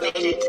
made it?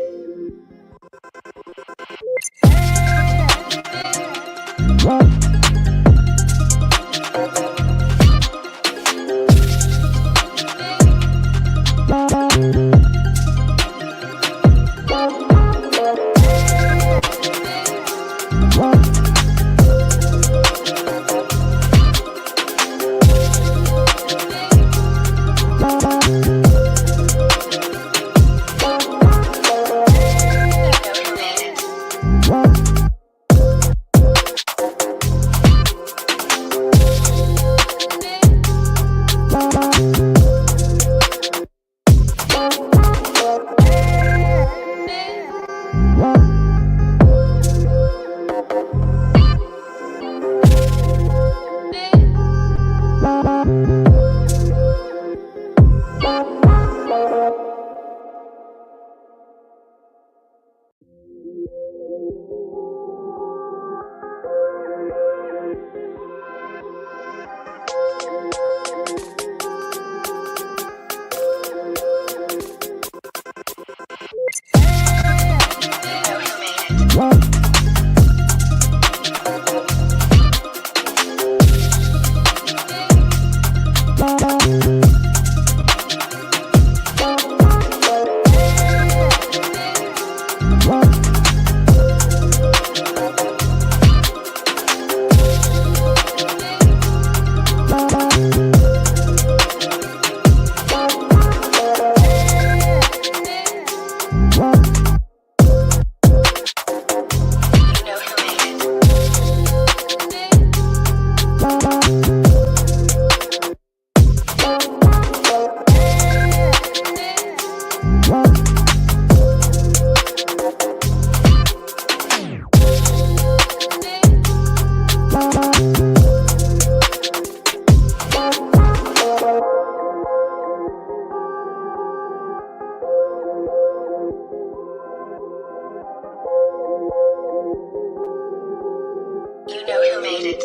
You know who made it?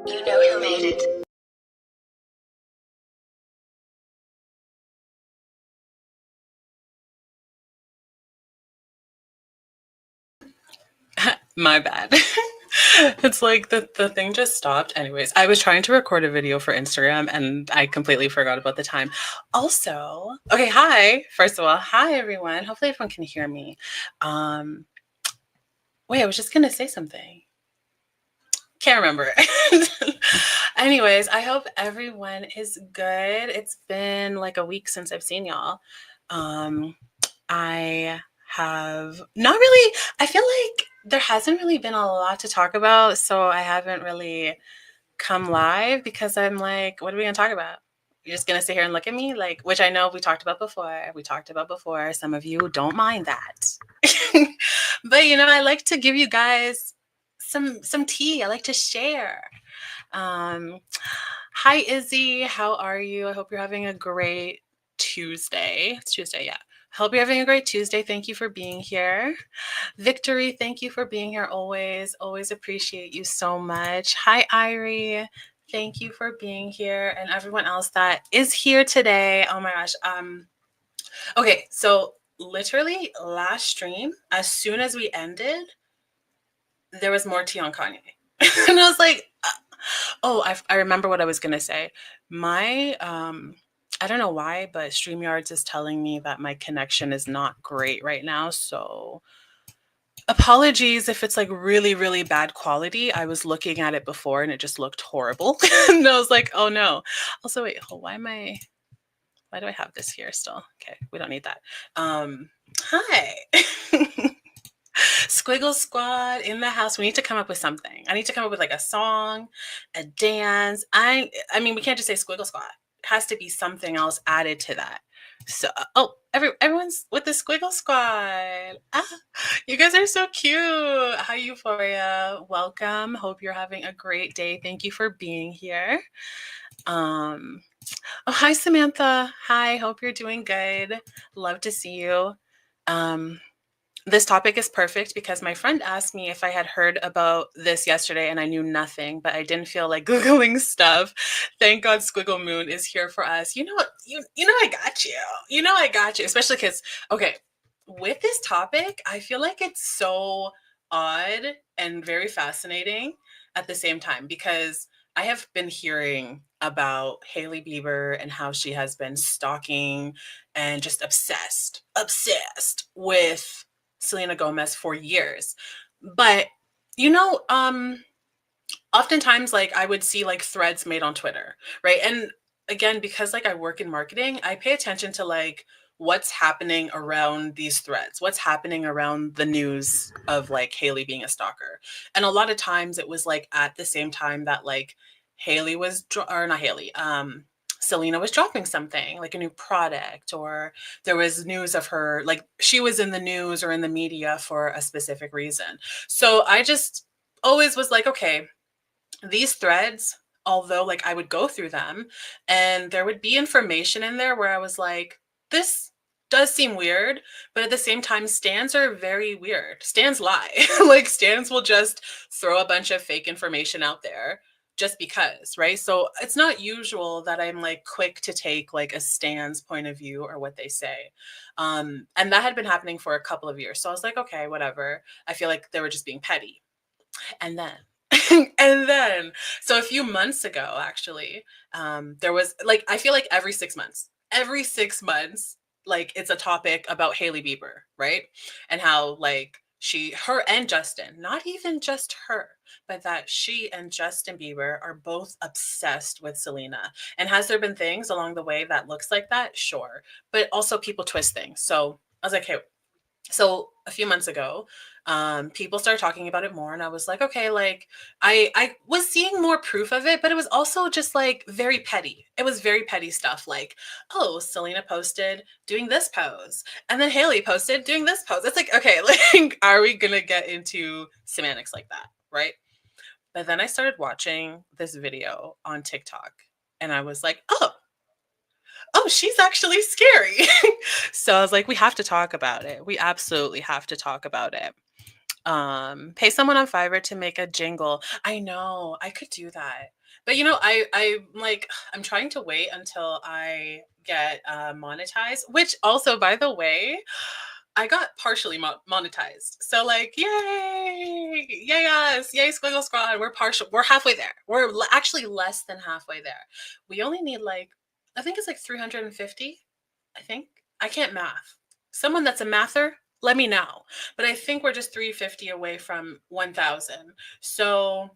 You know who made it? My bad. It's like the thing just stopped. Anyways, I was trying to record a video for Instagram and I completely forgot about the time. Also, okay, hi. First of all, hi everyone. Hopefully everyone can hear me. Um, wait, I was just gonna say something. Can't remember. Anyways, I hope everyone is good. It's been like a week since I've seen y'all. Um, I have not really, I feel like there hasn't really been a lot to talk about, so I haven't really come live because I'm like, what are we gonna talk about? You're just gonna sit here and look at me, like, which I know we talked about before. We talked about before. Some of you don't mind that, but I like to give you guys some tea. I like to share. Um, Hi Izzy, how are you? I hope you're having a great Tuesday. It's Tuesday, yeah. Hope you're having a great Tuesday. Thank you for being here. Victory, thank you for being here always. Always appreciate you so much. Hi, Irie. Thank you for being here and everyone else that is here today. Oh my gosh. Okay, so literally last stream, as soon as we ended, there was more tea on Kanye. And I was like, oh, I remember what I was gonna say. My I don't know why, but StreamYards is telling me that my connection is not great right now. So apologies if it's like really, really bad quality. I was looking at it before and it just looked horrible. And I was like, oh no. Also, wait, why do I have this here still? Okay, we don't need that. Hi. Squiggle Squad in the house. We need to come up with something. I need to come up with like a song, a dance. I mean, we can't just say Squiggle Squad. It has to be something else added to that. So, oh, everyone's with the Squiggle Squad. Ah, you guys are so cute. Hi, Euphoria. Welcome. Hope you're having a great day. Thank you for being here. Um, oh, hi, Samantha. Hi. Hope you're doing good. Love to see you. Um, this topic is perfect because my friend asked me if I had heard about this yesterday and I knew nothing, but I didn't feel like Googling stuff. Thank God Squiggle Moon is here for us. You know what? You know I got you. You know I got you. Especially because, okay, with this topic, I feel like it's so odd and very fascinating at the same time because I have been hearing about Hailey Bieber and how she has been stalking and just obsessed with Selena Gomez for years. But you know, oftentimes like I would see like threads made on Twitter, right? And again, because like I work in marketing, I pay attention to like what's happening around these threads, what's happening around the news of like Hailey being a stalker. And a lot of times it was like at the same time that like Hailey was or not Hailey, Selena was dropping something like a new product, or there was news of her, like she was in the news or in the media for a specific reason. So I just always was like, okay, these threads, although like I would go through them and there would be information in there where I was like, this does seem weird, but at the same time, stands are very weird. Stands lie. Like stands will just throw a bunch of fake information out there just because, right? So it's not usual that I'm like quick to take like a stand's point of view or what they say. And that had been happening for a couple of years. So I was like, okay, whatever. I feel like they were just being petty. And then and then so a few months ago actually, there was like, I feel like every 6 months like it's a topic about Hailey Bieber, right? And how like her and Justin, not even just her, but that she and Justin Bieber are both obsessed with Selena. And has there been things along the way that looks like that? Sure. But also people twist things. So I was like, hey, so a few months ago, people started talking about it more and I was like, okay, like I was seeing more proof of it, but it was also just like very petty. It was very petty stuff like, oh, Selena posted doing this pose and then Hailey posted doing this pose. It's like, okay, like are we gonna get into semantics like that, right? But then I started watching this video on TikTok and I was like, oh, she's actually scary. So I was like, we have to talk about it. We absolutely have to talk about it. Pay someone on Fiverr to make a jingle. I know, I could do that. But I'm like, I'm trying to wait until I get monetized, which also, by the way, I got partially monetized. So like, yay, yay us, yay Squiggle Squad. We're halfway there. We're actually less than halfway there. We only need like, I think it's like 350. I think I can't math. Someone that's a mather, let me know. But I think we're just 350 away from 1,000. So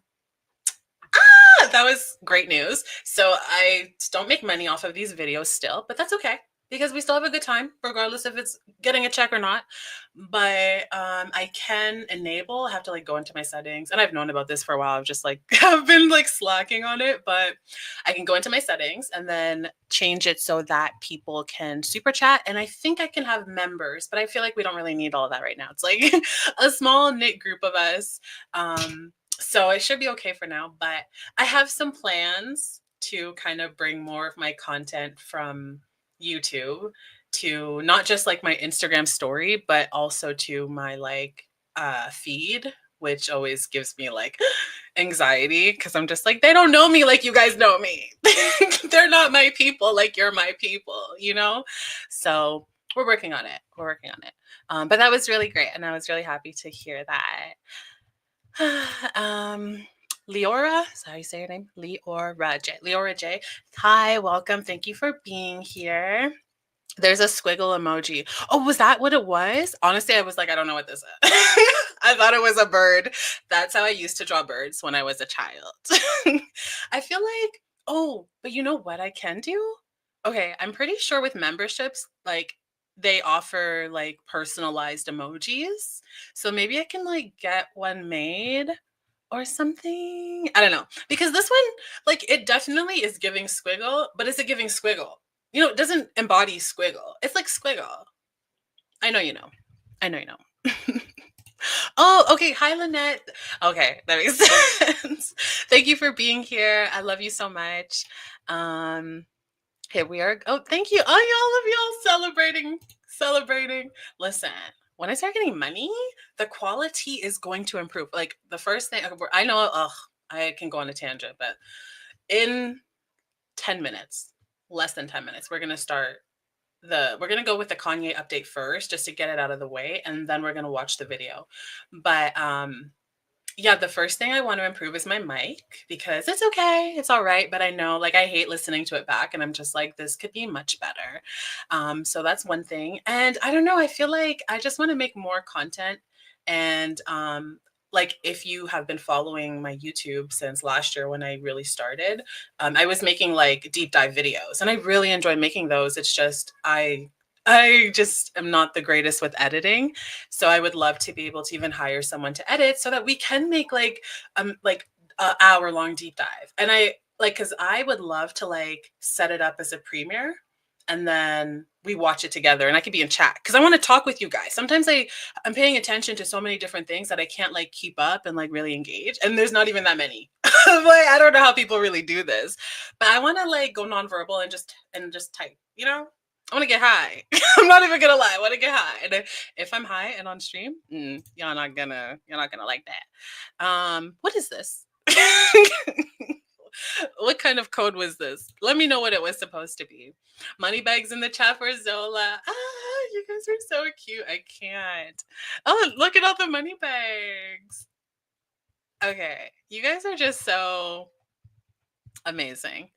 that was great news. So I don't make money off of these videos still, but that's okay because we still have a good time, regardless if it's getting a check or not. But I can enable. I have to like go into my settings, and I've known about this for a while. I've just like have been like slacking on it, but I can go into my settings and then change it so that people can super chat. And I think I can have members, but I feel like we don't really need all of that right now. It's like a small knit group of us. So it should be okay for now, but I have some plans to kind of bring more of my content from YouTube to not just like my Instagram story, but also to my like feed, which always gives me like anxiety because I'm just like, they don't know me like you guys know me. They're not my people like you're my people, you know? So we're working on it. We're working on it. But that was really great. And I was really happy to hear that. Leora, is that how you say your name? Leora J. Hi, welcome. Thank you for being here. There's a squiggle emoji. Oh, was that what it was? Honestly, I was like, I don't know what this is. I thought it was a bird. That's how I used to draw birds when I was a child. I feel like, oh, but you know what I can do? Okay, I'm pretty sure with memberships, like they offer like personalized emojis. So maybe I can like get one made or something. I don't know. Because this one, like, it definitely is giving squiggle, but is it giving squiggle? You know, it doesn't embody squiggle. It's like squiggle. I know you know. I know you know. Oh, okay. Hi, Lynette. Okay, that makes sense. Thank you for being here. I love you so much. Here we are. Oh, thank you. Oh, y'all celebrating. Listen, when I start getting money, the quality is going to improve. Like the first thing I know, I can go on a tangent, but in 10 minutes, less than 10 minutes, we're going to go with the Kanye update first just to get it out of the way, and then we're going to watch the video. But yeah, the first thing I want to improve is my mic because it's okay. It's all right. But I know, like, I hate listening to it back. And I'm just like, this could be much better. So that's one thing. And I don't know. I feel like I just want to make more content. And like, if you have been following my YouTube since last year when I really started, I was making like deep dive videos. And I really enjoy making those. It's just, I just am not the greatest with editing. So I would love to be able to even hire someone to edit so that we can make like a hour long deep dive. And I like cuz I would love to like set it up as a premiere and then we watch it together and I could be in chat cuz I want to talk with you guys. Sometimes I'm paying attention to so many different things that I can't like keep up and like really engage, and there's not even that many. Like I don't know how people really do this. But I want to like go nonverbal and just type, you know? I want to get high. I'm not even gonna lie. I want to get high. And if I'm high and on stream, you're not gonna like that. What is this? What kind of code was this? Let me know what it was supposed to be. Money bags in the chat for Zola. You guys are so cute. I can't. Oh, look at all the money bags. Okay, you guys are just so amazing.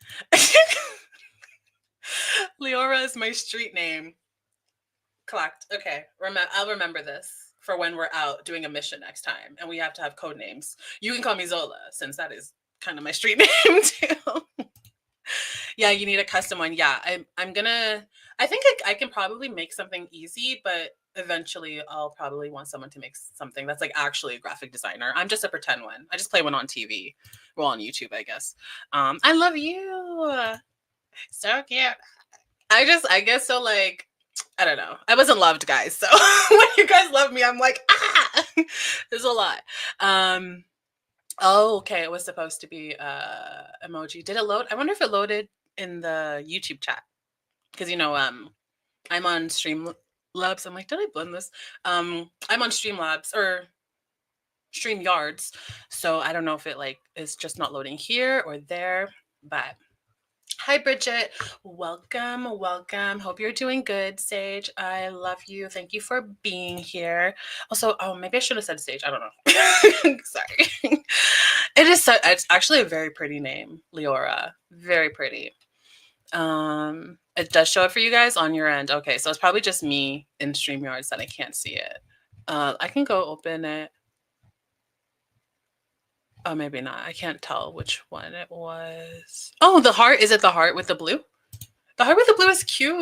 Leora is my street name. Collect. Okay. I'll remember this for when we're out doing a mission next time and we have to have code names. You can call me Zola since that is kind of my street name too. Yeah, you need a custom one. Yeah, I'm gonna. I think I can probably make something easy, but eventually I'll probably want someone to make something that's like actually a graphic designer. I'm just a pretend one. I just play one on TV. Well, on YouTube, I guess. I love you. So cute. I guess so. Like, I don't know. I wasn't loved, guys. So when you guys love me, I'm like, there's a lot. Oh, okay. It was supposed to be emoji. Did it load? I wonder if it loaded in the YouTube chat because I'm on Streamlabs. I'm like, did I blend this? I'm on Streamlabs or StreamYards, so I don't know if it like is just not loading here or there, but Hi, Bridget. Welcome, welcome. Hope you're doing good, Sage. I love you. Thank you for being here. Also, oh, maybe I should have said Sage. I don't know. Sorry. It's actually a very pretty name, Leora. Very pretty. It does show up for you guys on your end. Okay, so it's probably just me in StreamYards that I can't see it. I can go open it. Oh, maybe not. I can't tell which one it was. Oh, the heart. Is it the heart with the blue? The heart with the blue is cute.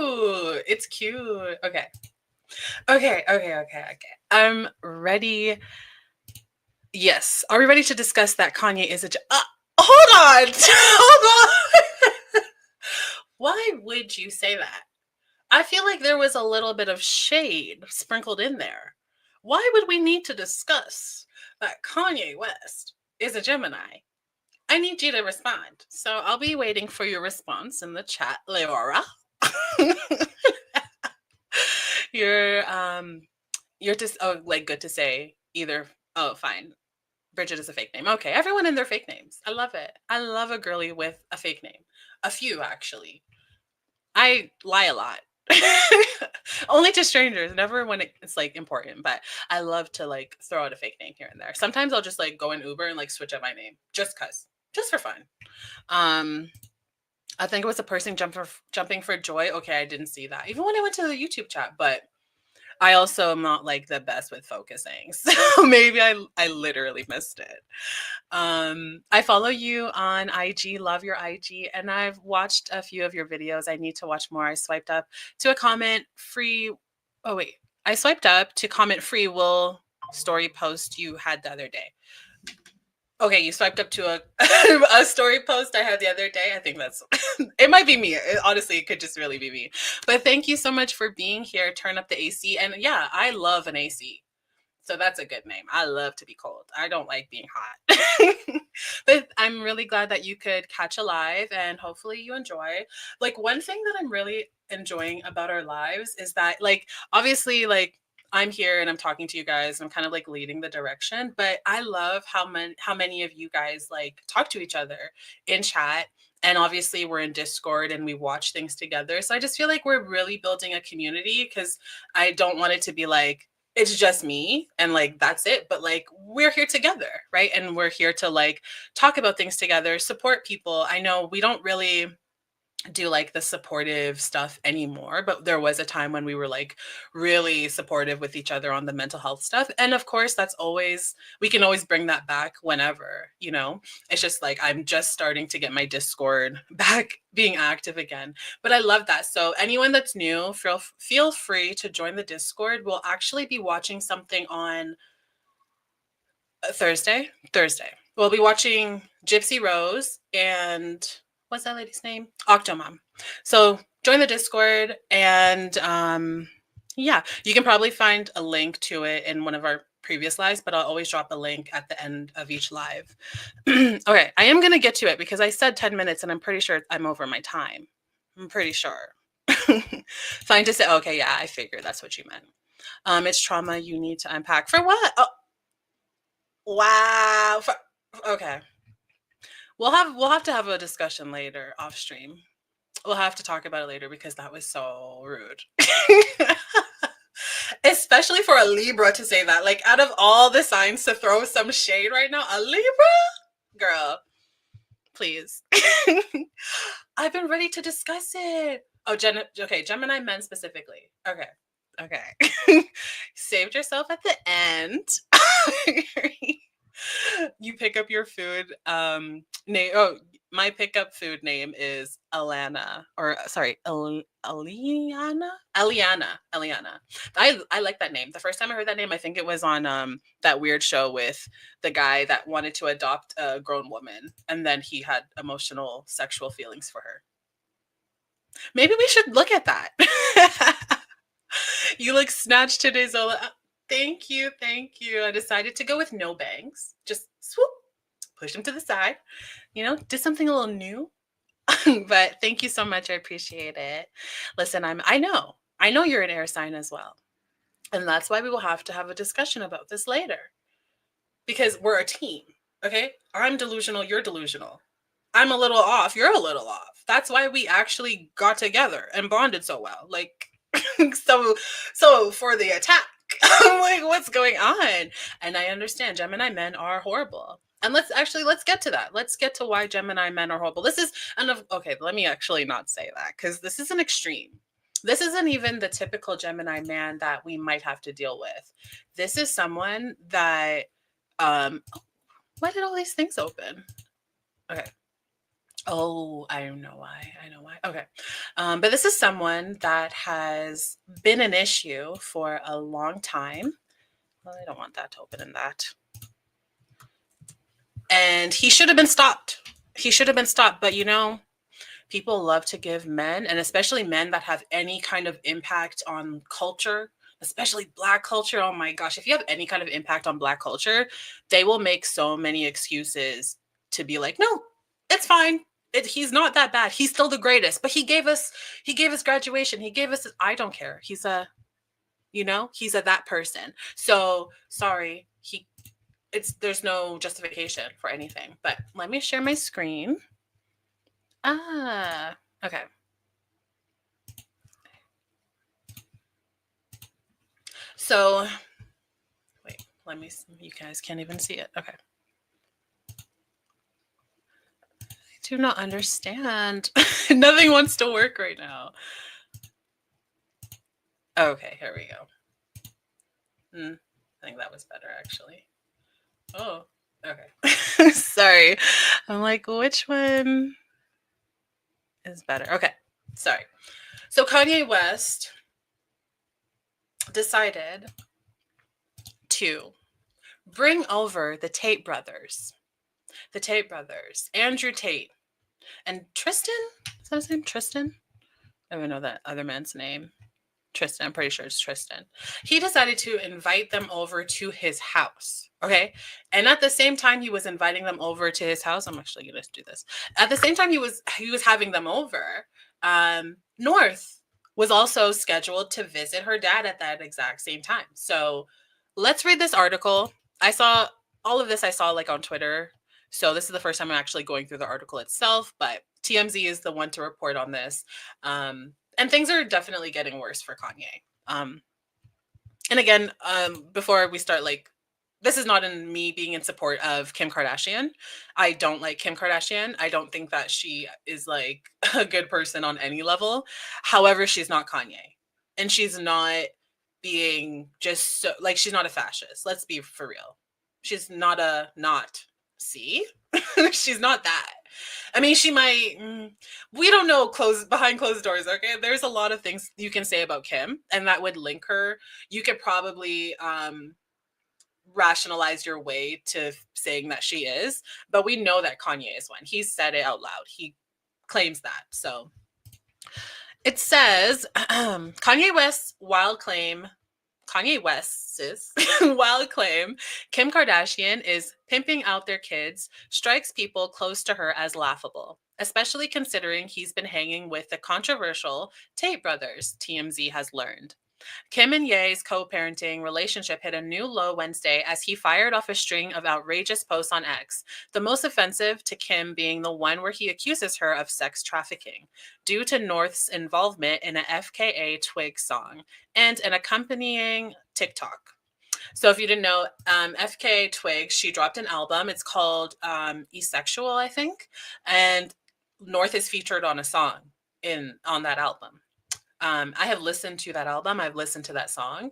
It's cute. Okay. Okay. I'm ready. Yes. Are we ready to discuss that Kanye is a... hold on. Hold on. Why would you say that? I feel like there was a little bit of shade sprinkled in there. Why would we need to discuss that Kanye West is a Gemini? I need you to respond. So I'll be waiting for your response in the chat, Leora. You're just like good to say either. Oh, fine. Bridget is a fake name. Okay, everyone in their fake names. I love it. I love a girly with a fake name. A few actually. I lie a lot. Only to strangers, never when it's like important, but I love to like throw out a fake name here and there. Sometimes I'll just like go in Uber and like switch up my name just for fun. I think it was a person jumping for joy. Okay, I didn't see that. Even when I went to the YouTube chat, but I also am not like the best with focusing. So maybe I literally missed it. I follow you on IG, love your IG, and I've watched a few of your videos. I need to watch more. I swiped up to a comment free. Oh wait, I swiped up to comment free will story post you had the other day. Okay, you swiped up to a story post I had the other day. I think that's it. Might be me. Honestly, it could just really be me. But thank you so much for being here. Turn up the AC, and yeah, I love an AC. So that's a good name. I love to be cold. I don't like being hot. But I'm really glad that you could catch a live and hopefully you enjoy. Like one thing that I'm really enjoying about our lives is that like obviously like I'm here and I'm talking to you guys. I'm kind of like leading the direction, but I love how many of you guys like talk to each other in chat. And obviously we're in Discord and we watch things together. So I just feel like we're really building a community because I don't want it to be like it's just me and like that's it, but like we're here together, right? And we're here to like talk about things together, support people. I know we don't really do like the supportive stuff anymore, but there was a time when we were like really supportive with each other on the mental health stuff. And of course that's always, we can always bring that back whenever, you know. It's just like I'm just starting to get my Discord back being active again, but I love that. So anyone that's new, feel free to join the Discord. We'll actually be watching something on Thursday. We'll be watching Gypsy Rose and what's that lady's name? Octomom. So join the Discord and yeah, you can probably find a link to it in one of our previous lives, but I'll always drop a link at the end of each live. Okay, I am going to get to it because I said 10 minutes and I'm pretty sure I'm over my time. I'm pretty sure. Fine to say, okay, yeah, I figured that's what you meant. It's trauma you need to unpack. For what? Oh, wow. Okay. We'll have to have a discussion later off stream. We'll have to talk about it later because that was so rude. Especially for a Libra to say that. Like out of all the signs to throw some shade right now, a Libra? Girl, please. I've been ready to discuss it. Oh, okay, Gemini men specifically. Okay. Saved yourself at the end. You pick up your food name. Oh, my pickup food name is Alana, or sorry, Eliana. I like that name. The first time I heard that name, I think it was on that weird show with the guy that wanted to adopt a grown woman and then he had emotional sexual feelings for her. Maybe we should look at that. You look snatched today, Zola. Thank you. I decided to go with no bangs. Just swoop, push them to the side. You know, did something a little new. But thank you so much. I appreciate it. Listen, I know you're an air sign as well. And that's why we will have to have a discussion about this later. Because we're a team, okay? I'm delusional, you're delusional. I'm a little off, you're a little off. That's why we actually got together and bonded so well. Like, so for the attack, I'm like, what's going on? And I understand Gemini men are horrible. And let's get to that. Let's get to why Gemini men are horrible. This is okay, let me actually not say that because this is an extreme. This isn't even the typical Gemini man that we might have to deal with. This is someone that why did all these things open? Okay. Oh, I know why. I know why. Okay. But this is someone that has been an issue for a long time. Well, I don't want that to open in that. And he should have been stopped. He should have been stopped. But people love to give men, and especially men that have any kind of impact on culture, especially Black culture. Oh my gosh. If you have any kind of impact on Black culture, they will make so many excuses to be like, no, it's fine. He's not that bad. He's still the greatest. But he gave us graduation. He gave us. I don't care. He's a that person. So sorry. There's no justification for anything. But let me share my screen. Okay. So wait, let me. You guys can't even see it. Okay. I do not understand. Nothing wants to work right now. Okay, here we go. I think that was better actually. Oh, okay. Sorry. I'm like, which one is better? Okay, sorry. So Kanye West decided to bring over the Tate brothers. The Tate brothers, Andrew Tate and Tristan. Is that his name? Tristan? I don't even know that other man's name. Tristan. I'm pretty sure it's Tristan. He decided to invite them over to his house. Okay. And at the same time he was inviting them over to his house, I'm actually going to do this. At the same time he was having them over, North was also scheduled to visit her dad at that exact same time. So let's read this article. I saw all of this. I saw like on Twitter. So this is the first time I'm actually going through the article itself, but TMZ is the one to report on this. And things are definitely getting worse for Kanye. And again, before we start, like, this is not in me being in support of Kim Kardashian. I don't like Kim Kardashian. I don't think that she is like a good person on any level. However, she's not Kanye. And she's not being just so, like, she's not a fascist. Let's be for real. She's not see? She's not that. I mean, she might, we don't know behind closed doors, okay? There's a lot of things you can say about Kim, and that would link her. You could probably rationalize your way to saying that she is, but we know that Kanye is one. He said it out loud. He claims that. So it says, Kanye West's wild claim, Kim Kardashian is pimping out their kids, strikes people close to her as laughable, especially considering he's been hanging with the controversial Tate brothers, TMZ has learned. Kim and Ye's co-parenting relationship hit a new low Wednesday as he fired off a string of outrageous posts on X, the most offensive to Kim being the one where he accuses her of sex trafficking, due to North's involvement in an FKA Twigs song and an accompanying TikTok. So if you didn't know, FKA Twigs, she dropped an album. It's called Asexual, I think, and North is featured on a song on that album. I have listened to that album. I've listened to that song,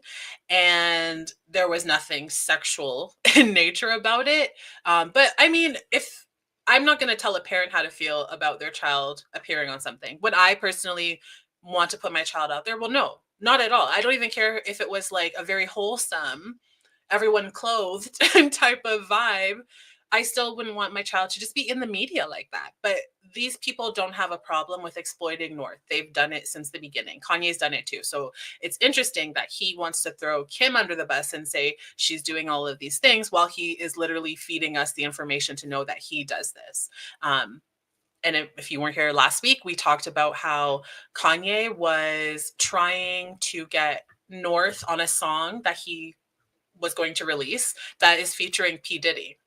and there was nothing sexual in nature about it. But I mean, if I'm not going to tell a parent how to feel about their child appearing on something, would I personally want to put my child out there? Well, no, not at all. I don't even care if it was like a very wholesome, everyone clothed type of vibe. I still wouldn't want my child to just be in the media like that. But these people don't have a problem with exploiting North. They've done it since the beginning. Kanye's done it too. So it's interesting that he wants to throw Kim under the bus and say she's doing all of these things while he is literally feeding us the information to know that he does this. And if you weren't here last week, we talked about how Kanye was trying to get North on a song that he was going to release that is featuring P. Diddy.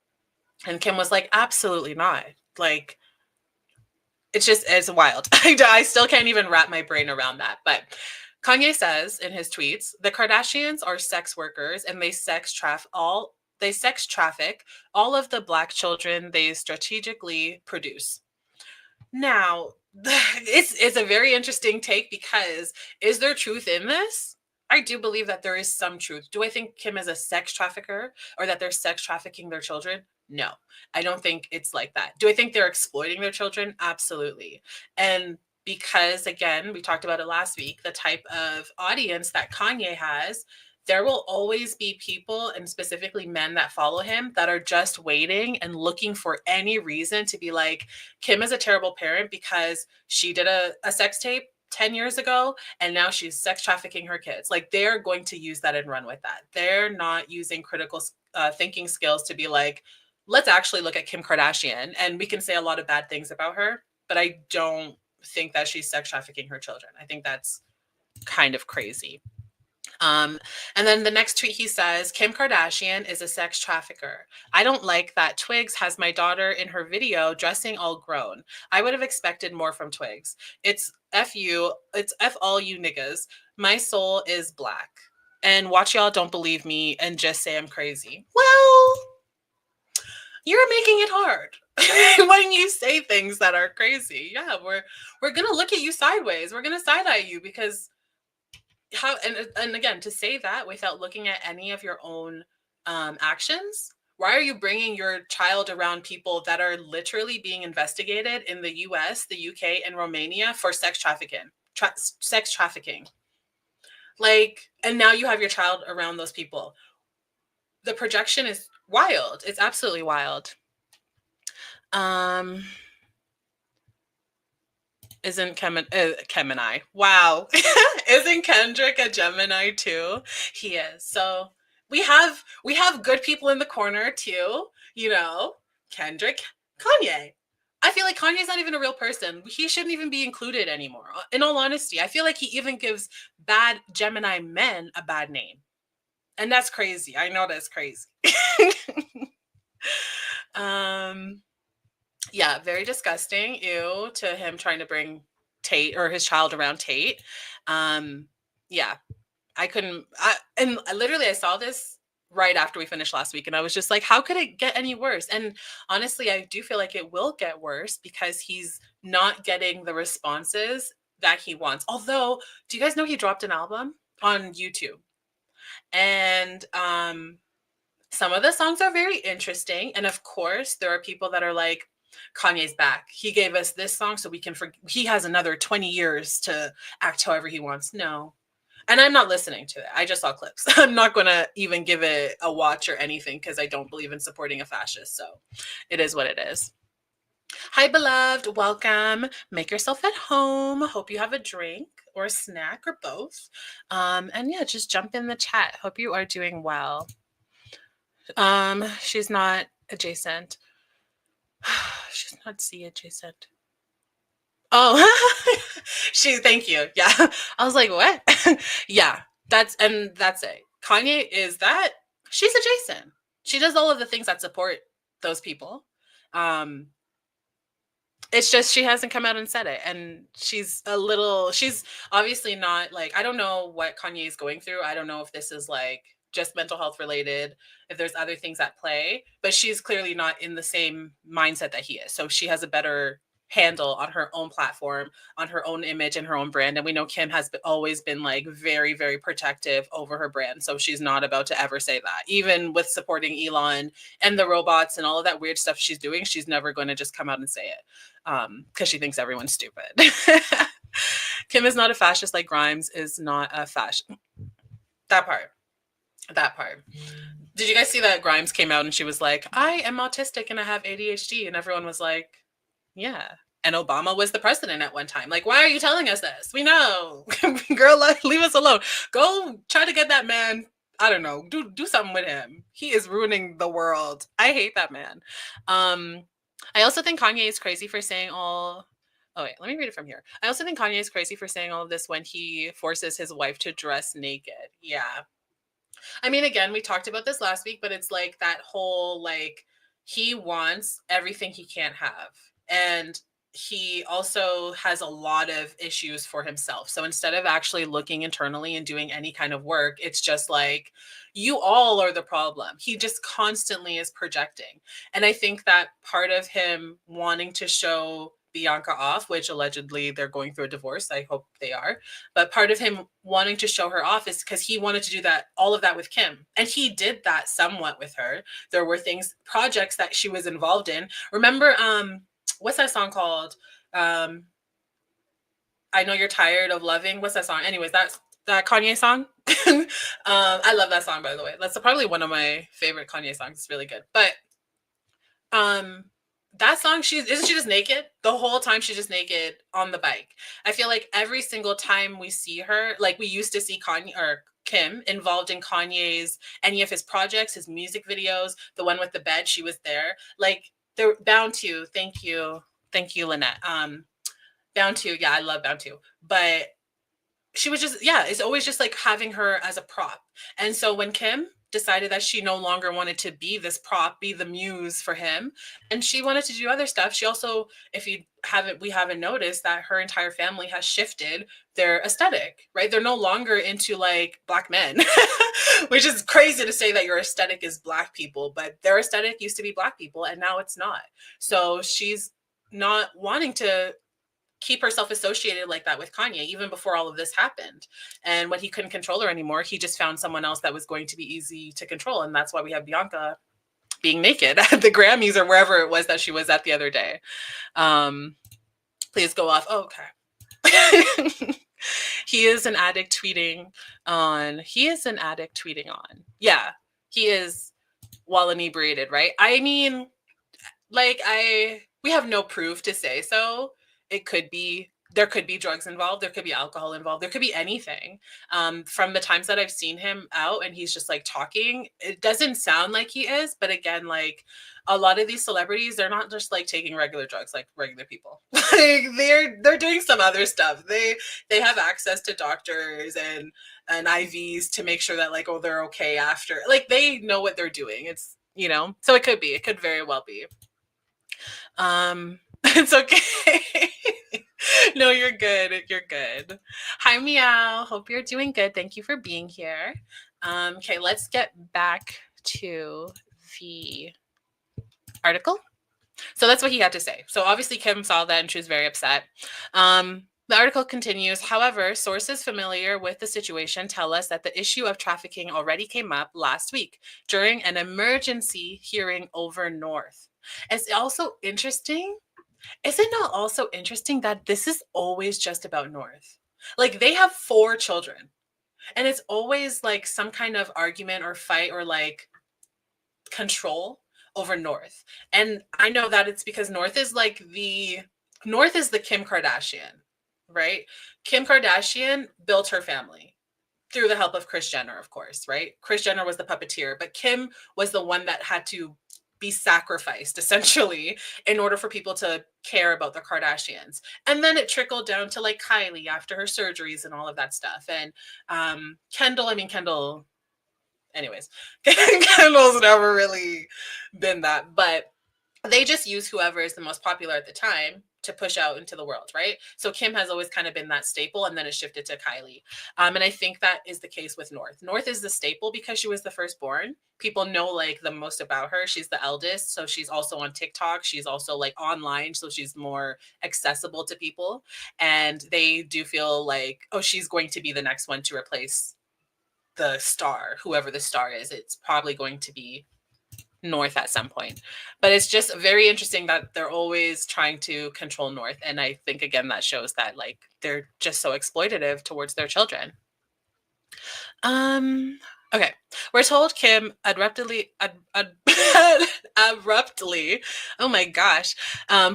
And Kim was like, absolutely not. Like, it's wild. I still can't even wrap my brain around that. But Kanye says in his tweets, the Kardashians are sex workers and they sex traffic all of the black children they strategically produce. Now, it's a very interesting take because is there truth in this? I do believe that there is some truth. Do I think Kim is a sex trafficker or that they're sex trafficking their children? No, I don't think it's like that. Do I think they're exploiting their children? Absolutely. And because, again, we talked about it last week, the type of audience that Kanye has, there will always be people, and specifically men that follow him, that are just waiting and looking for any reason to be like, Kim is a terrible parent because she did a sex tape 10 years ago and now she's sex trafficking her kids. Like, they're going to use that and run with that. They're not using critical thinking skills to be like, let's actually look at Kim Kardashian and we can say a lot of bad things about her, but I don't think that she's sex trafficking her children. I think that's kind of crazy. Um, and then the next tweet he says, Kim Kardashian is a sex trafficker. I don't like that Twigs has my daughter in her video dressing all grown. I would have expected more from Twigs. It's F you, it's F all you niggas. My soul is black. And watch y'all don't believe me and just say I'm crazy. Well, you're making it hard when you say things that are crazy. Yeah, we're gonna look at you sideways. We're gonna side eye you because how and again, to say that without looking at any of your own actions. Why are you bringing your child around people that are literally being investigated in the US, the UK, and Romania for sex trafficking? Sex trafficking. Like, and now you have your child around those people. The projection is wild. It's absolutely wild. Isn't Gemini? Wow. Isn't Kendrick a Gemini too? He is. So we have good people in the corner too. You know, Kendrick, Kanye. I feel like Kanye's not even a real person. He shouldn't even be included anymore. In all honesty, I feel like he even gives bad Gemini men a bad name, and that's crazy. I know that's crazy. Yeah, very disgusting. Ew, to him trying to bring Tate or his child around Tate. Yeah, I couldn't. And literally, I saw this right after we finished last week, and I was just like, how could it get any worse? And honestly, I do feel like it will get worse because he's not getting the responses that he wants. Although, do you guys know he dropped an album on YouTube? And some of the songs are very interesting. And of course, there are people that are like, Kanye's back. He gave us this song so we can he has another 20 years to act however he wants. No. And I'm not listening to it. I just saw clips. I'm not going to even give it a watch or anything because I don't believe in supporting a fascist. So it is what it is. Hi, beloved. Welcome. Make yourself at home. Hope you have a drink or a snack or both. And yeah, just jump in the chat. Hope you are doing well. She's not adjacent. She's not C adjacent. Oh, thank you. Yeah. I was like, what? Yeah, that's it. Kanye is that she's adjacent. She does all of the things that support those people. It's just she hasn't come out and said it. And she's obviously not like, I don't know what Kanye is going through. I don't know if this is like just mental health related, if there's other things at play, but she's clearly not in the same mindset that he is. So she has a better handle on her own platform, on her own image and her own brand. And we know Kim has always been like very, very protective over her brand. So she's not about to ever say that. Even with supporting Elon and the robots and all of that weird stuff she's doing, she's never going to just come out and say it because she thinks everyone's stupid. Kim is not a fascist like Grimes is not a fascist. That part. Did you guys see that Grimes came out and she was like, I am autistic and I have ADHD? And everyone was like, yeah. And Obama was the president at one time. Like, why are you telling us this? We know. Girl, leave us alone. Go try to get that man. I don't know. Do something with him. He is ruining the world. I hate that man. I also think Kanye is crazy for saying all. Oh, wait, let me read it from here. I also think Kanye is crazy for saying all of this when he forces his wife to dress naked. Yeah. I mean, again, we talked about this last week, but it's like that whole, like, he wants everything he can't have. And he also has a lot of issues for himself. So instead of actually looking internally and doing any kind of work, it's just like, you all are the problem. He just constantly is projecting. And I think that part of him wanting to show Bianca off, which allegedly they're going through a divorce, I hope they are, but part of him wanting to show her off is because he wanted to do that, all of that with Kim. And he did that somewhat with her. There were things, projects that she was involved in. Remember, what's that song called? I know you're tired of loving. What's that song? Anyways, that's that Kanye song. I love that song, by the way. That's probably one of my favorite Kanye songs. It's really good. But um that song, isn't she just naked the whole time? She's just naked on the bike. I feel like every single time we see her, like we used to see Kanye or Kim involved in Kanye's, any of his projects, his music videos, the one with the bed, she was there. Like they're bound to. Thank you, Lynette. Bound to, yeah, I love Bound to, but she was just, yeah, it's always just like having her as a prop. And so when Kim decided that she no longer wanted to be this prop, be the muse for him, and she wanted to do other stuff, she also, if you haven't, we haven't noticed that her entire family has shifted their aesthetic, right? They're no longer into like Black men, which is crazy to say that your aesthetic is Black people, but their aesthetic used to be Black people and now it's not. So she's not wanting to keep herself associated like that with Kanye, even before all of this happened. And when he couldn't control her anymore, he just found someone else that was going to be easy to control. And that's why we have Bianca being naked at the Grammys or wherever it was that she was at the other day. Please go off. Oh, okay. He is an addict tweeting on. Yeah, he is, while inebriated, right? I mean, like, we have no proof to say so. It could be, there could be drugs involved, there could be alcohol involved, there could be anything. From the times that I've seen him out and he's just like talking, it doesn't sound like he is, but again, like a lot of these celebrities, they're not just like taking regular drugs like regular people. Like they're doing some other stuff. They have access to doctors and IVs to make sure that like, oh, they're okay after. Like they know what they're doing. It's, you know, so it could very well be. It's okay. No, you're good. You're good. Hi, Meow. Hope you're doing good. Thank you for being here. Okay, let's get back to the article. So that's what he had to say. So obviously Kim saw that and she was very upset. The article continues. However, sources familiar with the situation tell us that the issue of trafficking already came up last week during an emergency hearing over North. It's also interesting. Is it not also interesting that this is always just about North? Like they have 4 children and it's always like some kind of argument or fight or like control over North. And I know that it's because North is the Kim Kardashian, right? Kim Kardashian built her family through the help of Kris Jenner, of course, right? Kris Jenner was the puppeteer, but Kim was the one that had to be sacrificed essentially in order for people to care about the Kardashians. And then it trickled down to like Kylie after her surgeries and all of that stuff. And Kendall, anyways, Kendall's never really been that, but they just use whoever is the most popular at the time to push out into the world, right? So Kim has always kind of been that staple, and then it shifted to Kylie. And I think that is the case with North. North is the staple because she was the firstborn. People know like the most about her. She's the eldest, so she's also on TikTok. She's also like online, so she's more accessible to people. And they do feel like, oh, she's going to be the next one to replace the star, whoever the star is. It's probably going to be North at some point. But it's just very interesting that they're always trying to control North. And I think, again, that shows that like they're just so exploitative towards their children. Okay. We're told Kim abruptly, oh my gosh,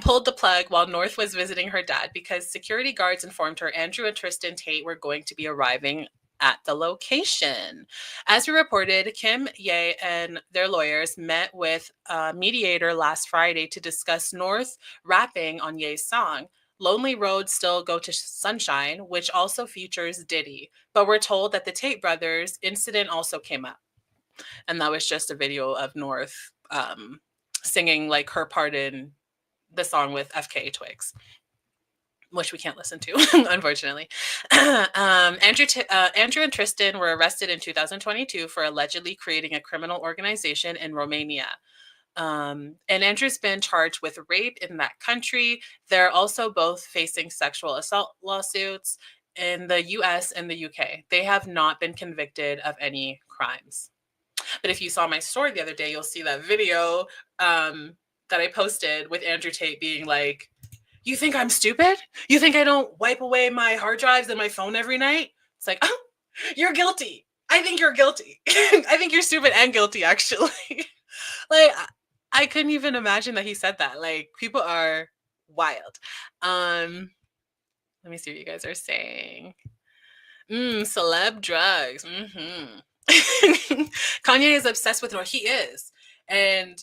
pulled the plug while North was visiting her dad because security guards informed her Andrew and Tristan Tate were going to be arriving at the location. As we reported, Kim, Ye, and their lawyers met with a mediator last Friday to discuss North rapping on Ye's song, Lonely Roads Still Go to Sunshine, which also features Diddy. But we're told that the Tate brothers incident also came up. And that was just a video of North singing like her part in the song with FK Twigs, which we can't listen to, unfortunately. Andrew and Tristan were arrested in 2022 for allegedly creating a criminal organization in Romania. And Andrew's been charged with rape in that country. They're also both facing sexual assault lawsuits in the US and the UK. They have not been convicted of any crimes. But if you saw my story the other day, you'll see that video that I posted with Andrew Tate being like, you think I'm stupid? You think I don't wipe away my hard drives and my phone every night? It's like, oh, you're guilty. I think you're guilty. I think you're stupid and guilty, actually. Like, I couldn't even imagine that he said that. Like, people are wild. Let me see what you guys are saying. Celeb drugs. Kanye is obsessed with North. He is. And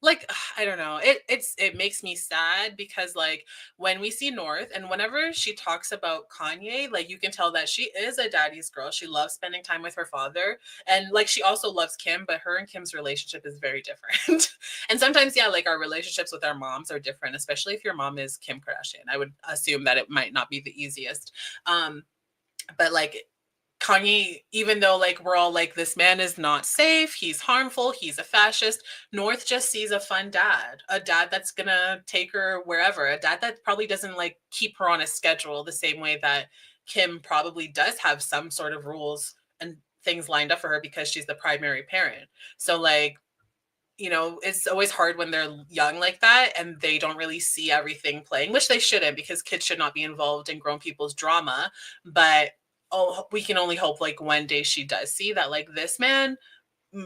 like, I don't know, it makes me sad because like when we see North and whenever she talks about Kanye, like you can tell that she is a daddy's girl. She loves spending time with her father, and like she also loves Kim, but her and Kim's relationship is very different. And sometimes, yeah, like our relationships with our moms are different, especially if your mom is Kim Kardashian. I would assume that it might not be the easiest. But like Kanye, even though like we're all like, this man is not safe, he's harmful, he's a fascist, North just sees a fun dad, a dad that's gonna take her wherever, a dad that probably doesn't like keep her on a schedule the same way that Kim probably does have some sort of rules and things lined up for her because she's the primary parent. So like, you know, it's always hard when they're young like that and they don't really see everything playing, which they shouldn't, because kids should not be involved in grown people's drama. But we can only hope like one day she does see that like this man,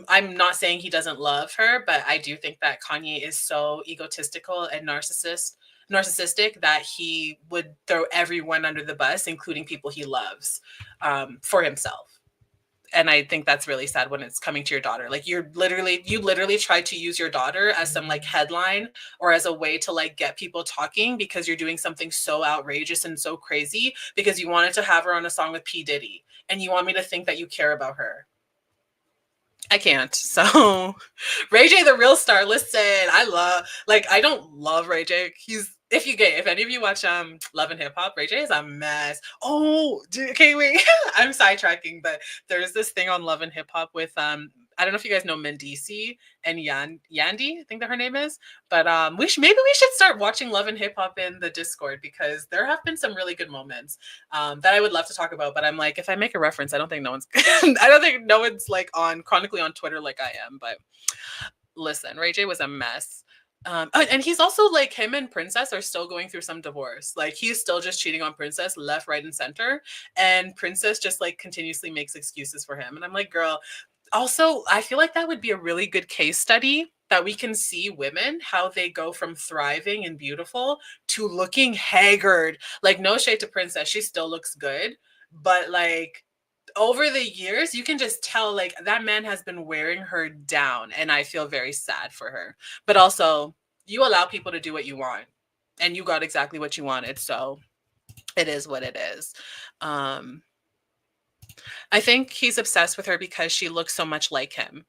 I'm not saying he doesn't love her, but I do think that Kanye is so egotistical and narcissistic that he would throw everyone under the bus, including people he loves, for himself. And I think that's really sad when it's coming to your daughter. Like you literally try to use your daughter as some like headline or as a way to like get people talking because you're doing something so outrageous and so crazy because you wanted to have her on a song with P. Diddy and you want me to think that you care about her. I can't. So Ray J, the real star. Listen, I don't love Ray J. If any of you watch Love and Hip Hop, Ray J is a mess. Oh, okay, wait. I'm sidetracking, but there's this thing on Love and Hip Hop with I don't know if you guys know Mendici and Yandy, I think that her name is. But maybe we should start watching Love and Hip Hop in the Discord because there have been some really good moments that I would love to talk about. But I'm like, if I make a reference, I don't think no one's like on chronically on Twitter like I am. But listen, Ray J was a mess. And he's also like, him and Princess are still going through some divorce. Like he's still just cheating on Princess left, right, and center. And Princess just like continuously makes excuses for him. And I'm like, girl, also, I feel like that would be a really good case study that we can see women, how they go from thriving and beautiful to looking haggard. Like, no shade to Princess, she still looks good. But like, over the years, you can just tell like that man has been wearing her down. And I feel very sad for her. But also, you allow people to do what you want. And you got exactly what you wanted. So it is what it is. I think he's obsessed with her because she looks so much like him.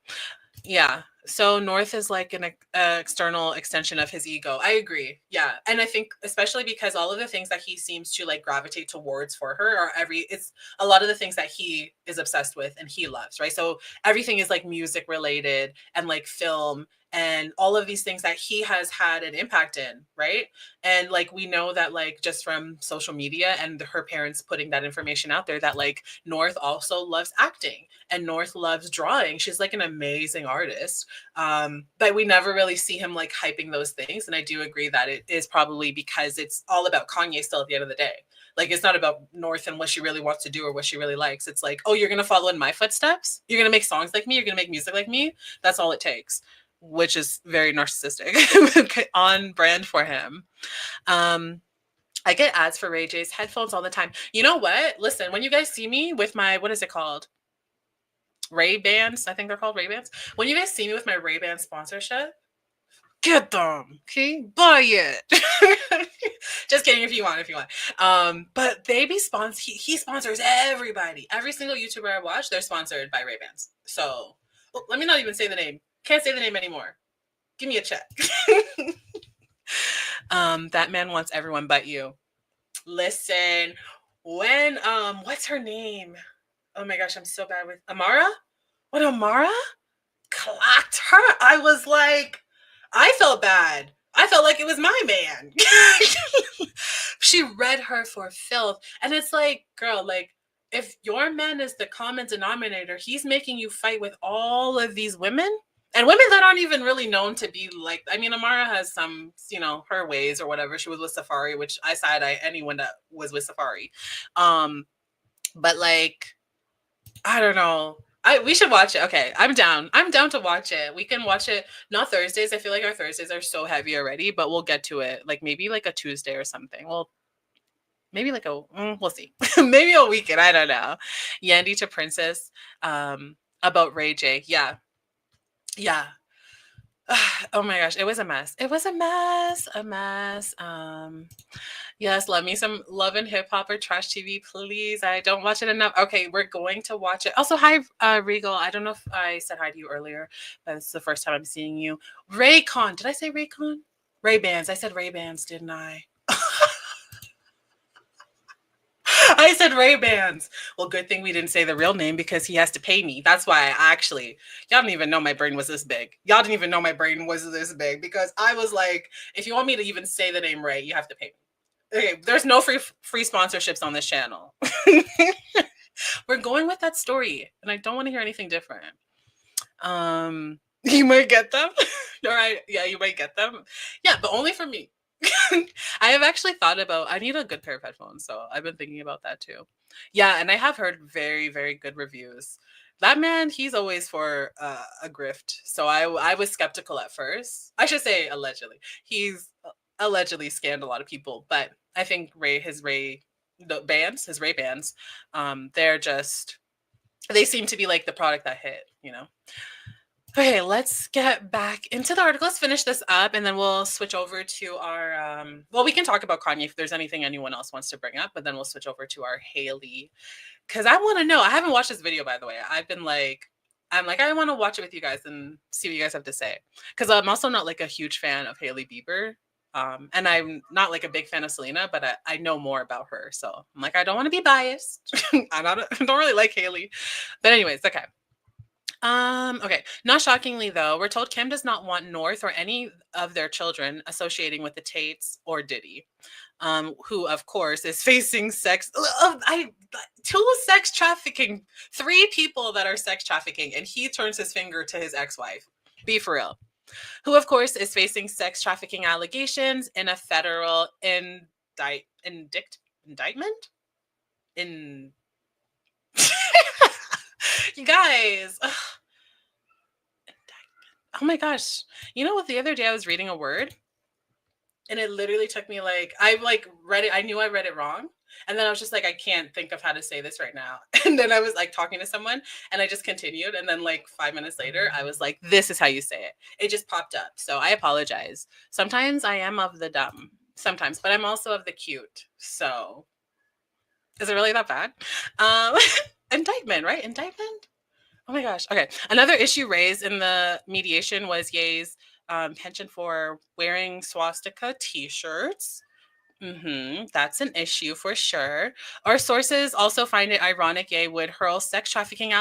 Yeah. So North is like an external extension of his ego. I agree. Yeah. And I think especially because all of the things that he seems to like gravitate towards for her are it's a lot of the things that he is obsessed with and he loves, right? So everything is like music related and like film and all of these things that he has had an impact in, right? And like we know that like just from social media and her parents putting that information out there that like North also loves acting and North loves drawing. She's like an amazing artist. But we never really see him like hyping those things. And I do agree that it is probably because it's all about Kanye still at the end of the day. Like it's not about North and what she really wants to do or what she really likes. It's like, oh, you're going to follow in my footsteps. You're going to make songs like me. You're going to make music like me. That's all it takes, which is very narcissistic on brand for him. I get ads for Ray J's headphones all the time. You know what? Listen, when you guys see me with my, what is it called? Ray-Bans. I think they're called Ray-Bans. When you guys see me with my Ray-Ban sponsorship, get them. Okay? Buy it. Just kidding if you want. But they be he sponsors everybody. Every single YouTuber I watch, they're sponsored by Ray-Bans. So let me not even say the name. Can't say the name anymore. Give me a check. That man wants everyone but you. Listen, when what's her name? Oh my gosh, I'm so bad with Amara. When Amara clocked her, I was like, I felt bad. I felt like it was my man. She read her for filth. And it's like, girl, like, if your man is the common denominator, he's making you fight with all of these women and women that aren't even really known to be like, I mean, Amara has some, her ways or whatever. She was with Safari, which I side eye anyone that was with Safari. But like, I don't know. We should watch it. Okay, I'm down. I'm down to watch it. We can watch it. Not Thursdays. I feel like our Thursdays are so heavy already, but we'll get to it. Like maybe like a Tuesday or something. Well, maybe like we'll see. Maybe a weekend. I don't know. Yandy to Princess. About Ray J. Yeah, yeah. Oh my gosh, it was a mess. It was a mess. A mess. Yes, love me some Love and Hip Hop or Trash TV, please. I don't watch it enough. Okay, we're going to watch it. Also, hi, Regal. I don't know if I said hi to you earlier, but it's the first time I'm seeing you. Raycon. Did I say Raycon? Ray-Bans. I said Ray-Bans, didn't I? I said Ray-Bans. Well, good thing we didn't say the real name because he has to pay me. That's why y'all didn't even know my brain was this big. Y'all didn't even know my brain was this big because I was like, if you want me to even say the name Ray, you have to pay me. Okay, there's no free sponsorships on this channel. We're going with that story, and I don't want to hear anything different. You might get them. All right, yeah, you might get them. Yeah, but only for me. I have actually thought about, I need a good pair of headphones, so I've been thinking about that too. Yeah, and I have heard very, very good reviews. That man, he's always for a grift. So I was skeptical at first. I should say allegedly. He's allegedly scammed a lot of people, but I think his Ray bands, they seem to be like the product that hit. Okay, let's get back into the article. Let's finish this up and then we'll switch over to our well, we can talk about Kanye if there's anything anyone else wants to bring up, but then we'll switch over to our Hailey. Cause I want to know. I haven't watched this video, by the way. I want to watch it with you guys and see what you guys have to say. Because I'm also not like a huge fan of Hailey Bieber. And I'm not like a big fan of Selena, but I know more about her. So I'm like, I don't want to be biased. I don't really like Hailey. But anyways, okay. Okay. Not shockingly, though, we're told Kim does not want North or any of their children associating with the Tates or Diddy, who, of course, is facing two sex trafficking, 3 people that are sex trafficking, and he turns his finger to his ex-wife. Be for real. Who, of course, is facing sex trafficking allegations in a federal indictment? You guys. Oh my gosh. You know what? The other day I was reading a word and it literally took me I read it. I knew I read it wrong. And then I was just like, I can't think of how to say this right now. And then I was like talking to someone and I just continued. And then 5 minutes later, I was like, this is how you say it. It just popped up. So I apologize. Sometimes I am of the dumb. Sometimes, but I'm also of the cute. So is it really that bad? Indictment, right? Indictment? Oh my gosh. Okay. Another issue raised in the mediation was Ye's penchant for wearing swastika t-shirts. That's an issue for sure. Our sources also find it ironic Ye would hurl sex trafficking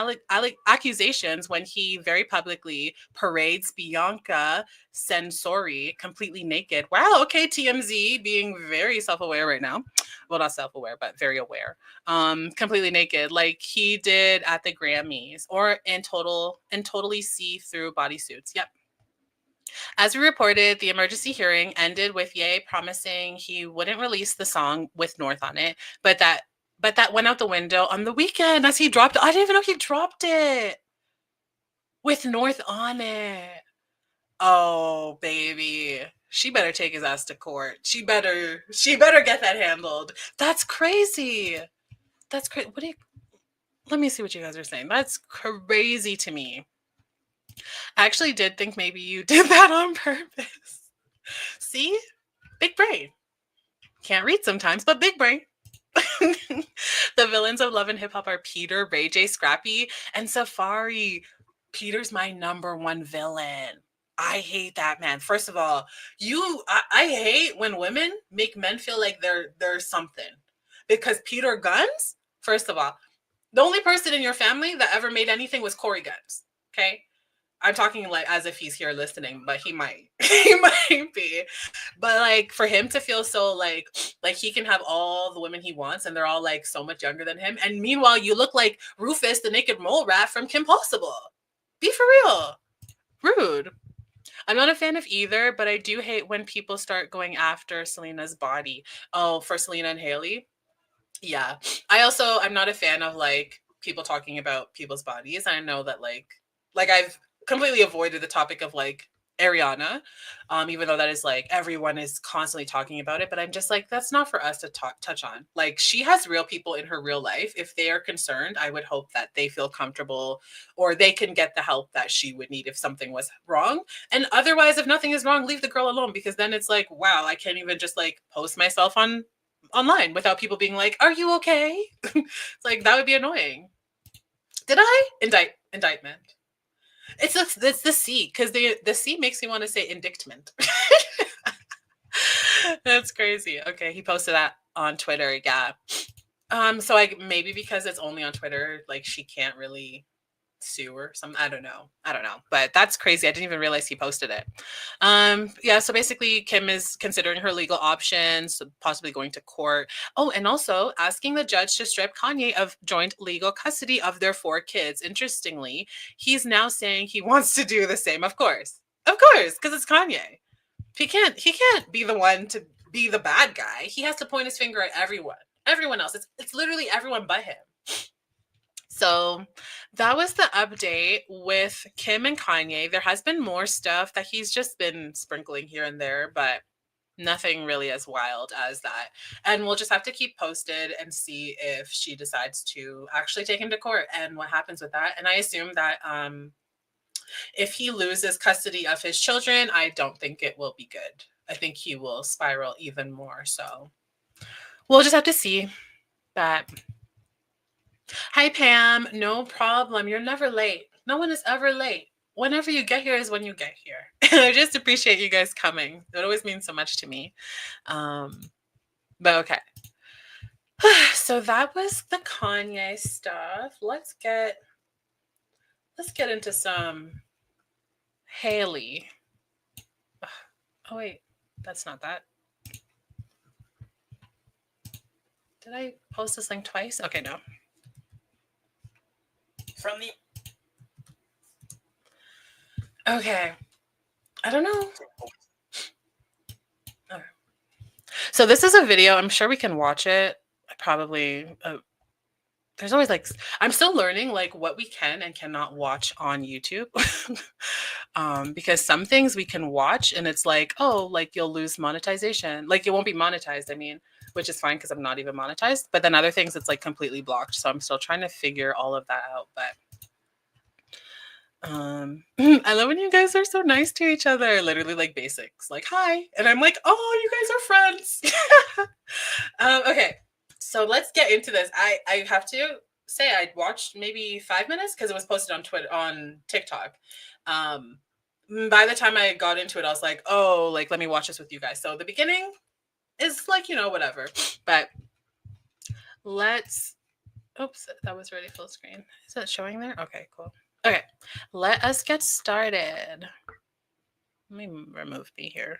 accusations when he very publicly parades Bianca Censori completely naked. Wow, okay, TMZ being very self-aware right now. Well, not self-aware, but very aware. Completely naked, like he did at the Grammys, or in totally see-through bodysuits. Yep. As we reported, the emergency hearing ended with Ye promising he wouldn't release the song with North on it, but that went out the window on the weekend as he dropped it. I didn't even know he dropped it with North on it. Oh, baby. She better take his ass to court. She better get that handled. That's crazy. That's crazy. Let me see what you guys are saying. That's crazy to me. I actually did think maybe you did that on purpose. See? Big brain. Can't read sometimes, but big brain. The villains of Love and Hip Hop are Peter, Ray J, Scrappy, and Safari. Peter's my number 1 villain. I hate that, man. First of all, I hate when women make men feel like they're something. Because Peter Guns, first of all, the only person in your family that ever made anything was Corey Guns. Okay? I'm talking like as if he's here listening, but he might. He might be. But like for him to feel so like he can have all the women he wants and they're all like so much younger than him. And meanwhile, you look like Rufus the naked mole rat from Kim Possible. Be for real. Rude. I'm not a fan of either, but I do hate when people start going after Selena's body. Oh, for Selena and Hailey. Yeah. I'm not a fan of like people talking about people's bodies. I know that like I've completely avoided the topic of like Ariana, even though that is like everyone is constantly talking about it. But I'm just like, that's not for us to touch on. Like she has real people in her real life. If they are concerned, I would hope that they feel comfortable or they can get the help that she would need if something was wrong. And otherwise, if nothing is wrong, leave the girl alone because then it's like, wow, I can't even just like post myself online without people being like, "Are you okay?" It's like that would be annoying. Did I indictment? It's the C because the C makes me want to say indictment. That's crazy. Okay, he posted that on Twitter. Yeah. So like maybe because it's only on Twitter, like she can't really sue or something. I don't know. But that's crazy. I didn't even realize he posted it. Yeah, so basically Kim is considering her legal options, possibly going to court. Oh, and also asking the judge to strip Kanye of joint legal custody of their 4 kids. Interestingly, he's now saying he wants to do the same, of course. Of course, because it's Kanye. He can't be the one to be the bad guy. He has to point his finger at everyone. Everyone else. It's literally everyone but him. So that was the update with Kim and Kanye. There has been more stuff that he's just been sprinkling here and there, but nothing really as wild as that. And we'll just have to keep posted and see if she decides to actually take him to court and what happens with that. And I assume that if he loses custody of his children, I don't think it will be good. I think he will spiral even more. So we'll just have to see. But hi, Pam. No problem. You're never late. No one is ever late. Whenever you get here is when you get here. I just appreciate you guys coming. It always means so much to me. But okay. So that was the Kanye stuff. Let's get into some Hailey. Oh wait, that's not that. Did I post this link twice? Okay, no. From the Okay. I don't know. Okay. So this is a video. I'm sure we can watch it. Probably. There's always like I'm still learning like what we can and cannot watch on YouTube. Because some things we can watch and it's like, oh, like you'll lose monetization. Like it won't be monetized, I mean, which is fine because I'm not even monetized. But then other things it's like completely blocked. So I'm still trying to figure all of that out. But I love when you guys are so nice to each other, literally like basics, like hi, and I'm like, oh, you guys are friends. Okay, so let's get into this. I have to say I watched maybe 5 minutes because it was posted on Twitter on TikTok. By the time I got into it, I was like, oh, like let me watch this with you guys. So the beginning is like, you know, whatever, but let's. Oops, that was already full screen. Is that showing there? Okay, cool. Okay, let us get started. Let me remove me here.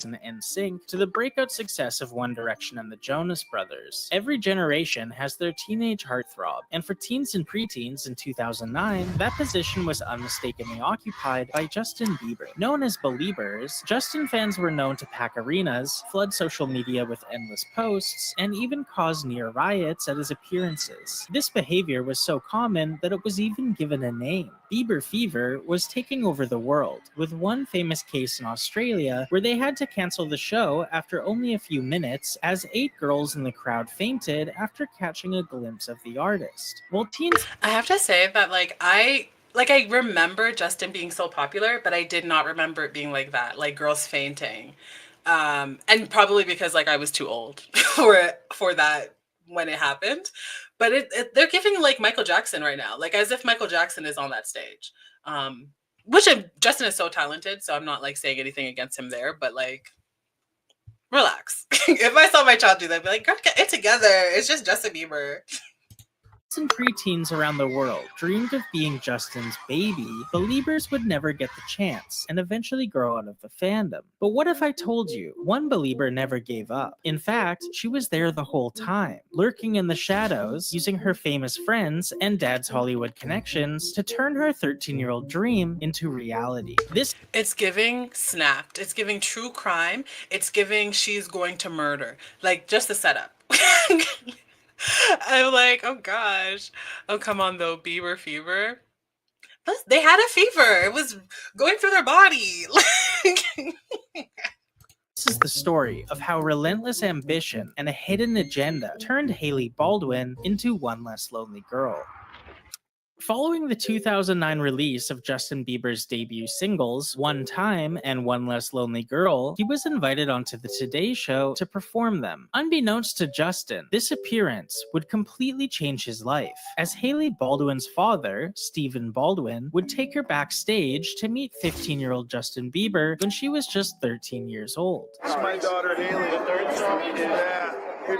And NSYNC to the breakout success of One Direction and the Jonas Brothers. Every generation has their teenage heartthrob, and for teens and preteens in 2009, that position was unmistakably occupied by Justin Bieber. Known as Beliebers, Justin fans were known to pack arenas, flood social media with endless posts, and even cause near riots at his appearances. This behavior was so common that it was even given a name. Bieber fever was taking over the world, with one famous case in Australia where they had to cancel the show after only a few minutes as 8 girls in the crowd fainted after catching a glimpse of the artist. Well, teens... I have to say that I remember Justin being so popular, but I did not remember it being like that, like girls fainting. And probably because like I was too old for that when it happened, but they're giving like Michael Jackson right now, like as if Michael Jackson is on that stage. Which Justin is so talented, so I'm not like saying anything against him there, but like, relax. If I saw my child do that, I'd be like, girl, get it together. It's just Justin Bieber. And preteens around the world dreamed of being Justin's baby, the Biebers would never get the chance and eventually grow out of the fandom. But what if I told you one Belieber never gave up? In fact, she was there the whole time, lurking in the shadows, using her famous friends and dad's Hollywood connections to turn her 13-year-old dream into reality. It's giving Snapped. It's giving true crime. It's giving she's going to murder. Like, just the setup. I'm like, oh gosh. Oh, come on though, Bieber fever. They had a fever. It was going through their body. This is the story of how relentless ambition and a hidden agenda turned Hailey Baldwin into one less lonely girl. Following the 2009 release of Justin Bieber's debut singles, One Time and One Less Lonely Girl, he was invited onto the Today Show to perform them. Unbeknownst to Justin, this appearance would completely change his life, as Hailey Baldwin's father, Stephen Baldwin, would take her backstage to meet 15-year-old Justin Bieber when she was just 13 years old. This is my daughter, Hailey. The third song? Yeah. We've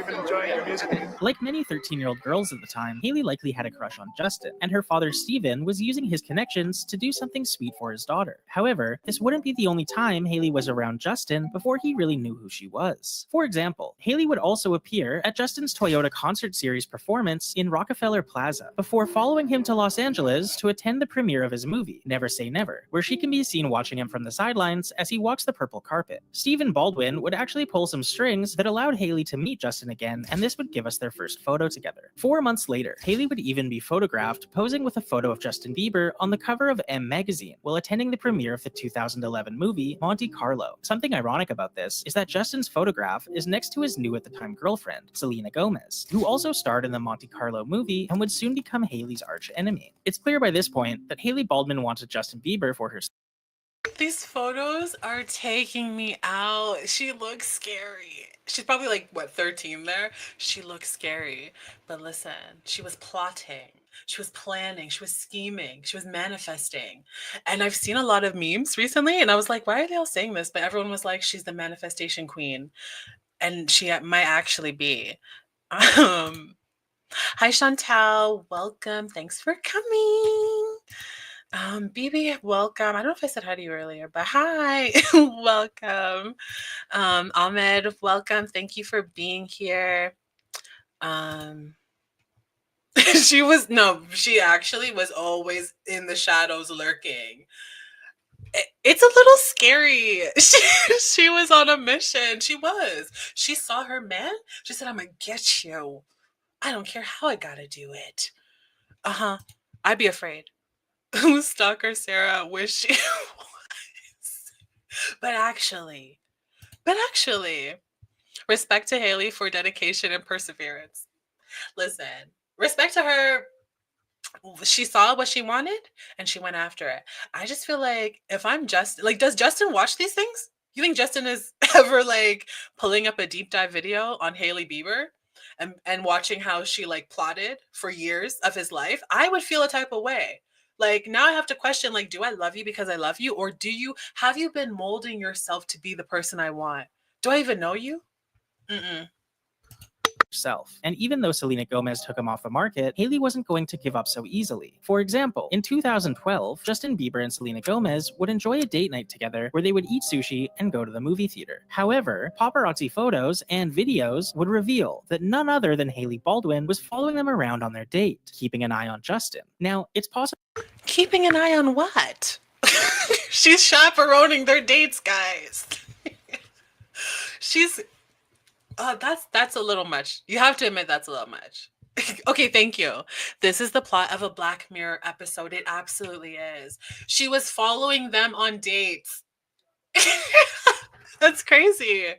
been enjoying your music. Like many 13-year-old girls at the time, Hailey likely had a crush on Justin, and her father Stephen was using his connections to do something sweet for his daughter. However, this wouldn't be the only time Hailey was around Justin before he really knew who she was. For example, Hailey would also appear at Justin's Toyota concert series performance in Rockefeller Plaza, before following him to Los Angeles to attend the premiere of his movie, Never Say Never, where she can be seen watching him from the sidelines as he walks the purple carpet. Stephen Baldwin would actually pull some strings that allowed Hailey to meet Justin again, and this would give us their first photo together. 4 months later, Hailey would even be photographed posing with a photo of Justin Bieber on the cover of M magazine while attending the premiere of the 2011 movie Monte Carlo. Something ironic about this is that Justin's photograph is next to his new at the time girlfriend, Selena Gomez, who also starred in the Monte Carlo movie and would soon become Hailey's arch enemy. It's clear by this point that Hailey Baldwin wanted Justin Bieber for herself. These photos are taking me out. She looks scary. She's probably like, what, 13 there? She looks scary. But listen, she was plotting. She was planning. She was scheming. She was manifesting. And I've seen a lot of memes recently, and I was like, why are they all saying this? But everyone was like, she's the manifestation queen. And she might actually be. Hi, Chantal. Welcome. Thanks for coming. BB, welcome. I don't know if I said hi to you earlier, but hi. Welcome. Ahmed, welcome. Thank you for being here. She actually was always in the shadows lurking. It's a little scary. She was on a mission. She saw her man. She said, I'm gonna get you. I don't care how I gotta do it. I'd be afraid. Stalker Sarah wish she was. But actually, respect to Hailey for dedication and perseverance. Listen, respect to her. She saw what she wanted and she went after it. I just feel like if I'm Justin, like, does Justin watch these things? You think Justin is ever like pulling up a deep dive video on Hailey Bieber and watching how she like plotted for years of his life? I would feel a type of way. Like, now I have to question, like, do I love you because I love you? Or have you been molding yourself to be the person I want? Do I even know you? Herself. And even though Selena Gomez took him off the market, Hailey wasn't going to give up so easily. For example, in 2012, Justin Bieber and Selena Gomez would enjoy a date night together where they would eat sushi and go to the movie theater. However, paparazzi photos and videos would reveal that none other than Hailey Baldwin was following them around on their date, keeping an eye on Justin. Now, it's possible. Keeping an eye on what? She's chaperoning their dates, guys. She's... that's a little much. You have to admit that's a little much. Okay, thank you. This is the plot of a Black Mirror episode. It absolutely is. She was following them on dates. That's crazy.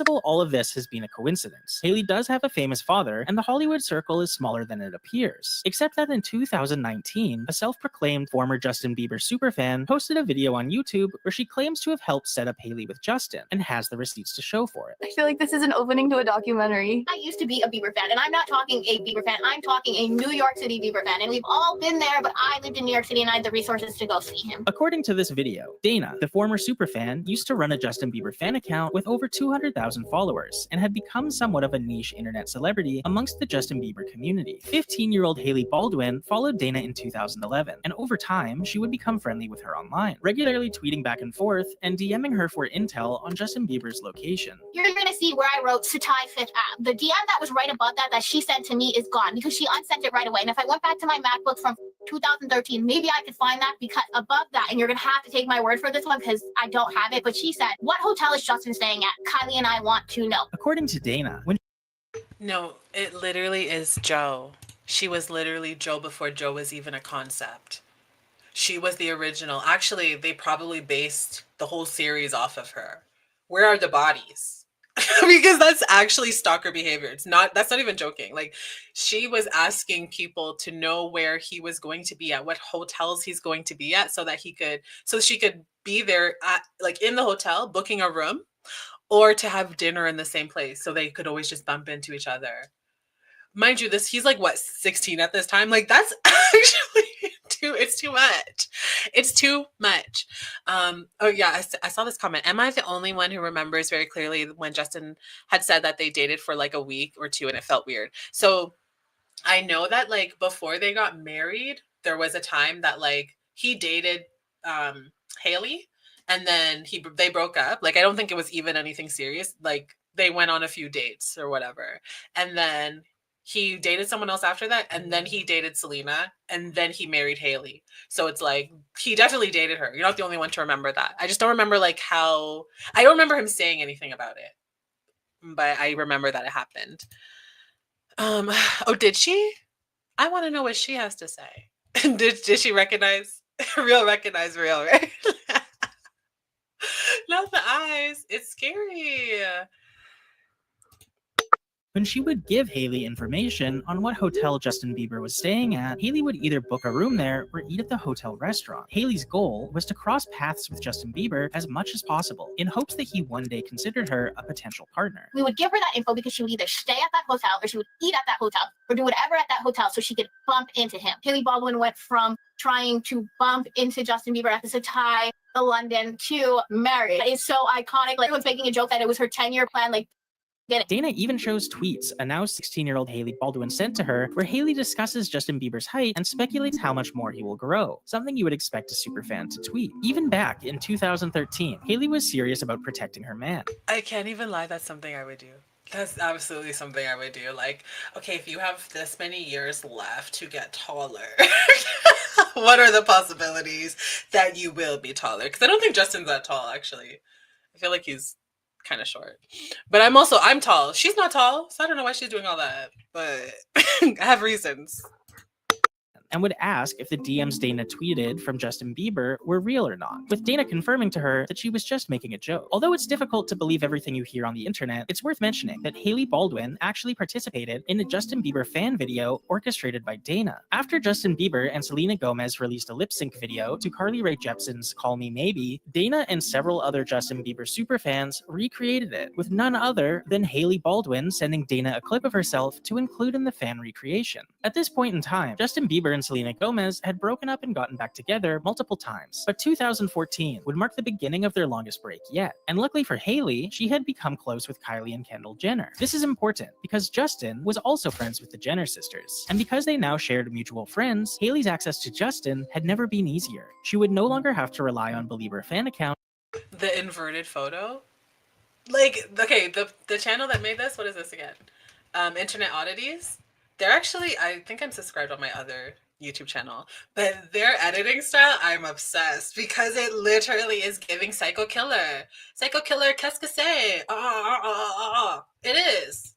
possible all of this has been a coincidence. Hailey does have a famous father, and the Hollywood circle is smaller than it appears. Except that in 2019, a self-proclaimed former Justin Bieber superfan posted a video on YouTube where she claims to have helped set up Hailey with Justin, and has the receipts to show for it. I feel like this is an opening to a documentary. I used to be a Bieber fan, and I'm not talking a Bieber fan, I'm talking a New York City Bieber fan, and we've all been there, but I lived in New York City and I had the resources to go see him. According to this video, Dana, the former superfan, used to run a Justin Bieber fan account with over 200,000 followers, and had become somewhat of a niche internet celebrity amongst the Justin Bieber community. 15-year-old Hailey Baldwin followed Dana in 2011, and over time, she would become friendly with her online, regularly tweeting back and forth and DMing her for intel on Justin Bieber's location. You're gonna see where I wrote Satai Fifth app. The DM that was right above that she sent to me is gone because she unsent it right away. And if I went back to my MacBook from 2013, maybe I could find that, because above that, and you're gonna have to take my word for this one because I don't have it, but she said, "What hotel is Justin staying at? Kylie and I want to know." According to Dana, when No, it literally is Joe. She was literally Joe before Joe was even a concept. She was the original. Actually, they probably based the whole series off of her. Where are the bodies? Because that's actually stalker behavior. That's not even joking. Like, she was asking people to know where he was going to be at, what hotels he's going to be at, so she could be there at, like, in the hotel, booking a room, or to have dinner in the same place, so they could always just bump into each other. Mind you, he's like, what, 16 at this time? Like, that's actually it's too much. It's too much. Oh yeah, I saw this comment. Am I the only one who remembers very clearly when Justin had said that they dated for like a week or two and it felt weird? So I know that, like, before they got married, there was a time that, like, he dated Hailey, and then they broke up. Like, I don't think it was even anything serious. Like, they went on a few dates or whatever, and then he dated someone else after that, and then he dated Selena, and then he married Hailey. So it's like, he definitely dated her. You're not the only one to remember that. I just don't remember, like, I don't remember him saying anything about it, but I remember that it happened. Oh, did she? I want to know what she has to say. Did she recognize real, right? Not the eyes. It's scary. When she would give Hailey information on what hotel Justin Bieber was staying at, Hailey would either book a room there or eat at the hotel restaurant. Hailey's goal was to cross paths with Justin Bieber as much as possible, in hopes that he one day considered her a potential partner. We would give her that info because she would either stay at that hotel, or she would eat at that hotel, or do whatever at that hotel so she could bump into him. Hailey Baldwin went from trying to bump into Justin Bieber at the Satai, the London, to married. It's so iconic. Like, everyone's making a joke that it was her 10-year plan. Like, Dana even shows tweets a now 16-year-old Hailey Baldwin sent to her, where Hailey discusses Justin Bieber's height and speculates how much more he will grow, something you would expect a superfan to tweet. Even back in 2013, Hailey was serious about protecting her man. I can't even lie, that's something I would do. That's absolutely something I would do. Like, okay, if you have this many years left to get taller, what are the possibilities that you will be taller? Because I don't think Justin's that tall, actually. I feel like he's kind of short, but I'm tall. She's not tall, so I don't know why she's doing all that, but I have reasons. And would ask if the DMs Dana tweeted from Justin Bieber were real or not, with Dana confirming to her that she was just making a joke. Although it's difficult to believe everything you hear on the internet, it's worth mentioning that Hailey Baldwin actually participated in a Justin Bieber fan video orchestrated by Dana. After Justin Bieber and Selena Gomez released a lip-sync video to Carly Rae Jepsen's Call Me Maybe, Dana and several other Justin Bieber superfans recreated it, with none other than Hailey Baldwin sending Dana a clip of herself to include in the fan recreation. At this point in time, Justin Bieber and Selena Gomez had broken up and gotten back together multiple times, but 2014 would mark the beginning of their longest break yet. And luckily for Hailey, she had become close with Kylie and Kendall Jenner. This is important because Justin was also friends with the Jenner sisters, and because they now shared mutual friends, Hailey's access to Justin had never been easier. She would no longer have to rely on Belieber fan account. The inverted photo? Like, okay, the channel that made this, what is this again? Internet Oddities? They're actually, I think I'm subscribed on my other YouTube channel, but their editing style, I'm obsessed because it literally is giving Psycho Killer. Psycho Killer, qu'est-ce que c'est? It is.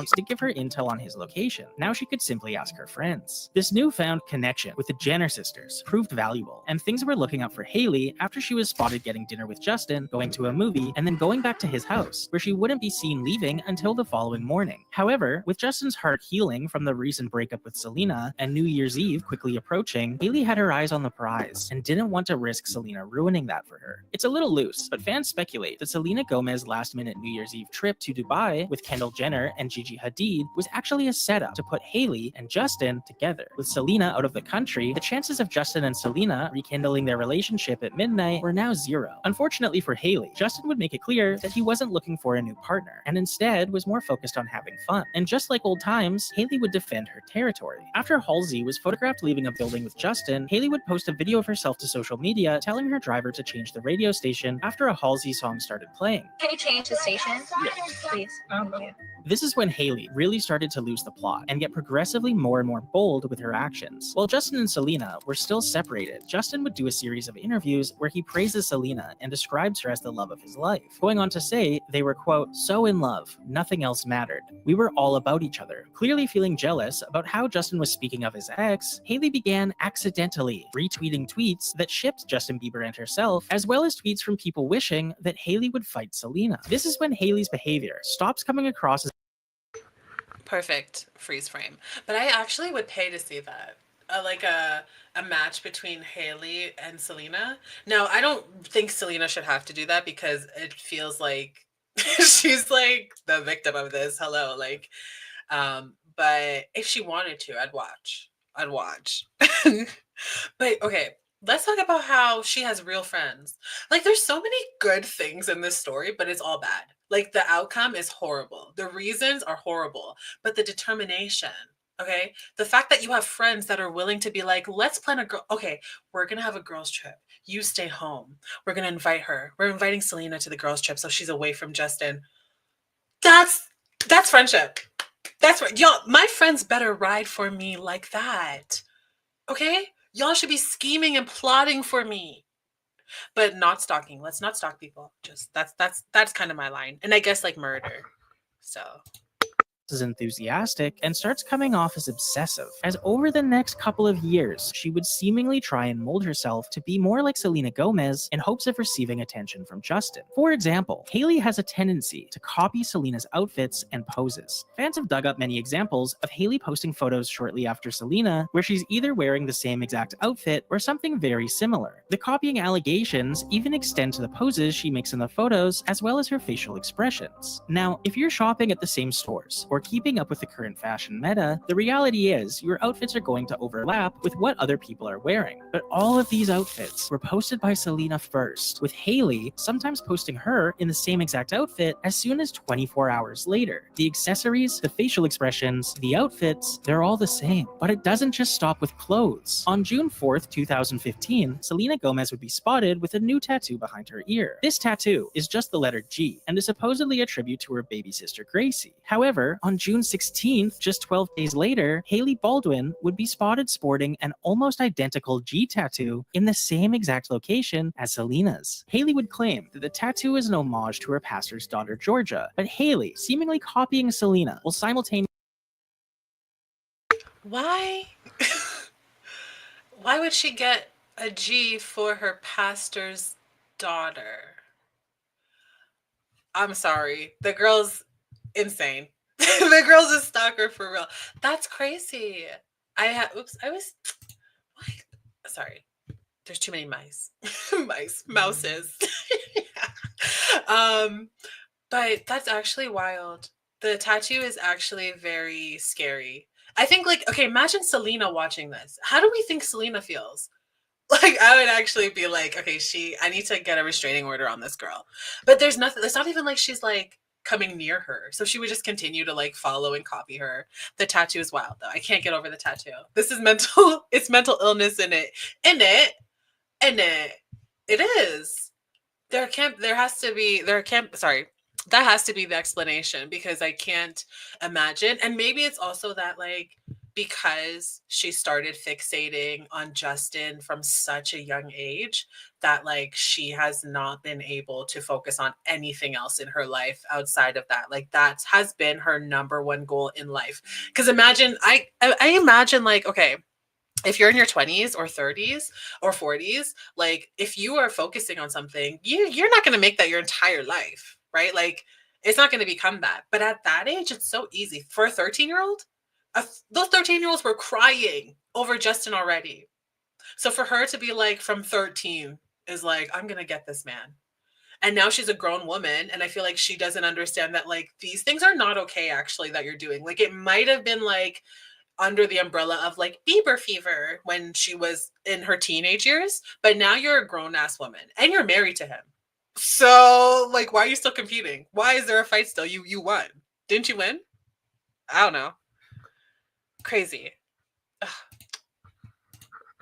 to give her intel on his location. Now she could simply ask her friends. This newfound connection with the Jenner sisters proved valuable, and things were looking up for Hailey after she was spotted getting dinner with Justin, going to a movie, and then going back to his house, where she wouldn't be seen leaving until the following morning. However, with Justin's heart healing from the recent breakup with Selena and New Year's Eve quickly approaching, Hailey had her eyes on the prize and didn't want to risk Selena ruining that for her. It's a little loose, but fans speculate that Selena Gomez's last-minute New Year's Eve trip to Dubai with Kendall Jenner and Gigi Hadid was actually a setup to put Hailey and Justin together. With Selena out of the country, the chances of Justin and Selena rekindling their relationship at midnight were now zero. Unfortunately for Hailey, Justin would make it clear that he wasn't looking for a new partner, and instead was more focused on having fun. And just like old times, Hailey would defend her territory. After Halsey was photographed leaving a building with Justin, Hailey would post a video of herself to social media telling her driver to change the radio station after a Halsey song started playing. Can you change the station? Please. Okay. This is when Hailey really started to lose the plot and get progressively more and more bold with her actions. While Justin and Selena were still separated, Justin would do a series of interviews where he praises Selena and describes her as the love of his life, going on to say they were, quote, so in love, nothing else mattered. We were all about each other. Clearly feeling jealous about how Justin was speaking of his ex, Hailey began accidentally retweeting tweets that shipped Justin Bieber and herself, as well as tweets from people wishing that Hailey would fight Selena. This is when Hailey's behavior stops coming across as Perfect freeze frame. But I actually would pay to see that. Like a match between Hailey and Selena. Now, I don't think Selena should have to do that because it feels like she's like the victim of this. Hello, like, but if she wanted to, I'd watch. I'd watch. But okay, let's talk about how she has real friends. Like, there's so many good things in this story, but it's all bad. Like, the outcome is horrible. The reasons are horrible, but the determination, okay? The fact that you have friends that are willing to be like, let's plan a girl. Okay, we're going to have a girls' trip. You stay home. We're going to invite her. We're inviting Selena to the girls' trip so she's away from Justin. That's friendship. That's right. Y'all, my friends better ride for me like that. Okay? Y'all should be scheming and plotting for me. But not stalking. Let's not stalk people. Just that's kind of my line. And I guess like murder. So is enthusiastic and starts coming off as obsessive, as over the next couple of years, she would seemingly try and mold herself to be more like Selena Gomez in hopes of receiving attention from Justin. For example, Hailey has a tendency to copy Selena's outfits and poses. Fans have dug up many examples of Hailey posting photos shortly after Selena, where she's either wearing the same exact outfit or something very similar. The copying allegations even extend to the poses she makes in the photos, as well as her facial expressions. Now, if you're shopping at the same stores, or keeping up with the current fashion meta, the reality is your outfits are going to overlap with what other people are wearing. But all of these outfits were posted by Selena first, with Hailey sometimes posting her in the same exact outfit as soon as 24 hours later. The accessories, the facial expressions, the outfits, they're all the same. But it doesn't just stop with clothes. On June 4th, 2015, Selena Gomez would be spotted with a new tattoo behind her ear. This tattoo is just the letter G and is supposedly a tribute to her baby sister Gracie. However, on June 16th, just 12 days later, Hailey Baldwin would be spotted sporting an almost identical G tattoo in the same exact location as Selena's. Hailey would claim that the tattoo is an homage to her pastor's daughter Georgia, but Hailey, seemingly copying Selena, will simultaneously why why would she get a G for her pastor's daughter? I'm sorry. The girl's insane. The girl's a stalker for real. That's crazy. I was what? Sorry. There's too many mice. Mouses. But that's actually wild. The tattoo is actually very scary. I think, like, okay, imagine Selena watching this. How do we think Selena feels? Like, I would actually be like, okay, I need to get a restraining order on this girl. But there's nothing, it's not even like she's like coming near her. So she would just continue to like follow and copy her. The tattoo is wild though. I can't get over the tattoo. This is it's mental illness in it. It is. That has to be the explanation, because I can't imagine. And maybe it's also that like because she started fixating on Justin from such a young age that like she has not been able to focus on anything else in her life outside of that. Like that has been her number one goal in life. Because imagine, I imagine like, okay, if you're in your 20s or 30s or 40s, like if you are focusing on something, you're not going to make that your entire life, right? Like it's not going to become that. But at that age, it's so easy for a 13-year-old. Those 13-year-olds were crying over Justin already. So for her to be like from 13 is like, I'm going to get this man. And now she's a grown woman. And I feel like she doesn't understand that like these things are not okay, actually, that you're doing. Like it might have been like under the umbrella of like Bieber fever when she was in her teenage years, but now you're a grown ass woman and you're married to him. So like, why are you still competing? Why is there a fight still? You won. Didn't you win? I don't know. Crazy.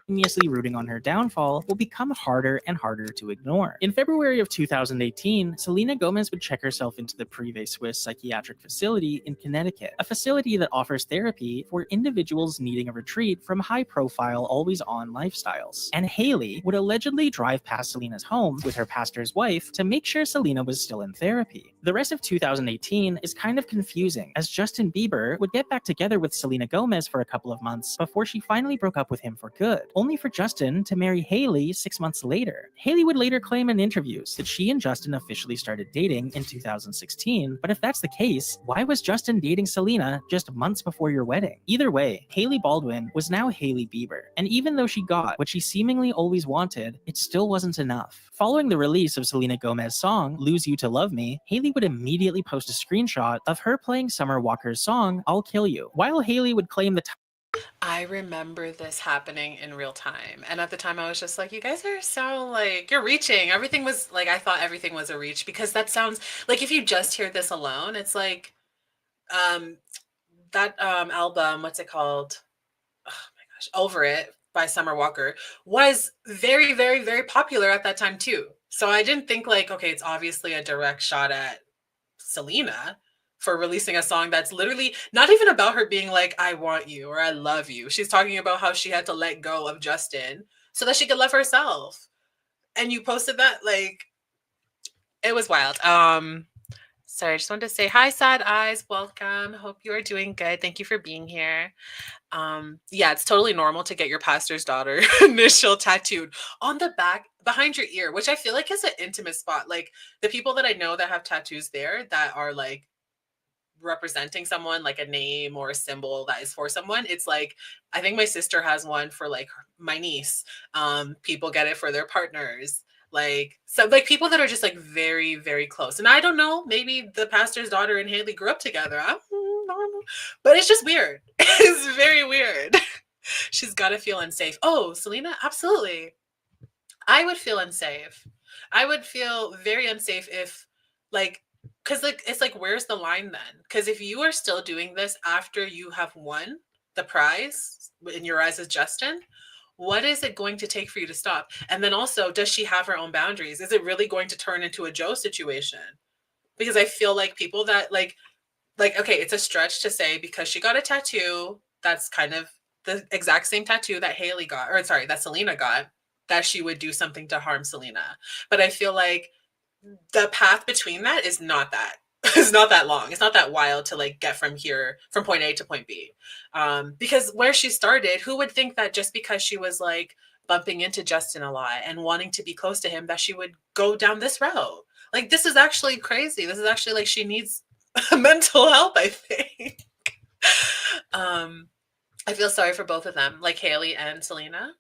Continuously rooting on her downfall will become harder and harder to ignore. In February of 2018, Selena Gomez would check herself into the Privé Swiss psychiatric facility in Connecticut, a facility that offers therapy for individuals needing a retreat from high-profile, always-on lifestyles. And Hailey would allegedly drive past Selena's home with her pastor's wife to make sure Selena was still in therapy. The rest of 2018 is kind of confusing, as Justin Bieber would get back together with Selena Gomez for a couple of months before she finally broke up with him for good, only for Justin to marry Hailey 6 months later. Hailey would later claim in interviews that she and Justin officially started dating in 2016, but if that's the case, why was Justin dating Selena just months before your wedding? Either way, Hailey Baldwin was now Hailey Bieber, and even though she got what she seemingly always wanted, it still wasn't enough. Following the release of Selena Gomez's song, Lose You to Love Me, Hailey would immediately post a screenshot of her playing Summer Walker's song, I'll Kill You, while Hailey would claim the I remember this happening in real time. And at the time I was just like, you guys are so like, you're reaching. Everything was like, I thought everything was a reach because that sounds like if you just hear this alone, it's like that album, what's it called? Oh my gosh, Over It by Summer Walker was very, very, very popular at that time too. So I didn't think like, okay, it's obviously a direct shot at Selena for releasing a song that's literally not even about her being like, I want you or I love you. She's talking about how she had to let go of Justin so that she could love herself. And you posted that, like, it was wild. Sorry, I just wanted to say hi, Sad Eyes. Welcome. Hope you are doing good. Thank you for being here. Yeah, it's totally normal to get your pastor's daughter initial tattooed on the back behind your ear, which I feel like is an intimate spot. Like the people that I know that have tattoos there that are like representing someone, like a name or a symbol that is for someone, it's like I think my sister has one for like my niece. People get it for their partners, like so like people that are just like very, very close. And I don't know, maybe the pastor's daughter and Hailey grew up together. I don't know. But it's just weird. It's very weird. She's got to feel unsafe. Oh, Selena, absolutely. I would feel unsafe. I would feel very unsafe if like because like it's like where's the line then? Because if you are still doing this after you have won the prize in your eyes as Justin, what is it going to take for you to stop? And then also, does she have her own boundaries? Is it really going to turn into a Joe situation? Because I feel like people that like okay, it's a stretch to say because she got a tattoo that's kind of the exact same tattoo that Hailey got, or sorry, that Selena got, that she would do something to harm Selena. But I feel like the path between that is not that it's not that long. It's not that wild to like get from here from point A to point B. Because where she started, who would think that just because she was like bumping into Justin a lot and wanting to be close to him that she would go down this route? Like this is actually crazy. This is actually like she needs mental help, I think. I feel sorry for both of them, like Hailey and Selena,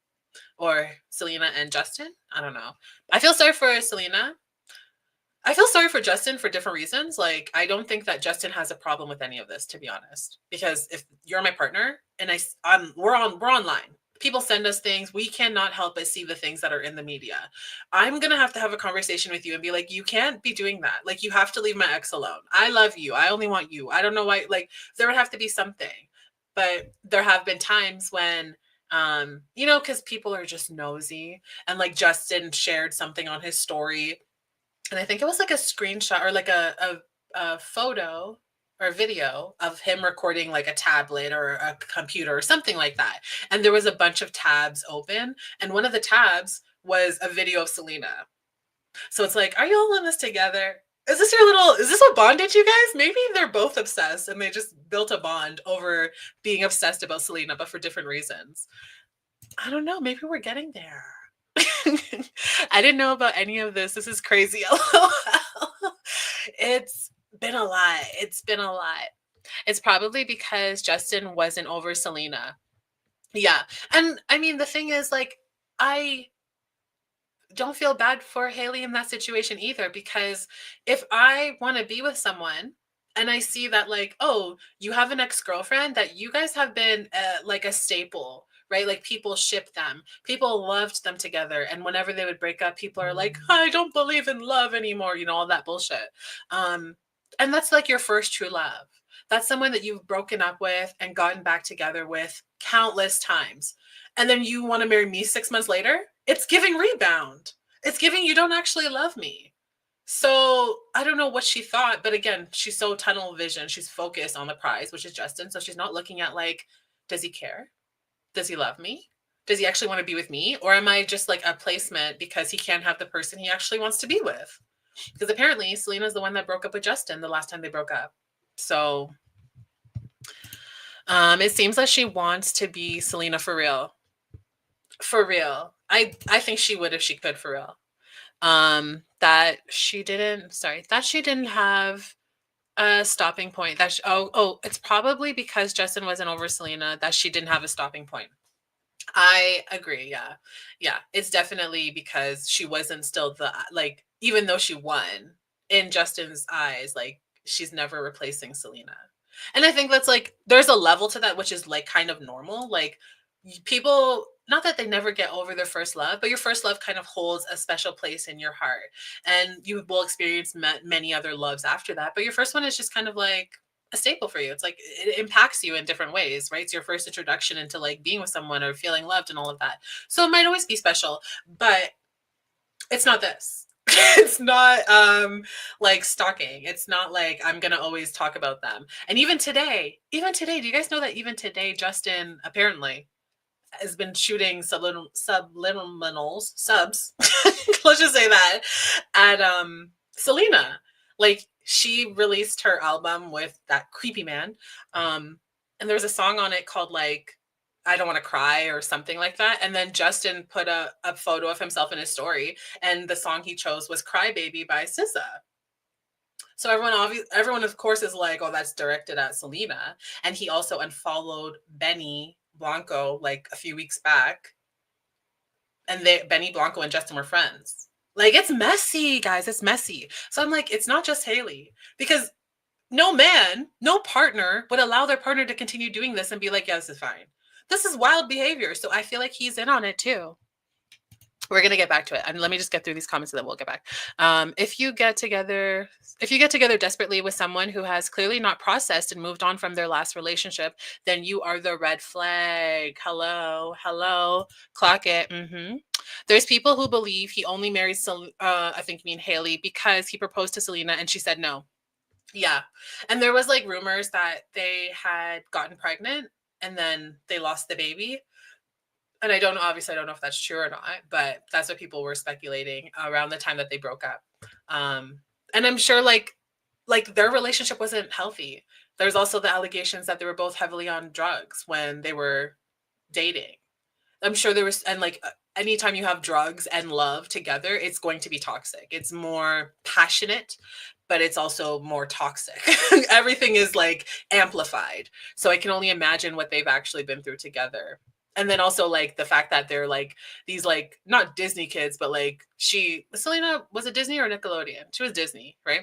or Selena and Justin. I don't know. I feel sorry for Selena. I feel sorry for Justin for different reasons. Like, I don't think that Justin has a problem with any of this, to be honest. Because if you're my partner and we're online, people send us things. We cannot help but see the things that are in the media. I'm gonna have to have a conversation with you and be like, you can't be doing that. Like, you have to leave my ex alone. I love you. I only want you. I don't know why. Like, there would have to be something. But there have been times when because people are just nosy, and like Justin shared something on his story, and I think it was like a screenshot or like a photo. or a video of him recording like a tablet or a computer or something like that. And there was a bunch of tabs open. And one of the tabs was a video of Selena. So it's like, are you all in this together? Is this what bonded you guys? Maybe they're both obsessed and they just built a bond over being obsessed about Selena, but for different reasons. I don't know. Maybe we're getting there. I didn't know about any of this. This is crazy. It's been a lot. It's been a lot. It's probably because Justin wasn't over Selena. Yeah. And I mean, the thing is, like, I don't feel bad for Hailey in that situation either, because if I want to be with someone and I see that, like, oh, you have an ex-girlfriend that you guys have been like a staple, right? Like, people ship them, people loved them together, and whenever they would break up, people are like, I don't believe in love anymore, you know, all that bullshit. And that's like your first true love. That's someone that you've broken up with and gotten back together with countless times, and then you want to marry me 6 months later. It's giving rebound. It's giving you don't actually love me. So I don't know what she thought, but again, she's so tunnel vision. She's focused on the prize, which is Justin. So she's not looking at, like, does he care? Does he love me? Does he actually want to be with me? Or am I just like a placement because he can't have the person he actually wants to be with? Because apparently Selena's the one that broke up with Justin the last time they broke up. So it seems like she wants to be Selena for real. For real. I think she would if she could, for real. That she didn't have a stopping point. It's probably because Justin wasn't over Selena that she didn't have a stopping point. I agree. Yeah. Yeah. It's definitely because she wasn't still like, even though she won in Justin's eyes, like, she's never replacing Selena. And I think that's like, there's a level to that, which is like kind of normal. Like, people, not that they never get over their first love, but your first love kind of holds a special place in your heart. And you will experience many other loves after that. But your first one is just kind of like a staple for you. It's like it impacts you in different ways, right? It's your first introduction into like being with someone or feeling loved and all of that. So it might always be special, but it's not this. It's not like stalking. It's not like I'm gonna always talk about them. And even today, do you guys know that even today, Justin apparently has been shooting subliminals, subs, let's just say that, at Selena. Like, she released her album with that creepy man. And there was a song on it called, like, I Don't Want to Cry or something like that. And then Justin put a photo of himself in his story, and the song he chose was Cry Baby by SZA. So everyone of course is like, oh, that's directed at Selena. And he also unfollowed Benny Blanco like a few weeks back. And Benny Blanco and Justin were friends. Like, it's messy, guys. It's messy. So I'm like, it's not just Hailey, because no man, no partner would allow their partner to continue doing this and be like, yeah, this is fine. This is wild behavior. So I feel like he's in on it too. We're going to get back to it. And let me just get through these comments and then we'll get back. If you get together desperately with someone who has clearly not processed and moved on from their last relationship, then you are the red flag. Hello, clock it. There's people who believe he only married, I think you mean Hailey, because he proposed to Selena and she said no. Yeah. And there was like rumors that they had gotten pregnant and then they lost the baby. And I don't know if that's true or not, but that's what people were speculating around the time that they broke up. And I'm sure like their relationship wasn't healthy. There's also the allegations that they were both heavily on drugs when they were dating. I'm sure there was, and like anytime you have drugs and love together, it's going to be toxic. It's more passionate, but it's also more toxic. Everything is like amplified. So I can only imagine what they've actually been through together. And then also like the fact that they're like these like not Disney kids, but like Selena was it Disney or Nickelodeon? She was Disney, right?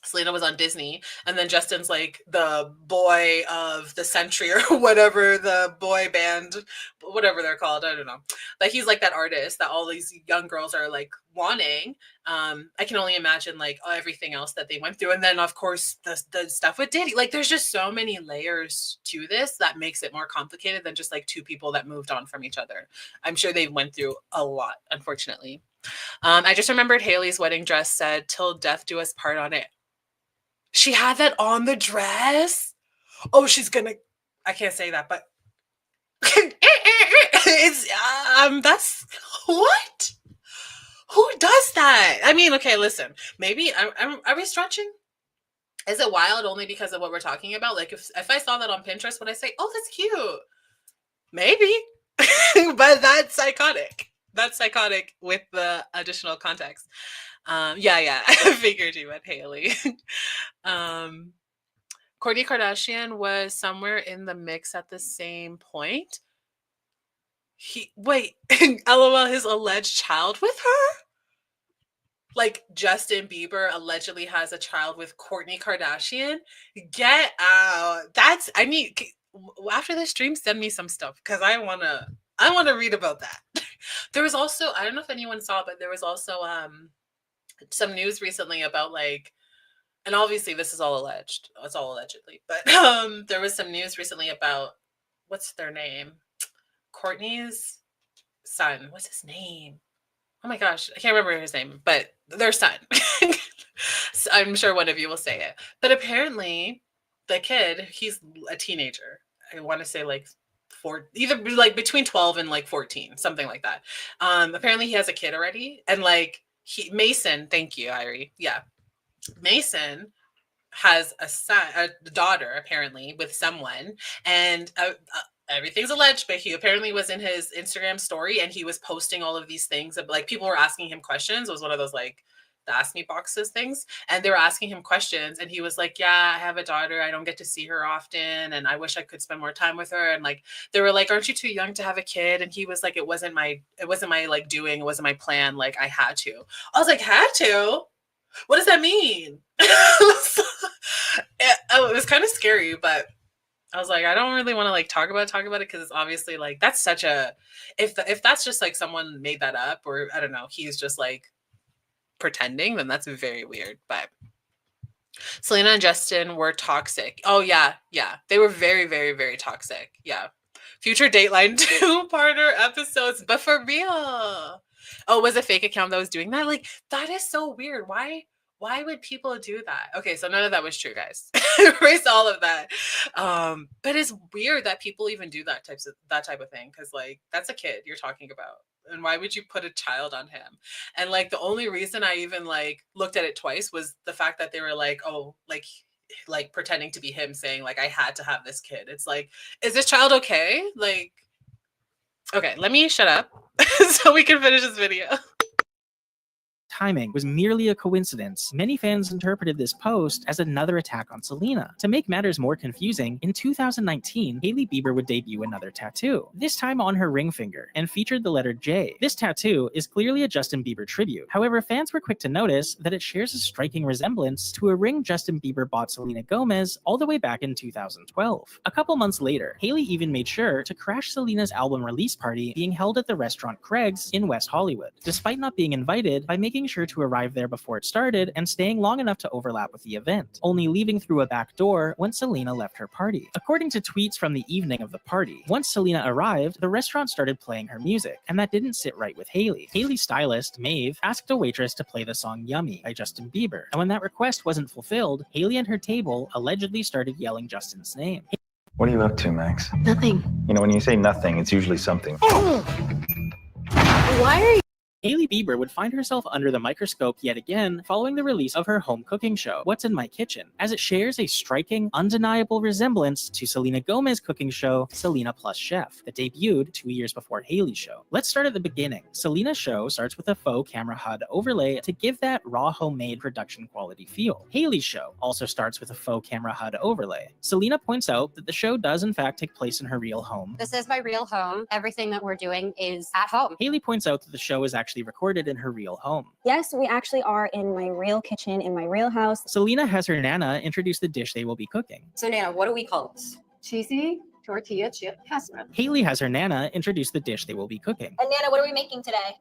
Selena was on Disney, and then Justin's like the boy of the century or whatever, the boy band, whatever they're called. I don't know. But he's like that artist that all these young girls are like wanting. I can only imagine like everything else that they went through. And then of course the stuff with Diddy. Like there's just so many layers to this that makes it more complicated than just like two people that moved on from each other. I'm sure they went through a lot, unfortunately. I just remembered Hailey's wedding dress said, "Till death do us part" on it. She had that on the dress. Oh, she's gonna. I can't say that, but it's that's what. Who does that? I mean, okay, listen. Maybe are we stretching? Is it wild only because of what we're talking about? Like if I saw that on Pinterest, would I say, "Oh, that's cute"? Maybe, but that's psychotic. That's psychotic with the additional context. Yeah, I figured you meant Hailey. Kourtney Kardashian was somewhere in the mix at the same point. LOL, his alleged child with her? Like Justin Bieber allegedly has a child with Kourtney Kardashian? Get out. After this stream, send me some stuff because I wanna read about that. There was also, I don't know if anyone saw, but there was also some news recently about like, and obviously this is all alleged. It's all allegedly, but there was some news recently about what's their name? Kourtney's son. What's his name? Oh my gosh, I can't remember his name, but their son. So I'm sure one of you will say it. But apparently, the kid, he's a teenager. I want to say like either like between 12 and like 14, something like that. Apparently, he has a kid already, and like Mason. Thank you, Irie. Yeah, Mason has a daughter apparently with someone, and everything's alleged, but he apparently was in his Instagram story and he was posting all of these things. Like people were asking him questions. It was one of those like the ask me boxes things. And they were asking him questions and he was like, yeah, I have a daughter. I don't get to see her often. And I wish I could spend more time with her. And like, they were like, aren't you too young to have a kid? And he was like, it wasn't my like doing, it wasn't my plan. Like I had to. I was like, had to? What does that mean? It was kind of scary, but I was like, I don't really want to like talk about it because it's obviously like that's such a if that's just like someone made that up or I don't know, he's just like pretending, then that's very weird. But Selena and Justin were toxic. Oh yeah, they were very, very, very toxic. Yeah, future Dateline 2-parter episodes, but for real. Oh, was a fake account that was doing that? Like that is so weird. Why would people do that? Okay, so none of that was true, guys. Erase all of that. But it's weird that people even do that type of thing because like that's a kid you're talking about, and why would you put a child on him? And like the only reason I even like looked at it twice was the fact that they were like, oh, like pretending to be him, saying like I had to have this kid. It's like, is this child okay? Like, okay, let me shut up so we can finish this video. Timing was merely a coincidence. Many fans interpreted this post as another attack on Selena. To make matters more confusing, in 2019, Hailey Bieber would debut another tattoo, this time on her ring finger, and featured the letter J. This tattoo is clearly a Justin Bieber tribute. However, fans were quick to notice that it shares a striking resemblance to a ring Justin Bieber bought Selena Gomez all the way back in 2012. A couple months later, Hailey even made sure to crash Selena's album release party being held at the restaurant Craig's in West Hollywood, despite not being invited, by making sure to arrive there before it started and staying long enough to overlap with the event, only leaving through a back door when Selena left her party. According to tweets from the evening of the party, once Selena arrived, the restaurant started playing her music, and that didn't sit right with Hailey. Hailey's stylist, Maeve, asked a waitress to play the song Yummy by Justin Bieber, and when that request wasn't fulfilled, Hailey and her table allegedly started yelling Justin's name. What are you up to, Max? Nothing. You know, when you say nothing, it's usually something. Why are you? Hailey Bieber would find herself under the microscope yet again following the release of her home cooking show, What's in My Kitchen, as it shares a striking, undeniable resemblance to Selena Gomez's cooking show, Selena Plus Chef, that debuted 2 years before Hailey's show. Let's start at the beginning. Selena's show starts with a faux camera HUD overlay to give that raw homemade production quality feel. Hailey's show also starts with a faux camera HUD overlay. Selena points out that the show does in fact take place in her real home. This is my real home. Everything that we're doing is at home. Hailey points out that the show is actually recorded in her real home. Yes, we actually are in my real kitchen, in my real house. Selena has her Nana introduce the dish they will be cooking. So Nana, what do we call this? Cheesy tortilla chip casserole. Hailey has her Nana introduce the dish they will be cooking. And Nana, what are we making today?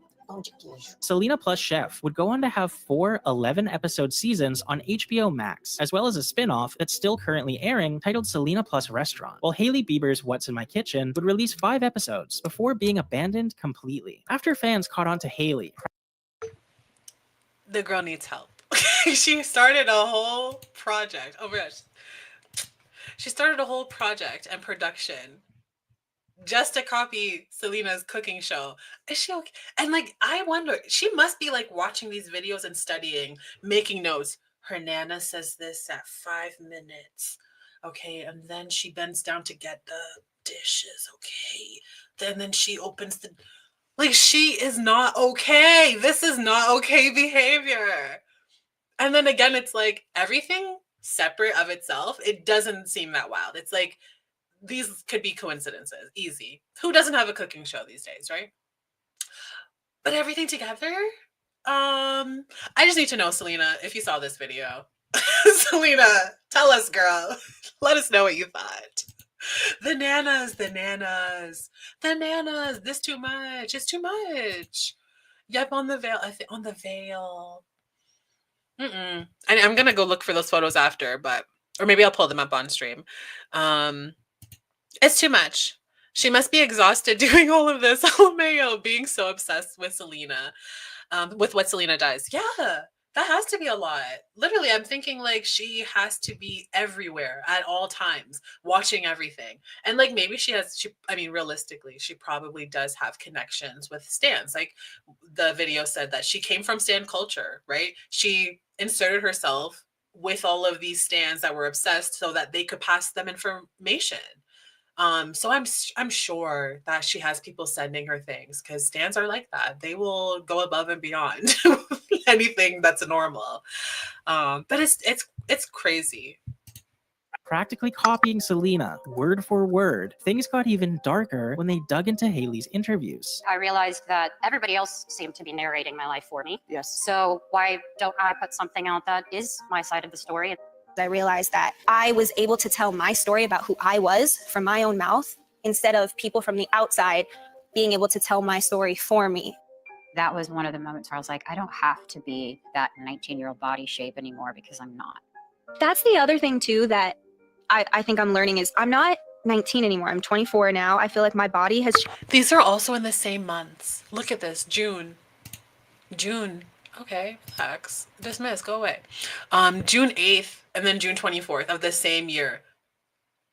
Selena Plus Chef would go on to have 4 11-episode seasons on HBO Max, as well as a spin-off that's still currently airing titled Selena Plus Restaurant, while Hailey Bieber's What's in My Kitchen would release 5 episodes before being abandoned completely. After fans caught on to Hailey, The girl needs help. She started a whole project. Oh my gosh. She started a whole project and production just to copy Selena's cooking show. Is she okay? And like, I wonder, she must be like watching these videos and studying, making notes. Her nana says this at 5 minutes. Okay. And then she bends down to get the dishes. Okay. Then she opens the, like, she is not okay. This is not okay behavior. And then again, it's like everything separate of itself, it doesn't seem that wild. It's like, these could be coincidences, easy. Who doesn't have a cooking show these days, right? But everything together, I just need to know, Selena, if you saw this video. Selena, tell us, girl. Let us know what you thought. The nanas. This too much. It's too much. Yep, on the veil. I think on the veil. I'm gonna go look for those photos after, but or maybe I'll pull them up on stream. It's too much. She must be exhausted doing all of this. LMAO, being so obsessed with Selena, with what Selena does. Yeah, that has to be a lot. Literally, I'm thinking like she has to be everywhere at all times, watching everything. And like maybe I mean, realistically, she probably does have connections with stans. Like the video said that she came from stan culture, right? She inserted herself with all of these stans that were obsessed so that they could pass them information. So I'm sure that she has people sending her things because stans are like that. They will go above and beyond anything that's normal. But it's crazy. Practically copying Selena, word for word. Things got even darker when they dug into Hailey's interviews. I realized that everybody else seemed to be narrating my life for me. Yes. So why don't I put something out that is my side of the story? I realized that I was able to tell my story about who I was from my own mouth instead of people from the outside being able to tell my story for me. That was one of the moments where I was like, I don't have to be that 19-year-old body shape anymore because I'm not. That's the other thing too that I think I'm learning is I'm not 19 anymore. I'm 24 now. I feel like my body has... These are also in the same months. Look at this. June. Okay, facts. Dismiss, go away. June 8th and then June 24th of the same year.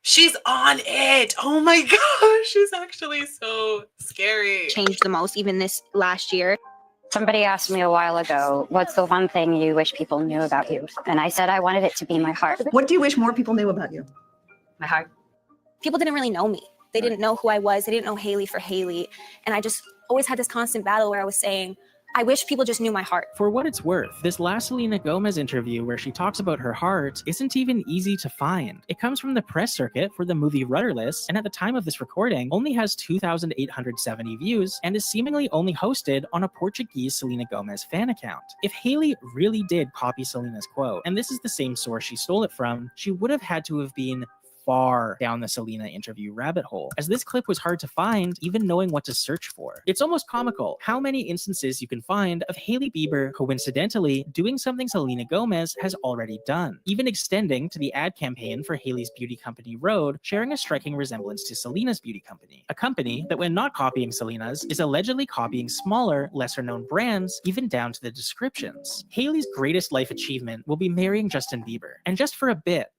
She's on it. Oh my gosh, she's actually so scary. Changed the most even this last year. Somebody asked me a while ago, what's the one thing you wish people knew about you? And I said I wanted it to be my heart. What do you wish more people knew about you? My heart. People didn't really know me. They didn't know who I was. They didn't know Hailey for Hailey. And I just always had this constant battle where I was saying, I wish people just knew my heart. For what it's worth, this last Selena Gomez interview where she talks about her heart isn't even easy to find. It comes from the press circuit for the movie Rudderless, and at the time of this recording, only has 2,870 views and is seemingly only hosted on a Portuguese Selena Gomez fan account. If Hailey really did copy Selena's quote, and this is the same source she stole it from, she would have had to have been far down the Selena interview rabbit hole, as this clip was hard to find, even knowing what to search for. It's almost comical how many instances you can find of Hailey Bieber coincidentally doing something Selena Gomez has already done, even extending to the ad campaign for Hailey's beauty company Rhode, sharing a striking resemblance to Selena's beauty company, a company that, when not copying Selena's, is allegedly copying smaller, lesser-known brands, even down to the descriptions. Hailey's greatest life achievement will be marrying Justin Bieber, and just for a bit,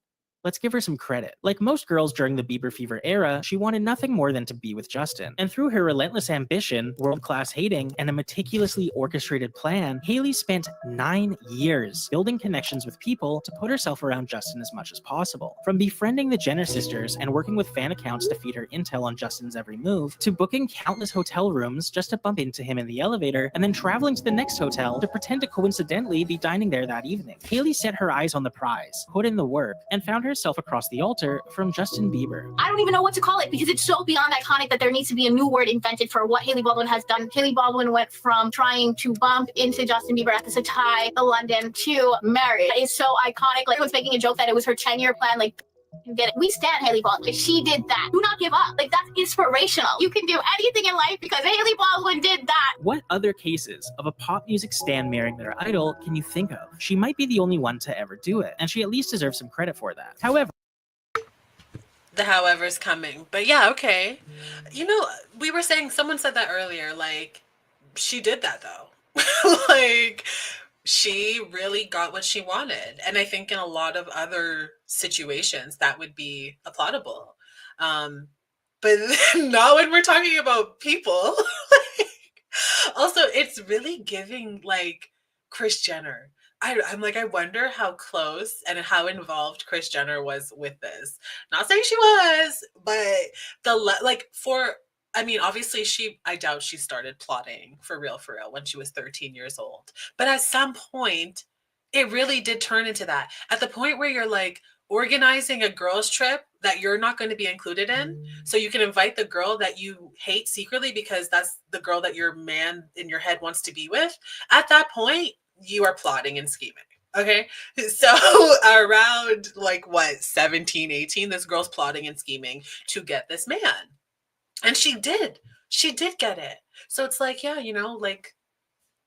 let's give her some credit. Like most girls during the Bieber fever era, she wanted nothing more than to be with Justin. And through her relentless ambition, world-class hating, and a meticulously orchestrated plan, Hailey spent 9 years building connections with people to put herself around Justin as much as possible. From befriending the Jenner sisters and working with fan accounts to feed her intel on Justin's every move, to booking countless hotel rooms just to bump into him in the elevator, and then traveling to the next hotel to pretend to coincidentally be dining there that evening. Hailey set her eyes on the prize, put in the work, and found herself across the altar from Justin Bieber. I don't even know what to call it because it's so beyond iconic that there needs to be a new word invented for what Hailey Baldwin has done. Hailey Baldwin went from trying to bump into Justin Bieber at the Satai, the London, to marriage. It's so iconic. Like, I was making a joke that it was her 10-year plan. Like, get it. We stand Hailey Baldwin. She did that. Do not give up. Like, that's inspirational. You can do anything in life because Hailey Baldwin did that. What other cases of a pop music stan marrying their idol can you think of? She might be the only one to ever do it, and she at least deserves some credit for that. However, the however's coming. But yeah, okay. You know, we were saying, someone said that earlier, like, she did that though. Like, she really got what she wanted. And I think in a lot of other situations that would be applaudable. But not when we're talking about people. Also, it's really giving like Kris Jenner. I'm like, I wonder how close and how involved Kris Jenner was with this. Not saying she was, but like for, I mean, obviously I doubt she started plotting for real when she was 13 years old. But at some point, it really did turn into that. At the point where you're like organizing a girls' trip that you're not going to be included in, so you can invite the girl that you hate secretly because that's the girl that your man in your head wants to be with. At that point, you are plotting and scheming. Okay. So around like what, 17, 18, this girl's plotting and scheming to get this man. And she did get it. So it's like, yeah, like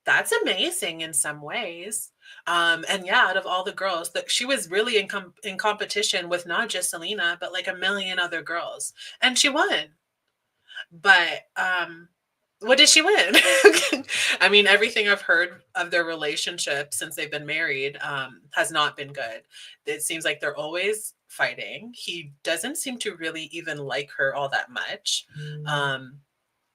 that's amazing in some ways. And yeah, out of all the girls, that she was really in competition with not just Selena, but like a million other girls, and she won. But what did she win? I mean, everything I've heard of their relationship since they've been married has not been good. It seems like they're always fighting. He doesn't seem to really even like her all that much.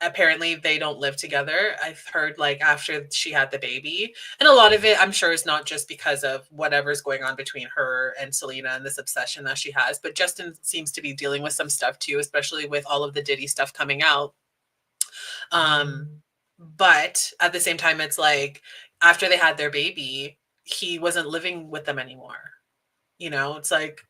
Apparently they don't live together. I've heard like after she had the baby, and a lot of it I'm sure is not just because of whatever's going on between her and Selena and this obsession that she has, but Justin seems to be dealing with some stuff too, especially with all of the Diddy stuff coming out. But at the same time, it's like after they had their baby, he wasn't living with them anymore. It's like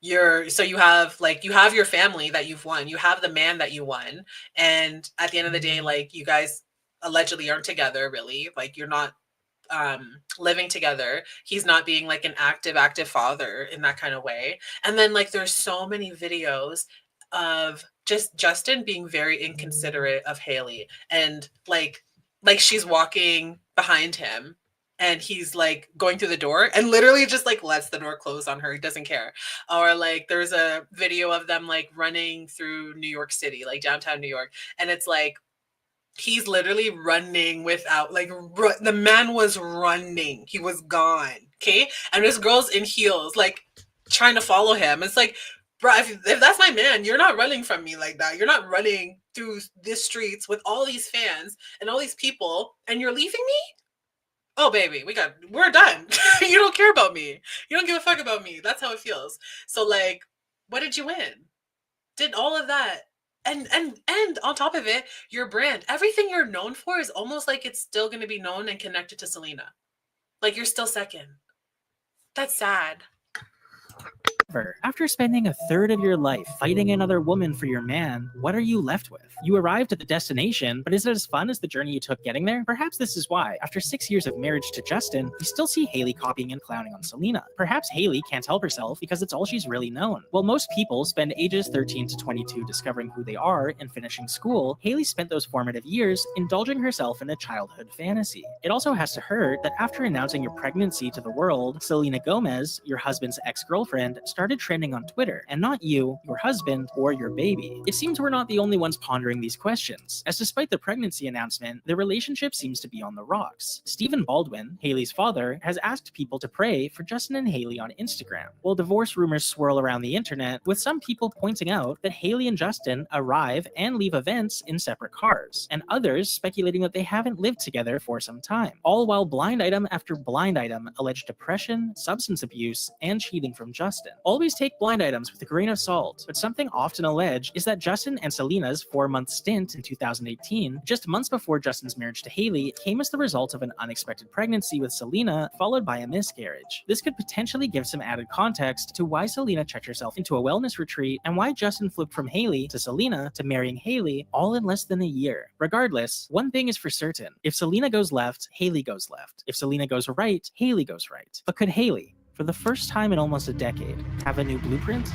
you have your family that you've won, you have the man that you won, and at the end of the day, like you guys allegedly aren't together really, like you're not living together. He's not being like an active father in that kind of way. And then like there's so many videos of just Justin being very inconsiderate of Hailey, and like she's walking behind him and he's like going through the door and literally just like lets the door close on her. He doesn't care. Or like there's a video of them like running through New York City, like downtown New York, and it's like he's literally running without like the man was running, he was gone. Okay. And this girl's in heels like trying to follow him. It's like, bro, if that's my man, you're not running from me like that. You're not running through the streets with all these fans and all these people and you're leaving me. Oh baby, we're done. You don't care about me, you don't give a fuck about me. That's how it feels. So like, what did you win? Did all of that. And on top of it, your brand, everything you're known for is almost like it's still going to be known and connected to Selena. Like you're still second. That's sad. After spending a third of your life fighting another woman for your man, what are you left with? You arrived at the destination, but is it as fun as the journey you took getting there? Perhaps this is why, after 6 years of marriage to Justin, we still see Hailey copying and clowning on Selena. Perhaps Hailey can't help herself because it's all she's really known. While most people spend ages 13 to 22 discovering who they are and finishing school, Hailey spent those formative years indulging herself in a childhood fantasy. It also has to hurt that after announcing your pregnancy to the world, Selena Gomez, your husband's ex-girlfriend, started trending on Twitter, and not you, your husband, or your baby. It seems we're not the only ones pondering these questions, as despite the pregnancy announcement, their relationship seems to be on the rocks. Stephen Baldwin, Hailey's father, has asked people to pray for Justin and Hailey on Instagram, while divorce rumors swirl around the internet, with some people pointing out that Hailey and Justin arrive and leave events in separate cars, and others speculating that they haven't lived together for some time, all while blind item after blind item allege depression, substance abuse, and cheating from Justin. Always take blind items with a grain of salt, but something often alleged is that Justin and Selena's 4-month stint in 2018, just months before Justin's marriage to Hailey, came as the result of an unexpected pregnancy with Selena, followed by a miscarriage. This could potentially give some added context to why Selena checked herself into a wellness retreat and why Justin flipped from Hailey to Selena to marrying Hailey all in less than a year. Regardless, one thing is for certain: if Selena goes left, Hailey goes left. If Selena goes right, Hailey goes right. But could Hailey, for the first time in almost a decade, have a new blueprint?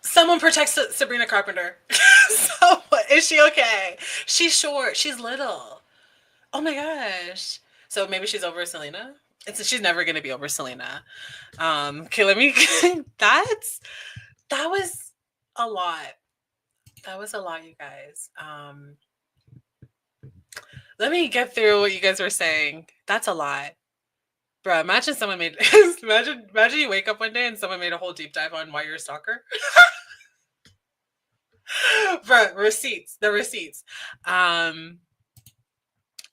Someone protects Sabrina Carpenter. So, is she okay? She's short. She's little. Oh my gosh. So maybe she's over Selena? She's never going to be over Selena. Okay, let me... that was a lot. That was a lot, you guys. Let me get through what you guys were saying. That's a lot. Bro, imagine someone made imagine you wake up one day and someone made a whole deep dive on why you're a stalker. Bro, receipts. The receipts.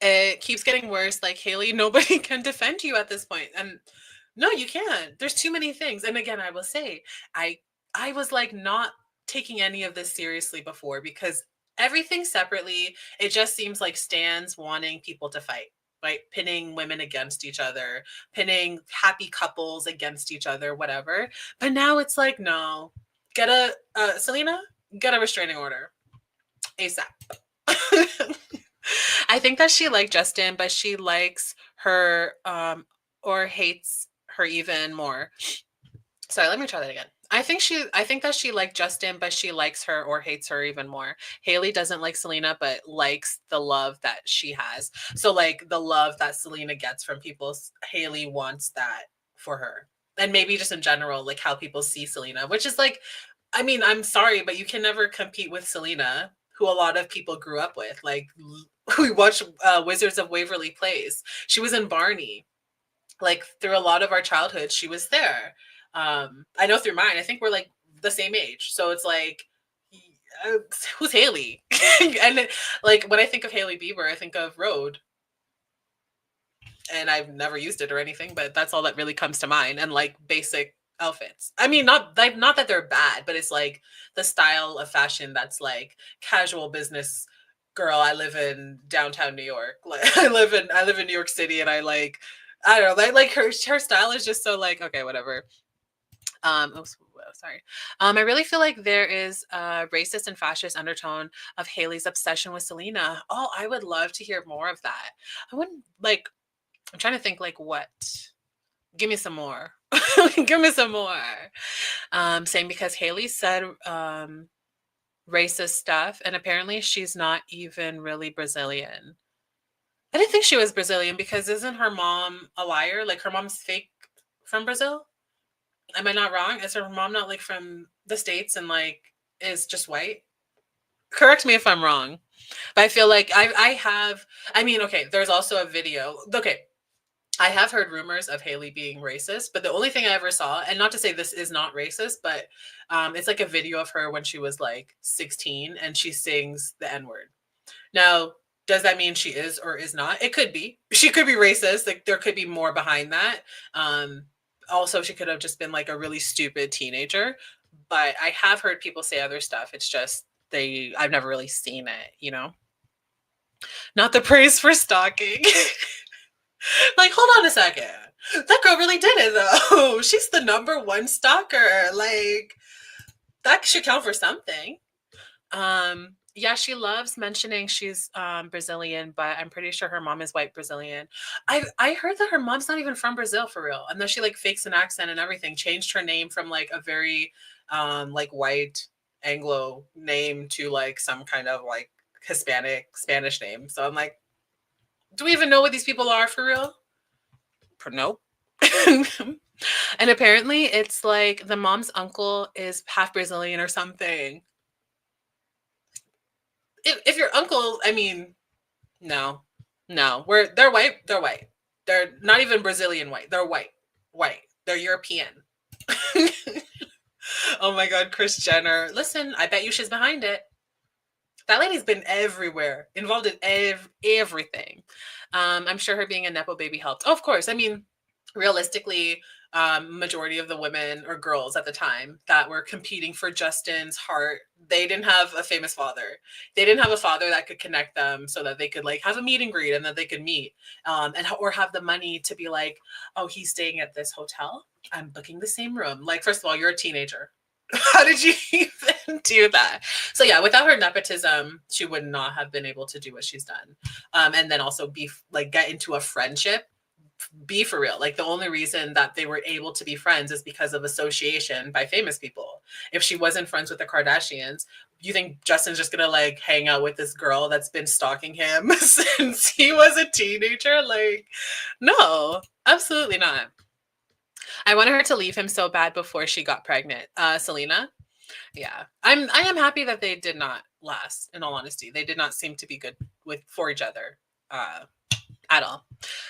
It keeps getting worse. Like, Hailey, nobody can defend you at this point. And no, you can't. There's too many things. And again, I will say, I was like not taking any of this seriously before because everything separately, it just seems like Stans wanting people to fight, right? Pinning women against each other, pinning happy couples against each other, whatever. But now it's like, no, get a Selena, get a restraining order ASAP. I think that she liked Justin, but she likes her or hates her even more. Sorry, let me try that again. I think that she liked Justin, but she likes her or hates her even more. Hailey doesn't like Selena, but likes the love that she has. So like the love that Selena gets from people, Hailey wants that for her. And maybe just in general, like how people see Selena, which is like, I mean, I'm sorry, but you can never compete with Selena, who a lot of people grew up with. Like, we watched Wizards of Waverly Place. She was in Barney. Like, through a lot of our childhood, she was there. I know through mine, I think we're like the same age. So it's like, who's Hailey? And like, when I think of Hailey Bieber, I think of Road. And I've never used it or anything, but that's all that really comes to mind. And like basic outfits. I mean, not that they're bad, but it's like the style of fashion that's like casual business girl. I live in downtown New York. Like I live in New York City, and I don't know, like her style is just so like, okay, whatever. Sorry. I really feel like there is a racist and fascist undertone of Hailey's obsession with Selena. Oh, I would love to hear more of that. I wouldn't like. I'm trying to think like what. Give me some more. Give me some more. Saying because Hailey said racist stuff, and apparently she's not even really Brazilian. I didn't think she was Brazilian because isn't her mom a liar? Like her mom's fake from Brazil? Am I not wrong? Is her mom not like from the States and like is just white? Correct me if I'm wrong. But I feel like I mean, okay, there's also a video. Okay, I have heard rumors of Hailey being racist, but the only thing I ever saw, and not to say this is not racist, but it's like a video of her when she was like 16 and she sings the N-word. Now, does that mean she is or is not? It could be. She could be racist. Like there could be more behind that. Also, she could have just been like a really stupid teenager. But I have heard people say other stuff. It's just I've never really seen it, you know? Not the praise for stalking. Like, hold on a second. That girl really did it, though. She's the #1 stalker. Like, that should count for something. Yeah, she loves mentioning she's Brazilian, but I'm pretty sure her mom is white Brazilian. I heard that her mom's not even from Brazil for real. And then she like fakes an accent and everything, changed her name from like a very like white Anglo name to like some kind of like Hispanic Spanish name. So I'm like, do we even know what these people are for real? Nope. And apparently it's like the mom's uncle is half Brazilian or something. If your uncle, I mean, no, they're white. They're white. They're not even Brazilian white. They're white. They're European. Oh my God, Kris Jenner. Listen, I bet you she's behind it. That lady's been everywhere, involved in everything. I'm sure her being a Nepo baby helped. Oh, of course. I mean, realistically, majority of the women or girls at the time that were competing for Justin's heart, they didn't have a famous father. They didn't have a father that could connect them so that they could like have a meet and greet and that they could meet or have the money to be like, oh, he's staying at this hotel. I'm booking the same room. Like, first of all, you're a teenager. How did you even do that? So yeah, without her nepotism, she would not have been able to do what she's done. And then also get into a friendship, be for real. Like the only reason that they were able to be friends is because of association by famous people. If she wasn't friends with the Kardashians, you think Justin's just gonna like hang out with this girl that's been stalking him since he was a teenager? Like, no, absolutely not. I wanted her to leave him so bad before she got pregnant. Selena. Yeah. I am happy that they did not last, in all honesty. They did not seem to be good for each other. at all.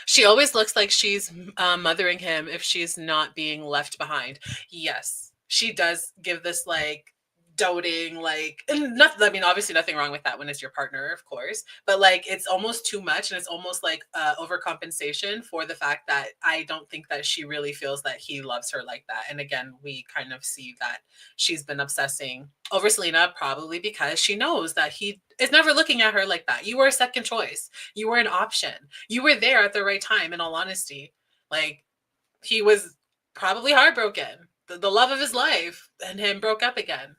She always looks like she's mothering him if she's not being left behind. Yes, she does give this like doting, like, and nothing. I mean, obviously nothing wrong with that when it's your partner, of course, but like it's almost too much, and it's almost like overcompensation for the fact that I don't think that she really feels that he loves her like that. And again, we kind of see that she's been obsessing over Selena, probably because she knows that he is never looking at her like that. You were a second choice. You were an option. You were there at the right time, in all honesty. Like, he was probably heartbroken. The love of his life and him broke up again,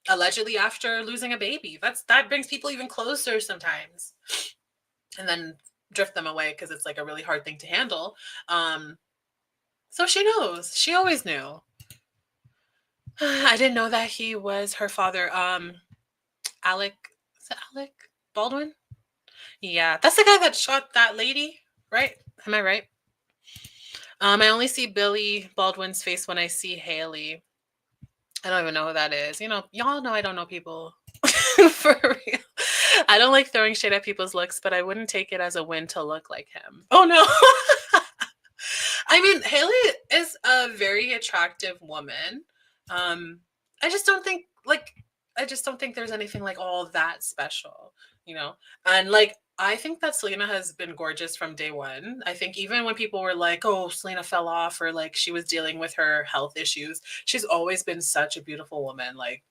allegedly after losing a baby. That brings people even closer sometimes, and then drift them away because it's like a really hard thing to handle. So she knows. She always knew. I didn't know that he was her father. Alec, is it Alec Baldwin? Yeah, that's the guy that shot that lady, right? Am I right? I only see Billy Baldwin's face when I see Hailey. I don't even know who that is. You know, y'all know I don't know people. For real. I don't like throwing shade at people's looks, but I wouldn't take it as a win to look like him. Oh no. I mean, Hailey is a very attractive woman. I just don't think there's anything like all that special, you know? And like, I think that Selena has been gorgeous from day one. I think even when people were like, oh, Selena fell off, or like she was dealing with her health issues, she's always been such a beautiful woman. Like,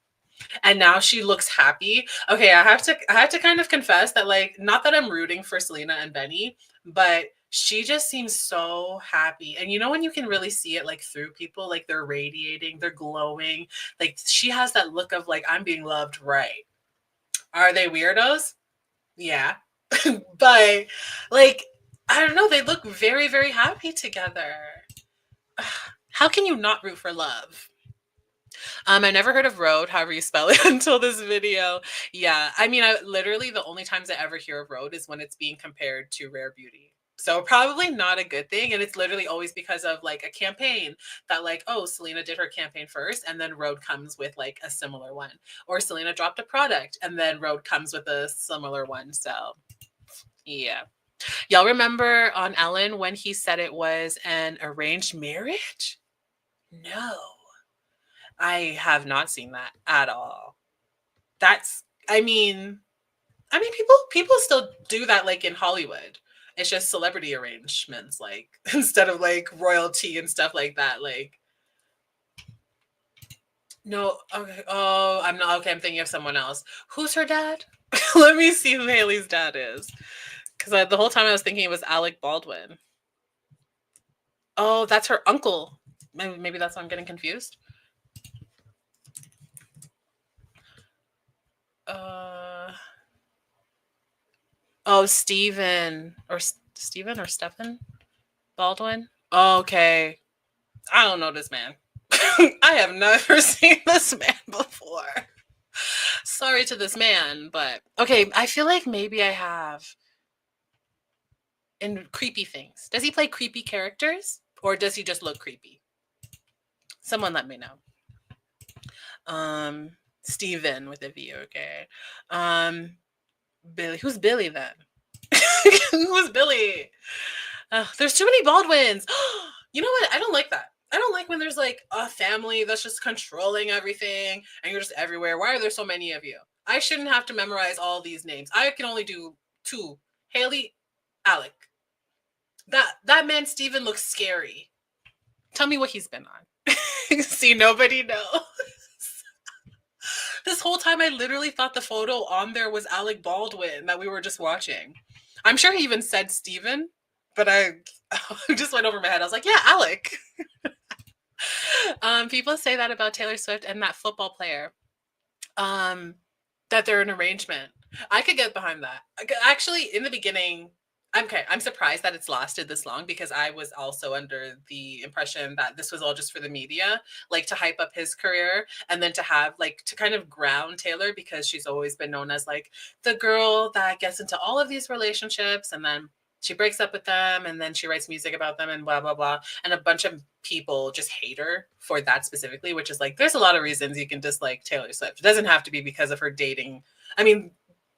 and now she looks happy. Okay, I have to kind of confess that, like, not that I'm rooting for Selena and Benny, but she just seems so happy. And you know when you can really see it like through people, like they're radiating, they're glowing. Like she has that look of like, I'm being loved right. Are they weirdos? Yeah. But like, I don't know, they look very, very happy together. How can you not root for love? I never heard of Road, however you spell it, until this video. Yeah, I mean, I literally the only times I ever hear of Road is when it's being compared to Rare Beauty. So probably not a good thing. And it's literally always because of like a campaign that like, oh, Selena did her campaign first and then Road comes with like a similar one. Or Selena dropped a product and then Road comes with a similar one. So yeah. Y'all remember on Ellen when he said it was an arranged marriage? No. I have not seen that at all. I mean people still do that like in Hollywood. It's just celebrity arrangements, like instead of like royalty and stuff like that. Like, no, okay. Oh, I'm not okay. I'm thinking of someone else. Who's her dad? Let me see who Hailey's dad is. Because the whole time I was thinking it was Alec Baldwin. Oh, that's her uncle. Maybe that's why I'm getting confused. Oh, Stephen or Stephen Baldwin. Okay, I don't know this man. I have never seen this man before. Sorry to this man, but okay, I feel like maybe I have. In creepy things. Does he play creepy characters or does he just look creepy? Someone let me know. Steven with a V, okay. Billy. Who's Billy then? Who's Billy? There's too many Baldwins. You know what? I don't like that. I don't like when there's like a family that's just controlling everything and you're just everywhere. Why are there so many of you? I shouldn't have to memorize all these names. I can only do two. Hailey, Alec. That man Steven looks scary. Tell me what he's been on. See, nobody knows. This whole time I literally thought the photo on there was Alec Baldwin that we were just watching. I'm sure he even said Steven, but I just went over my head. I was like, yeah, Alec. People say that about Taylor Swift and that football player. That they're an arrangement. I could get behind that. Actually, in the beginning, I'm surprised that it's lasted this long because I was also under the impression that this was all just for the media, like to hype up his career and then to have like to kind of ground Taylor because she's always been known as like the girl that gets into all of these relationships and then she breaks up with them and then she writes music about them and blah, blah, blah. And a bunch of people just hate her for that specifically, which is like, there's a lot of reasons you can dislike Taylor Swift. It doesn't have to be because of her dating. I mean,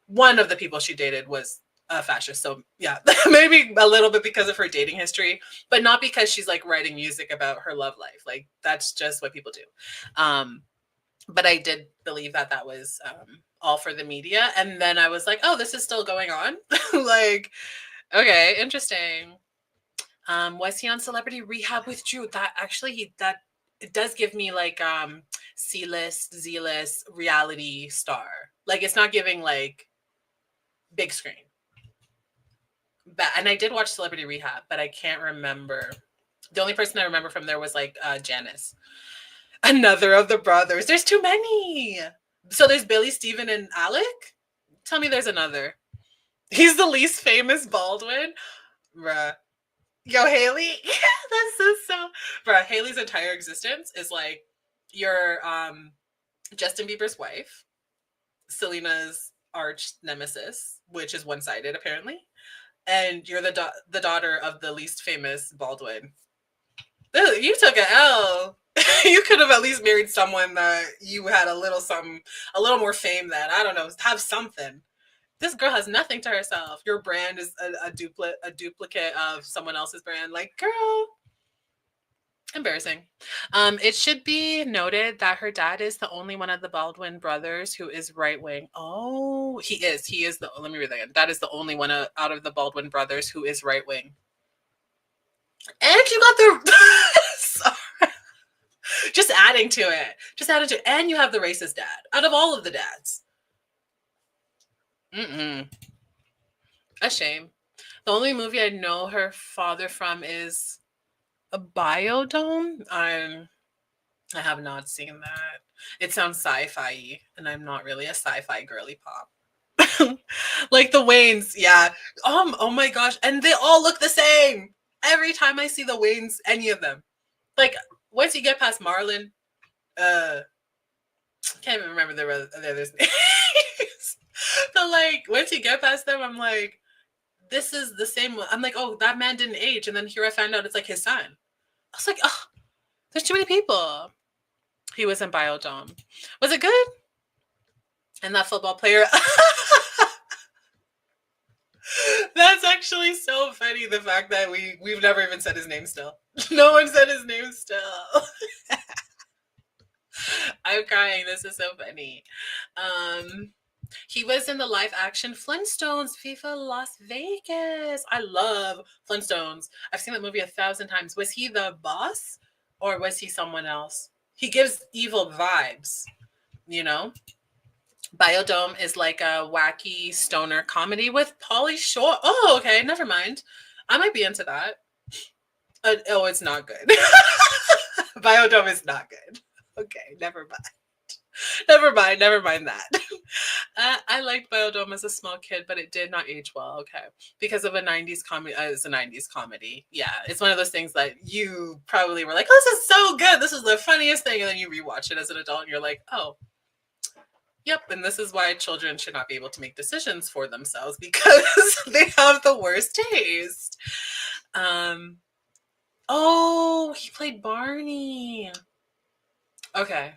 one of the people she dated was a fascist. So yeah, maybe a little bit because of her dating history, but not because she's like writing music about her love life. Like that's just what people do. But I did believe that that was all for the media. And then I was like, oh, this is still going on. Like, okay, interesting. Was he on Celebrity Rehab with Drew? That actually that it does give me like C-list, Z-list reality star. Like it's not giving like big screen. But and I did watch Celebrity Rehab, but I can't remember. The only person I remember from there was like Janice. Another of the brothers. There's too many. So there's Billy, Steven, and Alec? Tell me there's another. He's the least famous Baldwin. Bruh. Yo, Hailey. Yeah, that's so. Bruh, Hailey's entire existence is like you're Justin Bieber's wife, Selena's arch nemesis, which is one-sided apparently, and you're the daughter of the least famous Baldwin. You took an L. You could have at least married someone that you had a little something, a little more fame than. I don't know, have something. This girl has nothing to herself. Your brand is a duplicate of someone else's brand. Like, girl, embarrassing. It should be noted that her dad is the only one of the Baldwin brothers who is right wing. Oh, he is. He is the. Let me read that again. That is the only one out of the Baldwin brothers who is right wing. And you got the. Sorry. Just adding to it. Just adding to it. And you have the racist dad out of all of the dads. A shame. The only movie I know her father from is a Biodome. I have not seen that. It sounds sci-fi, and I'm not really a sci-fi girly pop. Like the Waynes, yeah. Oh my gosh, and they all look the same. Every time I see the Waynes, any of them. Like once you get past Marlon, can't even remember the others' names. But like once you get past them, I'm like, this is the same one. I'm like, oh, that man didn't age, and then here I found out it's like his son. I was like, oh, there's too many people. He was in Biodome. Was it good? And that football player. That's actually so funny. The fact that we've never even said his name still. No one said his name still. I'm crying. This is so funny. He was in the live action Flintstones Viva Las Vegas. I love Flintstones. I've seen that movie 1,000 times. Was he the boss or was he someone else? He gives evil vibes, you know? Biodome is like a wacky stoner comedy with Pauly Shore. Oh, okay. Never mind. I might be into that. Oh, it's not good. Biodome is not good. Okay, never mind. Never mind that. I liked Biodome as a small kid, but it did not age well. Okay, because of a '90s comedy. It's a '90s comedy. Yeah, it's one of those things that you probably were like, "Oh, this is so good. This is the funniest thing," and then you rewatch it as an adult, and you're like, "Oh, yep." And this is why children should not be able to make decisions for themselves because they have the worst taste. Oh, he played Barney. Okay.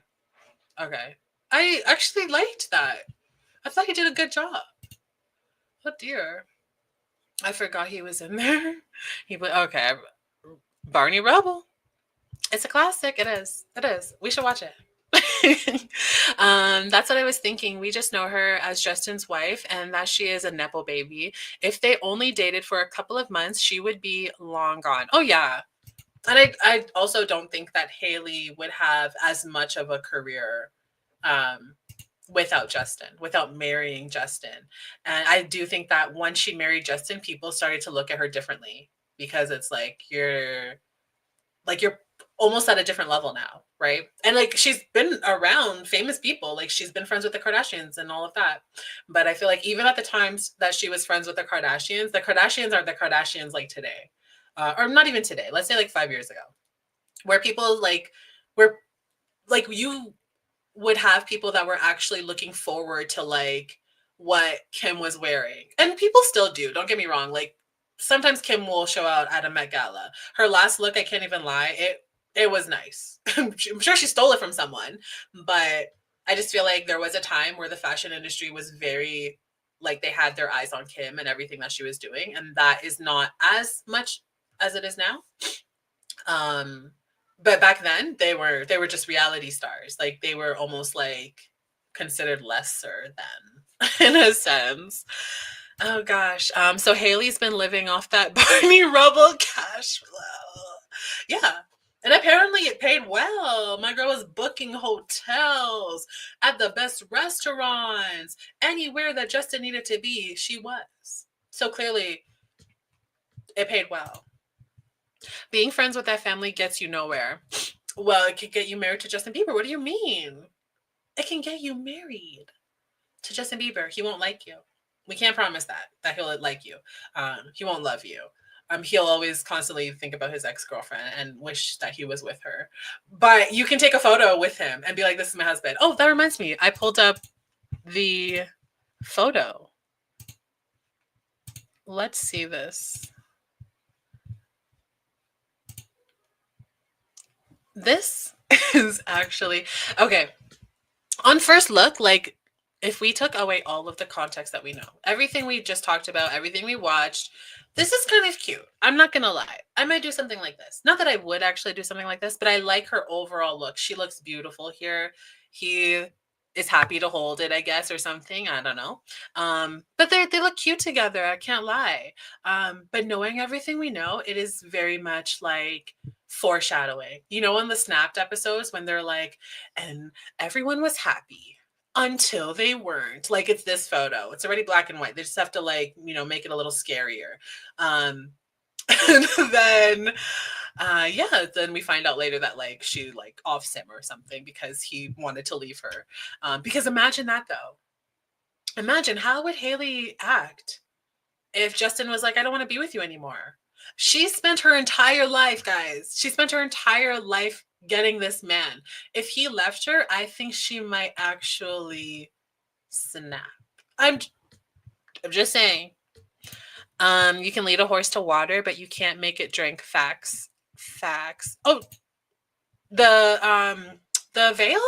I actually liked that. I thought he did a good job. Oh dear. I forgot he was in there. Okay. Barney Rubble. It's a classic. It is. We should watch it. That's what I was thinking. We just know her as Justin's wife and that she is a Nepo baby. If they only dated for a couple of months, she would be long gone. Oh yeah. And I also don't think that Hailey would have as much of a career without marrying Justin. And I do think that once she married Justin, people started to look at her differently because it's like you're almost at a different level now, right? And like she's been around famous people, like she's been friends with the Kardashians and all of that. But I feel like even at the times that she was friends with the Kardashians aren't the Kardashians like today. Or not even today, let's say like 5 years ago, where people you would have people that were actually looking forward to like what Kim was wearing. And people still do, don't get me wrong. Like sometimes Kim will show out at a Met Gala. Her last look, I can't even lie, it was nice. I'm sure she stole it from someone, but I just feel like there was a time where the fashion industry was very like they had their eyes on Kim and everything that she was doing, and that is not as much as it is now. But back then they were just reality stars. Like they were almost like considered lesser than in a sense. Oh gosh. So Hailey's been living off that Barney Rubble cash flow. Yeah. And apparently it paid well. My girl was booking hotels at the best restaurants, anywhere that Justin needed to be, she was. So clearly it paid well. Being friends with that family gets you nowhere. Well, it could get you married to Justin Bieber. What do you mean? It can get you married to Justin Bieber. He won't like you. We can't promise that he'll like you. He won't love you. He'll always constantly think about his ex-girlfriend and wish that he was with her. But you can take a photo with him and be like, this is my husband. Oh, that reminds me. I pulled up the photo. Let's see this. This is actually, okay. On first look, like, if we took away all of the context that we know, everything we just talked about, everything we watched, this is kind of cute. I'm not going to lie. I might do something like this. Not that I would actually do something like this, but I like her overall look. She looks beautiful here. He is happy to hold it, I guess, or something. I don't know. But they look cute together. I can't lie. But knowing everything we know, it is very much like foreshadowing. You know, in the Snapped episodes when they're like, and everyone was happy until they weren't. Like, it's this photo. It's already black and white. They just have to, like, you know, make it a little scarier. And then yeah, then we find out later that like she like offs him or something because he wanted to leave her. Because imagine that though. Imagine how would Hailey act if Justin was like, I don't want to be with you anymore. She spent her entire life, guys. She spent her entire life getting this man. If he left her, I think she might actually snap. I'm just saying. You can lead a horse to water, but you can't make it drink. Facts. Oh, the veil?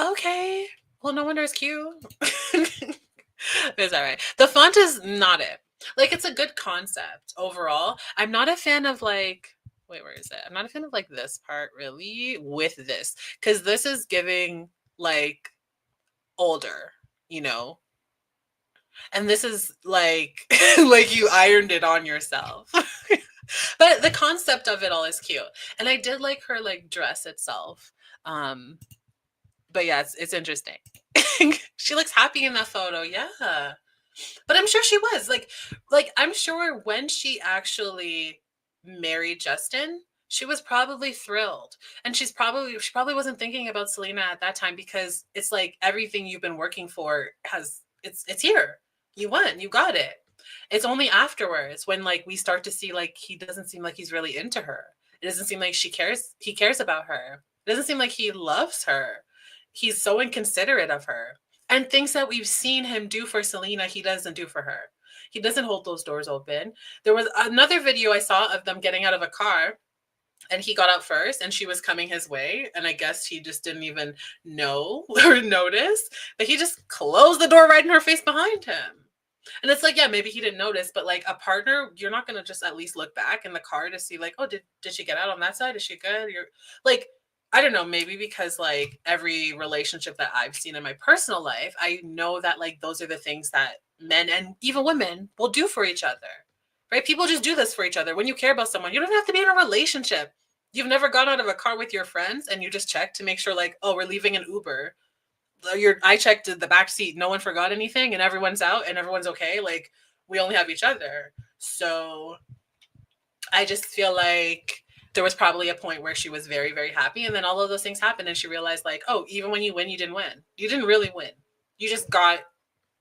Okay. Well, no wonder it's cute. It's all right. The font is not it. Like, it's a good concept overall. I'm not a fan of like, wait, where is it? I'm not a fan of like this part really with this, because this is giving like older, you know? And this is like, like you ironed it on yourself. But the concept of it all is cute. And I did like her like dress itself. But yeah, it's interesting. She looks happy in that photo. Yeah. But I'm sure she was like I'm sure when she actually married Justin, she was probably thrilled. And she probably wasn't thinking about Selena at that time, because it's like everything you've been working for it's here. You won. You got it. It's only afterwards when like we start to see like he doesn't seem like he's really into her. It doesn't seem like he cares about her. It doesn't seem like he loves her. He's so inconsiderate of her. And things that we've seen him do for Selena, he doesn't do for her. He doesn't hold those doors open. There was another video I saw of them getting out of a car, and he got out first and she was coming his way. And I guess he just didn't even know or notice, but he just closed the door right in her face behind him. And it's like, yeah, maybe he didn't notice, but like a partner, you're not going to just at least look back in the car to see like, oh, did she get out on that side? Is she good? You're like, I don't know, maybe because like every relationship that I've seen in my personal life, I know that like those are the things that men and even women will do for each other, right? People just do this for each other. When you care about someone, you don't have to be in a relationship. You've never gone out of a car with your friends and you just check to make sure like, oh, we're leaving an Uber. I checked the back seat. No one forgot anything and everyone's out and everyone's okay. Like, we only have each other. So I just feel like there was probably a point where she was very, very happy. And then all of those things happened and she realized like, oh, even when you win, you didn't win. You didn't really win. You just got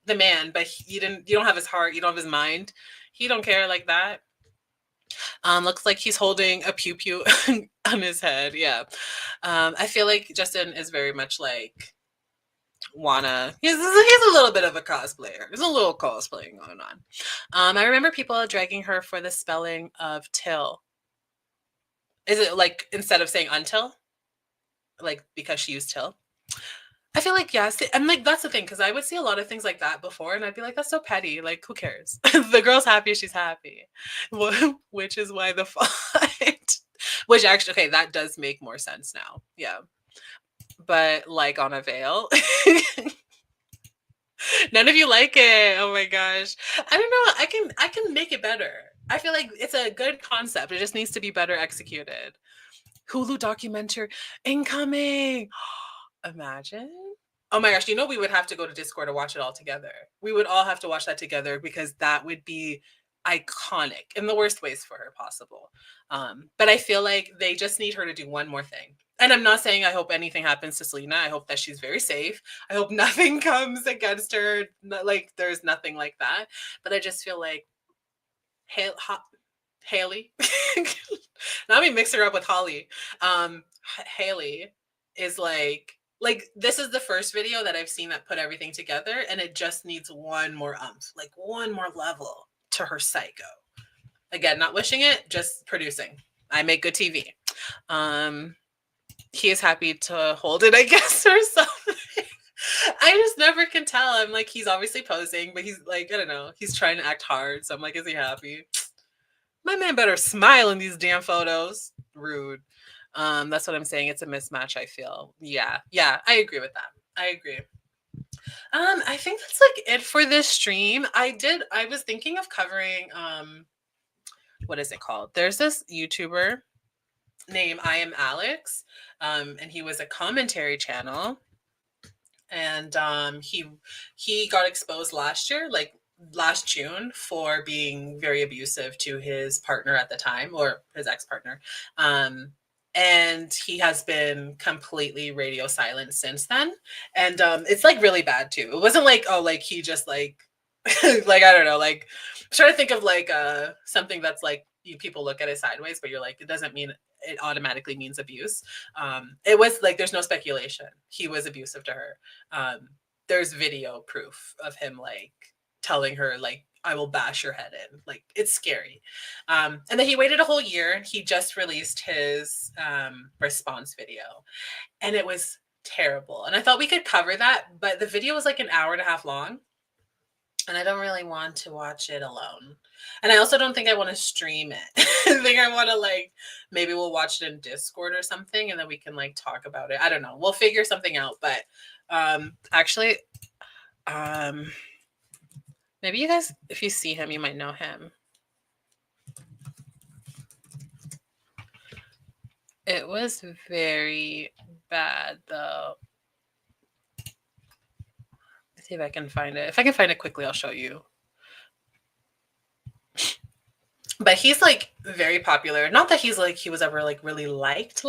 the man, but you don't have his heart. You don't have his mind. He don't care like that. Looks like he's holding a pew pew on his head. Yeah. I feel like Justin is very much like, he's a little bit of a cosplayer. There's a little cosplaying going on. I remember people dragging her for the spelling of till. Is it like instead of saying until? Like because she used till? I feel like, yes. And like, that's the thing. Cause I would see a lot of things like that before and I'd be like, that's so petty. Like, who cares? The girl's happy. She's happy. Which is why the fight, which actually, okay, that does make more sense now. Yeah. But like on a veil, none of you like it. Oh my gosh. I don't know. I can make it better. I feel like it's a good concept. It just needs to be better executed. Hulu documentary incoming. Imagine. Oh my gosh, you know we would have to go to Discord to watch it all together. We would all have to watch that together because that would be iconic in the worst ways for her possible. But I feel like they just need her to do one more thing. And I'm not saying I hope anything happens to Selena. I hope that she's very safe. I hope nothing comes against her. Like there's nothing like that. But I just feel like Hailey. Now me mix her up with Holly. Hailey is like this is the first video that I've seen that put everything together, and it just needs one more like one more level to her psycho. Again, not wishing it, just producing. I make good TV. He is happy to hold it, I guess, or something. I just never can tell. I'm like, he's obviously posing, but he's like, I don't know, he's trying to act hard. So I'm like, is he happy? My man better smile in these damn photos. Rude. That's what I'm saying. It's a mismatch, I feel. Yeah, I agree with that. I agree. I think that's like it for this stream. I was thinking of covering what is it called? There's this YouTuber named I Am Alex. And he was a commentary channel. And he got exposed last year, like last June, for being very abusive to his partner at the time, or his ex-partner. And he has been completely radio silent since then. And it's like really bad too. It wasn't like, oh, like he just like like I don't know, like I'm trying to think of like something that's like people look at it sideways, but you're like, it doesn't mean it automatically means abuse. It was like there's no speculation. He was abusive to her. There's video proof of him like telling her like, I will bash your head in. Like, it's scary. And then he waited a whole year. He just released his response video, and it was terrible. And I thought we could cover that, but the video was like an hour and a half long, and I don't really want to watch it alone. And I also don't think I want to stream it. I think I want to like, maybe we'll watch it in Discord or something, and then we can like talk about it. I don't know. We'll figure something out. But actually, maybe you guys, if you see him, you might know him. It was very bad, though. Let's see if I can find it. If I can find it quickly, I'll show you. But he's like very popular. Not that he's like, he was ever like really liked.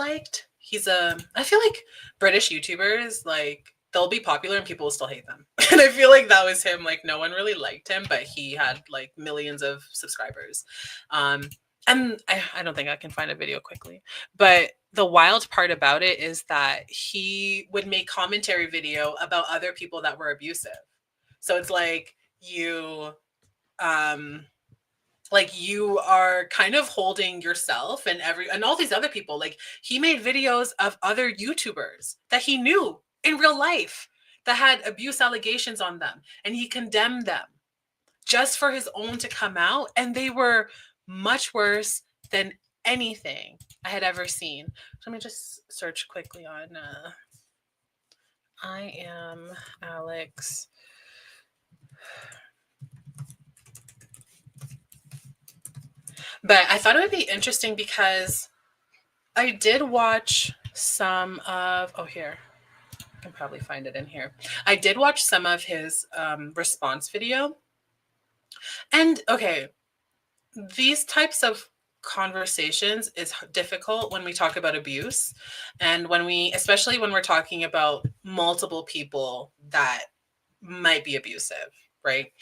He's I feel like British YouTubers, like, they'll be popular and people will still hate them. And I feel like that was him. Like, no one really liked him, but he had like millions of subscribers. And I don't think I can find a video quickly. But the wild part about it is that he would make commentary video about other people that were abusive. So it's like you are kind of holding yourself and all these other people. Like, he made videos of other YouTubers that he knew in real life that had abuse allegations on them, and he condemned them just for his own to come out, and they were much worse than anything I had ever seen. So let me just search quickly on I Am Alex. But I thought it would be interesting because I did watch some of, here, I can probably find it in here. I did watch some of his response video. And okay, these types of conversations is difficult when we talk about abuse. And especially when we're talking about multiple people that might be abusive, right?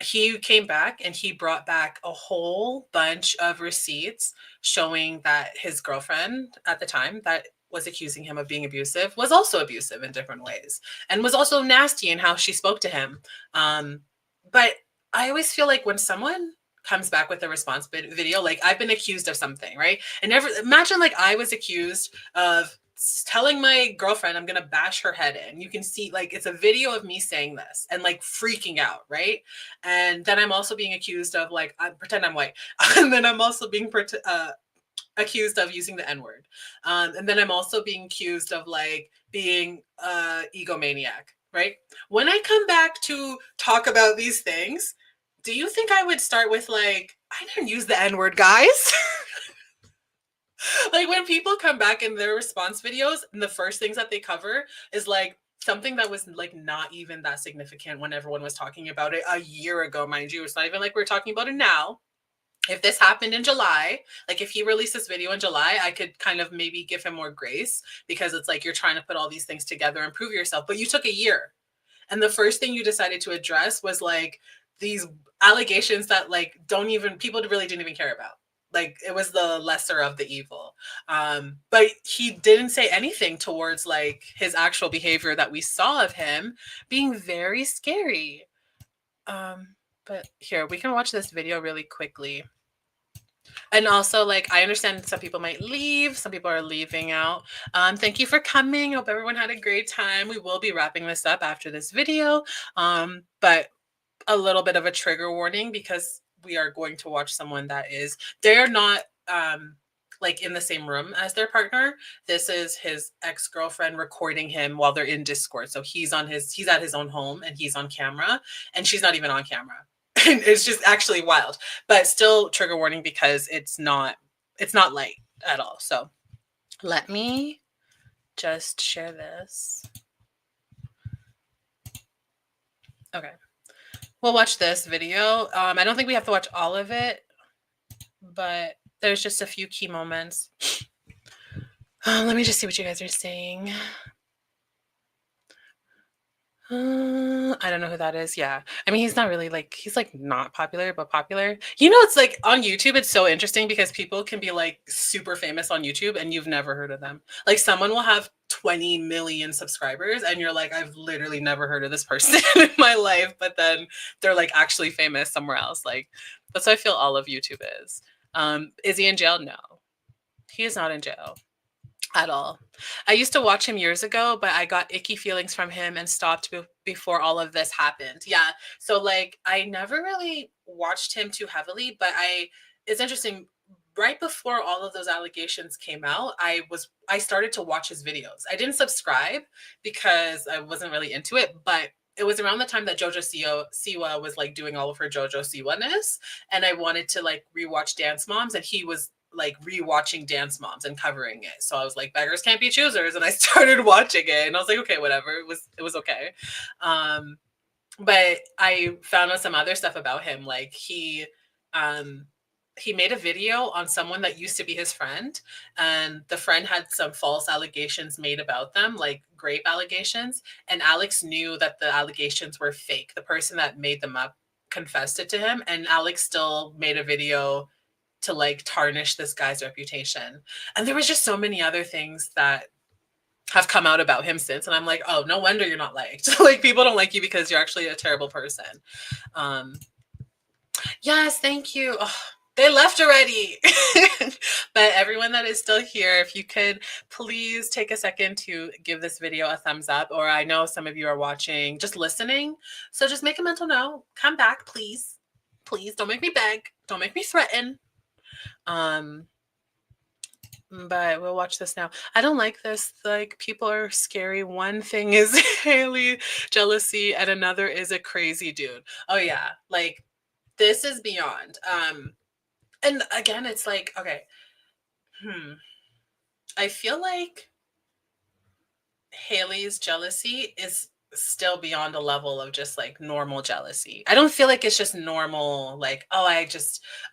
He came back and he brought back a whole bunch of receipts showing that his girlfriend at the time that was accusing him of being abusive was also abusive in different ways, and was also nasty in how she spoke to him. But I always feel like when someone comes back with a response video, like, I've been accused of something, right? And imagine like I was accused of telling my girlfriend I'm gonna bash her head in. You can see like it's a video of me saying this and like freaking out, right? And then I'm also being accused of like I pretend I'm white, and then I'm also being accused of using the N-word, and then I'm also being accused of like being egomaniac, right? When I come back to talk about these things, do you think I would start with like I didn't use the N-word, guys? Like when people come back in their response videos and the first things that they cover is like something that was like not even that significant when everyone was talking about it a year ago, mind you. It's not even like we're talking about it now. If this happened in July, like if he released this video in July, I could kind of maybe give him more grace because it's like you're trying to put all these things together and prove yourself, but you took a year. And the first thing you decided to address was like these allegations that like people really didn't even care about. Like it was the lesser of the evil. But he didn't say anything towards like his actual behavior that we saw of him being very scary. But here, we can watch this video really quickly. And also, like, I understand some people might leave. Some people are leaving out. Thank you for coming. Hope everyone had a great time. We will be wrapping this up after this video. But a little bit of a trigger warning because we are going to watch someone they're not like in the same room as their partner. This is his ex-girlfriend recording him while they're in Discord. So he's at his own home and he's on camera and she's not even on camera. It's just actually wild, but still trigger warning because it's not light at all. So let me just share this. Okay. We'll watch this video. I don't think we have to watch all of it, but there's just a few key moments. Let me just see what you guys are saying. I don't know who that is. Yeah. I mean, he's not really like, he's like not popular, but popular. You know, it's like on YouTube, it's so interesting because people can be like super famous on YouTube and you've never heard of them. Like someone will have 20 million subscribers and you're like, I've literally never heard of this person in my life, but then they're like actually famous somewhere else. Like that's how I feel all of YouTube is. Is he in jail? No, he is not in jail at all. I used to watch him years ago, but I got icky feelings from him and stopped before all of this happened. Yeah. So like I never really watched him too heavily, but it's interesting. Right before all of those allegations came out, I started to watch his videos. I didn't subscribe because I wasn't really into it, but it was around the time that JoJo Siwa was like doing all of her JoJo Siwa-ness, and I wanted to like rewatch Dance Moms, and he was like rewatching Dance Moms and covering it. So I was like, beggars can't be choosers, and I started watching it, and I was like, okay, whatever. It was okay. But I found out some other stuff about him. Like he made a video on someone that used to be his friend, and the friend had some false allegations made about them, like rape allegations. And Alex knew that the allegations were fake. The person that made them up confessed it to him, and Alex still made a video to like tarnish this guy's reputation. And there was just so many other things that have come out about him since. And I'm like, oh, no wonder you're not liked. Like people don't like you because you're actually a terrible person. Yes, thank you. Oh, they left already. But everyone that is still here, if you could please take a second to give this video a thumbs up, or I know some of you are watching, just listening. So just make a mental note, come back, please. Please don't make me beg. Don't make me threaten. But we'll watch this now. I don't like this. Like people are scary. One thing is Hailey jealousy and another is a crazy dude. Oh yeah. Like this is beyond. And again, it's like, okay. I feel like Hailey's jealousy is still beyond a level of just like normal jealousy. I don't feel like it's just normal, like, oh,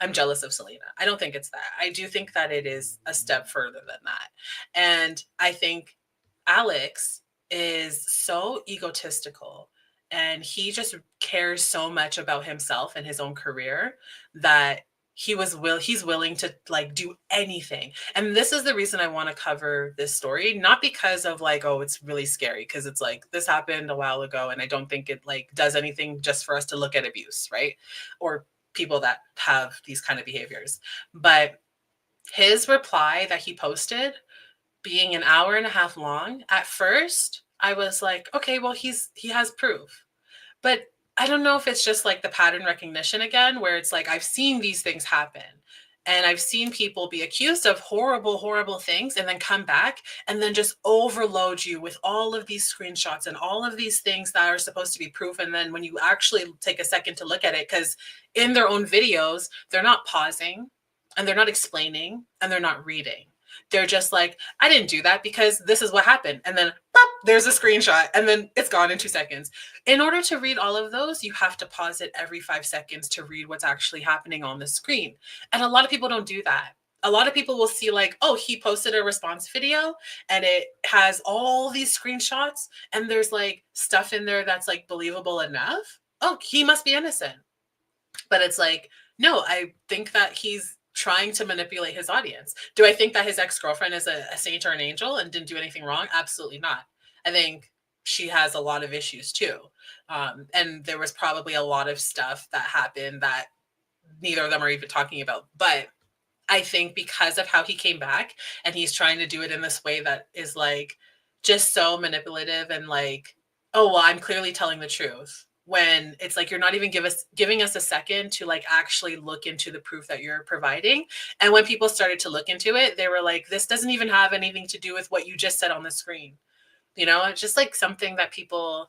I'm jealous of Selena. I don't think it's that. I do think that it is a step further than that. And I think Alex is so egotistical and he just cares so much about himself and his own career that he's willing to like do anything. And this is the reason I want to cover this story, not because of like, oh, it's really scary, because it's like this happened a while ago and I don't think it like does anything just for us to look at abuse, right? Or people that have these kind of behaviors. But his reply that he posted being an hour and a half long, at first I was like, okay, well, he has proof. But I don't know if it's just like the pattern recognition again, where it's like, I've seen these things happen. And I've seen people be accused of horrible, horrible things and then come back and then just overload you with all of these screenshots and all of these things that are supposed to be proof. And then when you actually take a second to look at it, because in their own videos, they're not pausing and they're not explaining and they're not reading. They're just like, I didn't do that because this is what happened. And then pop, there's a screenshot and then it's gone in 2 seconds. In order to read all of those, you have to pause it every 5 seconds to read what's actually happening on the screen. And a lot of people don't do that. A lot of people will see like, oh, he posted a response video and it has all these screenshots and there's like stuff in there that's like believable enough. Oh, he must be innocent. But it's like, no, I think that he's trying to manipulate his audience. Do I think that his ex-girlfriend is a saint or an angel and didn't do anything wrong? Absolutely not. I think she has a lot of issues too. And there was probably a lot of stuff that happened that neither of them are even talking about. But I think because of how he came back and he's trying to do it in this way that is like just so manipulative and like, oh, well, I'm clearly telling the truth. When it's like you're not even giving us a second to like actually look into the proof that you're providing. And when people started to look into it, they were like, this doesn't even have anything to do with what you just said on the screen. You know, it's just like something that people,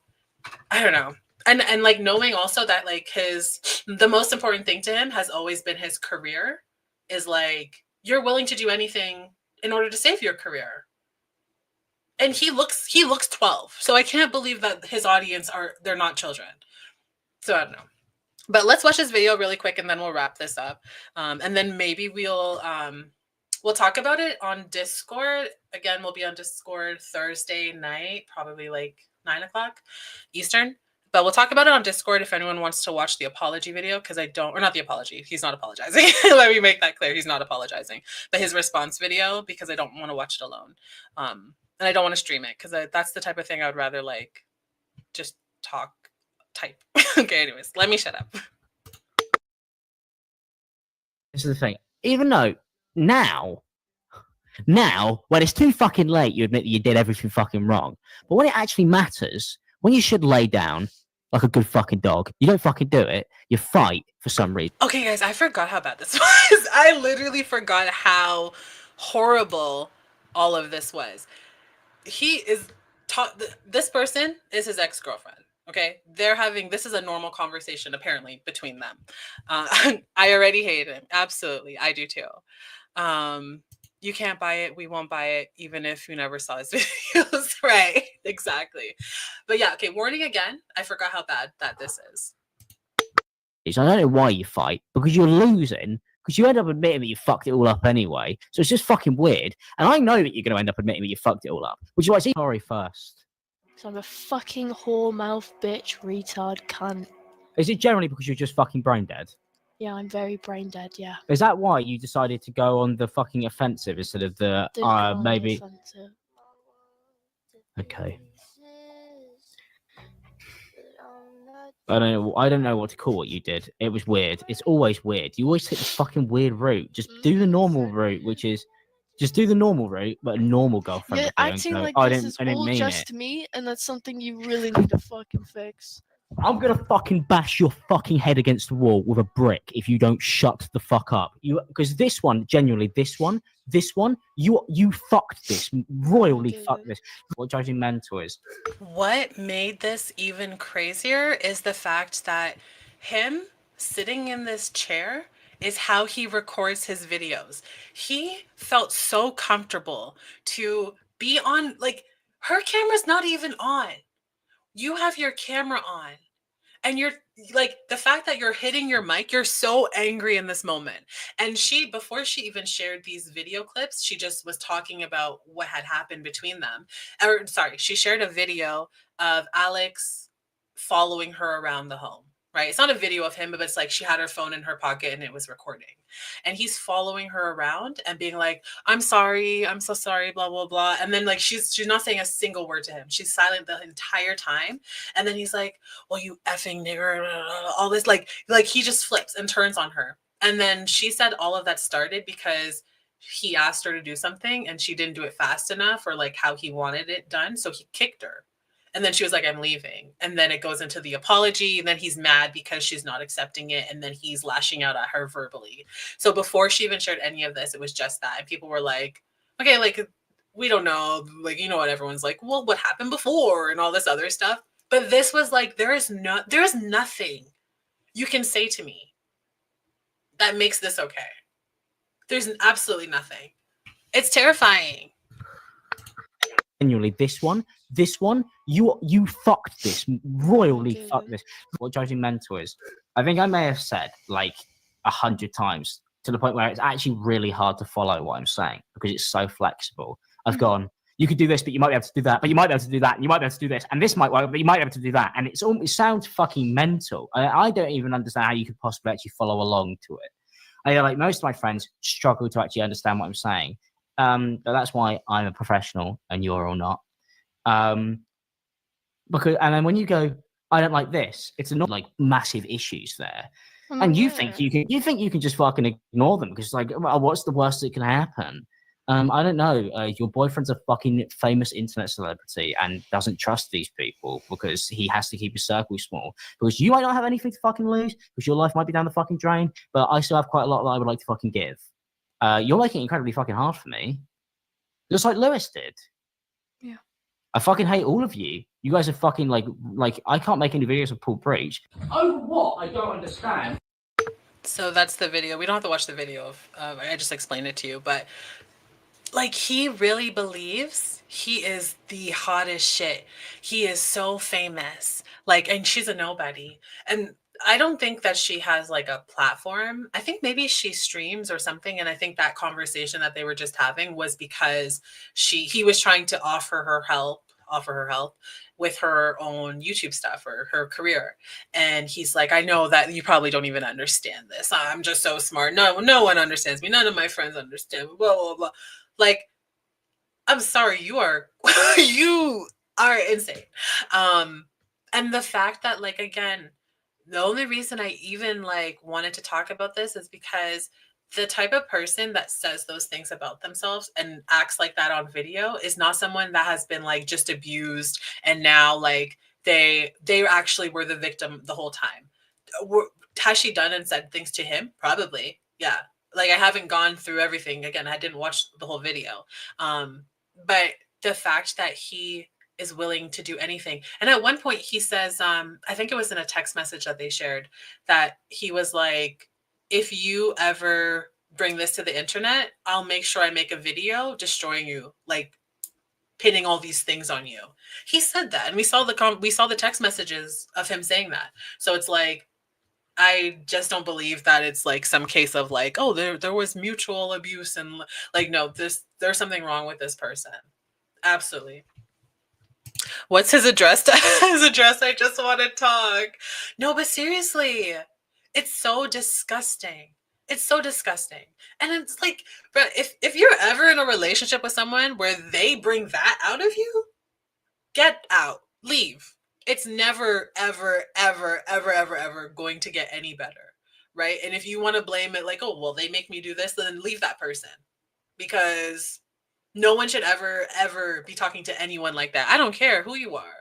I don't know. And like knowing also that like the most important thing to him has always been his career, is like, you're willing to do anything in order to save your career. And he looks 12. So I can't believe that his audience they're not children. So I don't know. But let's watch this video really quick and then we'll wrap this up. And then maybe we'll talk about it on Discord. Again, we'll be on Discord Thursday night, probably like 9:00 Eastern. But we'll talk about it on Discord if anyone wants to watch the apology video, because or not the apology. He's not apologizing. Let me make that clear. He's not apologizing. But his response video, because I don't want to watch it alone. And I don't want to stream it because that's the type of thing I would rather like just type. Okay, anyways, let me shut up. This is the thing. Even though now, when it's too fucking late, you admit that you did everything fucking wrong. But when it actually matters, when you should lay down like a good fucking dog, you don't fucking do it. You fight for some reason. Okay, guys, I forgot how bad this was. I literally forgot how horrible all of this was. This person is his ex-girlfriend. Okay, this is a normal conversation apparently between them. I already hate him. Absolutely, I do too. You can't buy it. We won't buy it, even if you never saw his videos. Right, exactly. But yeah, okay, warning again. I forgot how bad that this is. I don't know why you fight, because you're losing, because you end up admitting that you fucked it all up anyway. So it's just fucking weird. And I know that you're going to end up admitting that you fucked it all up, which is why I say sorry first. So I'm a fucking whore mouth bitch retard cunt. Is it generally because you're just fucking brain dead? Yeah, I'm very brain dead, yeah. Is that why you decided to go on the fucking offensive instead of the maybe? Okay. I don't know what to call what you did. It was weird. It's always weird. You always take the fucking weird route. Just do the normal route, which is just do the normal route, but a normal girlfriend. You're acting like this is all just me, and that's something you really need to fucking fix. I'm gonna fucking bash your fucking head against the wall with a brick if you don't shut the fuck up. Because this one, genuinely, this one, you fucked this, royally fucked this. What judging mental is. What made this even crazier is the fact that him sitting in this chair is how he records his videos. He felt so comfortable to be on, like, her camera's not even on. You have your camera on. And you're like, the fact that you're hitting your mic, you're so angry in this moment. And before she even shared these video clips, she just was talking about what had happened between them. Or sorry, she shared a video of Alex following her around the home, right? It's not a video of him, but it's like she had her phone in her pocket and it was recording. And he's following her around and being like, I'm sorry, I'm so sorry, blah, blah, blah. And then like, she's not saying a single word to him. She's silent the entire time. And then he's like, well, you effing nigger, all this, like he just flips and turns on her. And then she said all of that started because he asked her to do something and she didn't do it fast enough or like how he wanted it done. So he kicked her. And then she was like, I'm leaving. And then it goes into the apology. And then he's mad because she's not accepting it. And then he's lashing out at her verbally. So before she even shared any of this, it was just that. And people were like, okay, like, we don't know. Like, you know what? Everyone's like, well, what happened before and all this other stuff. But this was like, there is nothing you can say to me that makes this okay. There's absolutely nothing. It's terrifying. Genuinely, this one, you fucked this, royally fucked this. What judging mental is, I think I may have said like 100 times to the point where it's actually really hard to follow what I'm saying because it's so flexible. I've gone, you could do this, but you might be able to do that, but you might be able to do that, and you might be able to do this, and this might work, but you might be able to do that. And it sounds fucking mental. I don't even understand how you could possibly actually follow along to it. Like most of my friends struggle to actually understand what I'm saying. But that's why I'm a professional and you're all not. Because and then when you go, I don't like this, it's not like massive issues there. And you think you can just fucking ignore them because like, well, what's the worst that can happen? I don't know. Your boyfriend's a fucking famous internet celebrity and doesn't trust these people because he has to keep his circle small. Because you might not have anything to fucking lose, because your life might be down the fucking drain, but I still have quite a lot that I would like to fucking give. You're making it incredibly fucking hard for me. Just like Lewis did. Yeah. I fucking hate all of you. You guys are fucking like I can't make any videos of Paul Breach. Oh, what? I don't understand. So that's the video. We don't have to watch the video. I just explained it to you, but like he really believes he is the hottest shit. He is so famous. Like, and she's a nobody. And I don't think that she has like a platform. I think maybe she streams or something. And I think that conversation that they were just having was because he was trying to offer her help with her own YouTube stuff or her career. And he's like, I know that you probably don't even understand this. I'm just so smart. No one understands me. None of my friends understand me. Blah, blah, blah. Like, I'm sorry, you are insane. And the fact that, like, again, the only reason I even like wanted to talk about this is because the type of person that says those things about themselves and acts like that on video is not someone that has been like just abused and now like they actually were the victim the whole time. Has she done and said things to him? Probably. Yeah. Like I haven't gone through everything. Again, I didn't watch the whole video. But the fact that he is willing to do anything. And at one point he says, I think it was in a text message that they shared, that he was like, if you ever bring this to the internet, I'll make sure I make a video destroying you, like pinning all these things on you. He said that, and we saw the text messages of him saying that. So it's like, I just don't believe that it's like some case of like, oh, there was mutual abuse and like, no, there's something wrong with this person. Absolutely. What's his address? His address. I just want to talk. No, but seriously, it's so disgusting. It's so disgusting. And it's like, bro, if you're ever in a relationship with someone where they bring that out of you, get out, leave. It's never, ever, ever, ever, ever, ever going to get any better, right? And if you want to blame it like, oh, well, they make me do this, then leave that person. Because no one should ever, ever be talking to anyone like that. I don't care who you are.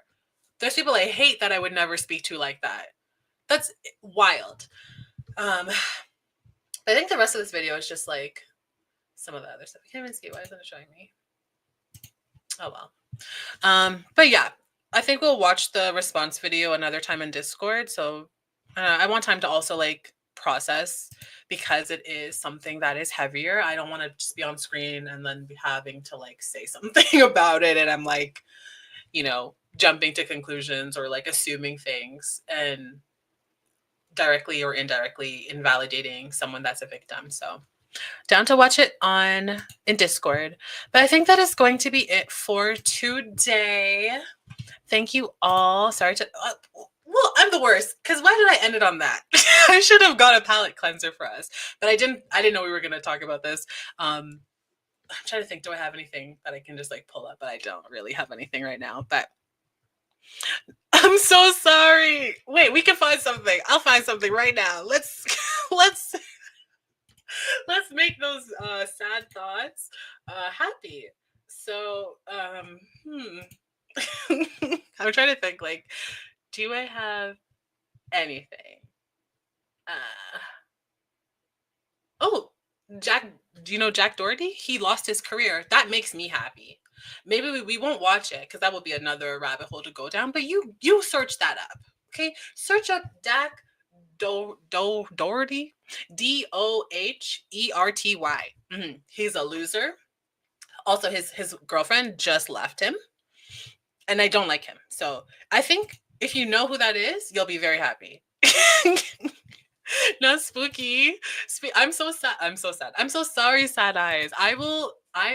There's people I hate that I would never speak to like that. That's wild. I think the rest of this video is just like some of the other stuff. I can't even see. Why isn't it showing me? Oh, well. But yeah, I think we'll watch the response video another time in Discord. So I want time to also like process, because it is something that is heavier. I don't want to just be on screen and then be having to like say something about it. And I'm like, you know, jumping to conclusions or like assuming things and directly or indirectly invalidating someone that's a victim. So down to watch it in Discord. But I think that is going to be it for today. Thank you all. Sorry to well, I'm the worst, because why did I end it on that? I should have got a palate cleanser for us, but I didn't know we were going to talk about this. I'm trying to think, do I have anything that I can just like pull up? But I don't really have anything right now, but I'm so sorry. Wait, we can find something. I'll find something right now. Let's let's make those sad thoughts happy. So, I'm trying to think, like, do I have anything? Oh, Jack, do you know Jack Doherty? He lost his career. That makes me happy. Maybe we won't watch it because that will be another rabbit hole to go down. But you search that up, okay? Search up Jack Doherty, Doherty. He's a loser. Also, his girlfriend just left him, and I don't like him. So I think if you know who that is, you'll be very happy. Not spooky. I'm so sad. I'm so sad. I'm so sorry, sad eyes.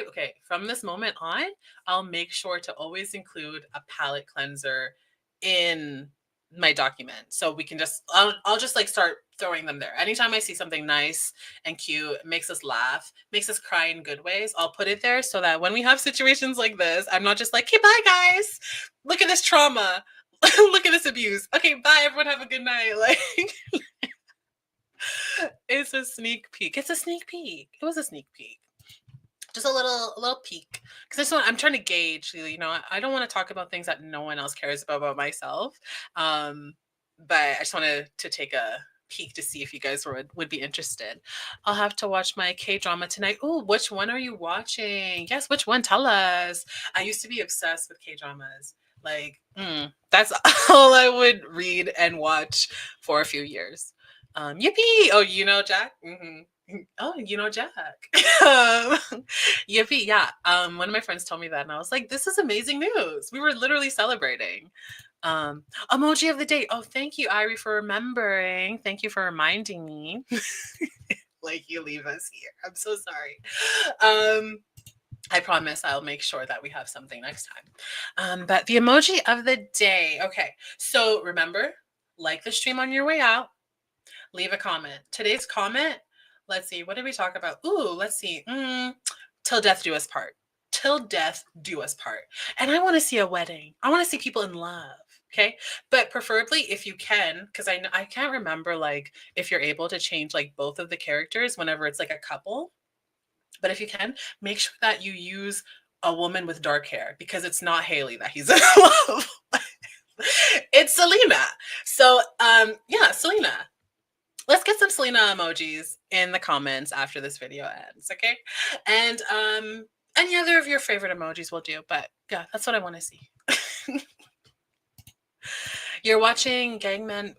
Okay, from this moment on, I'll make sure to always include a palette cleanser in my document. So we can I'll just like start throwing them there. Anytime I see something nice and cute, makes us laugh, makes us cry in good ways, I'll put it there so that when we have situations like this, I'm not just like, "Okay, bye guys. Look at this trauma. Look at this abuse. Okay, bye everyone, have a good night." Like it's a sneak peek. It's a sneak peek. It was a sneak peek. Just a little peek. Because I'm trying to gauge, you know, I don't want to talk about things that no one else cares about myself. But I just wanted to take a peek to see if you guys would be interested. I'll have to watch my K-drama tonight. Oh, which one are you watching? Yes, which one? Tell us. I used to be obsessed with K-dramas. Like, that's all I would read and watch for a few years. Yippee! Oh, you know Jack? Oh, you know Jack. Yippee! Yeah. One of my friends told me that, and I was like, "This is amazing news." We were literally celebrating. Emoji of the day. Oh, thank you, Irie, for remembering. Thank you for reminding me. Like you leave us here. I'm so sorry. I promise I'll make sure that we have something next time. But the emoji of the day. Okay, so remember, like the stream on your way out. Leave a comment. Today's comment, let's see, what did we talk about? Ooh, let's see. Till death do us part. Till death do us part. And I want to see a wedding. I want to see people in love. Okay. But preferably if you can, because I can't remember like if you're able to change like both of the characters whenever it's like a couple. But if you can, make sure that you use a woman with dark hair because it's not Hailey that he's in love. It's Selena. So yeah, Selena. Let's get some Selena emojis in the comments after this video ends, okay? And any other of your favorite emojis will do, but yeah, that's what I want to see. You're watching Gangman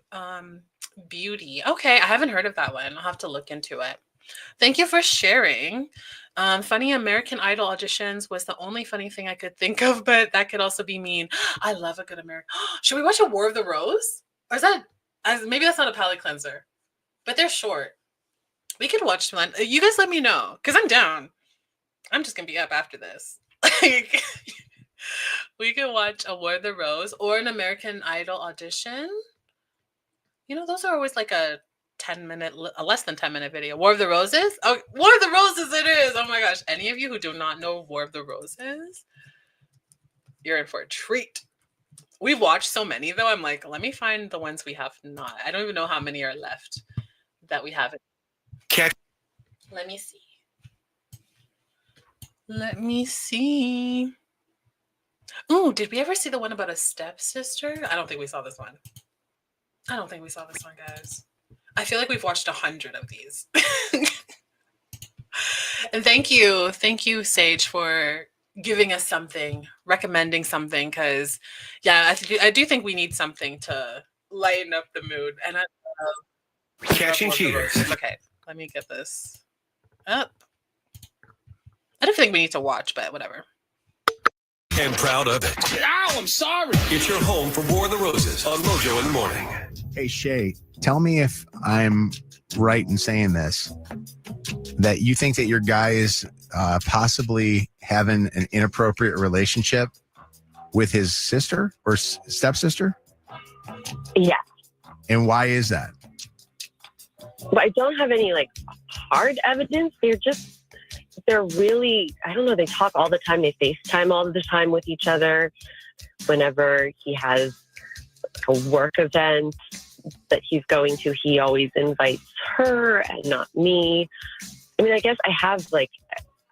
Beauty. Okay, I haven't heard of that one. I'll have to look into it. Thank you for sharing. Funny American Idol auditions was the only funny thing I could think of, but that could also be mean. I love a good American. Should we watch a War of the Rose? Or is that, maybe that's not a palette cleanser. But they're short. We could watch one. You guys let me know, because I'm down. I'm just going to be up after this. Like, we could watch a War of the Rose or an American Idol audition. You know, those are always like a 10-minute, a less than 10-minute video. War of the Roses? Oh, War of the Roses it is! Oh my gosh. Any of you who do not know War of the Roses, you're in for a treat. We've watched so many, though. I'm like, let me find the ones we have not. I don't even know how many are left that we haven't. Let me see. Let me see. Oh, did we ever see the one about a stepsister? I don't think we saw this one. I don't think we saw this one, guys. I feel like we've watched 100 of these. And thank you, Sage, for giving us something, recommending something, because yeah, I do think we need something to lighten up the mood. And Catching cheaters. Okay, let me get this up. I don't think we need to watch, but whatever. And proud of it. Ow, I'm sorry. It's your home for War of the Roses on Mojo in the Morning. Hey, Shay, tell me if I'm right in saying this, that you think that your guy is possibly having an inappropriate relationship with his sister or stepsister? Yeah. And why is that? But I don't have any like hard evidence. They're really, I don't know, they talk all the time. They FaceTime all the time with each other. Whenever he has a work event that he's going to, he always invites her and not me. I mean, I guess I have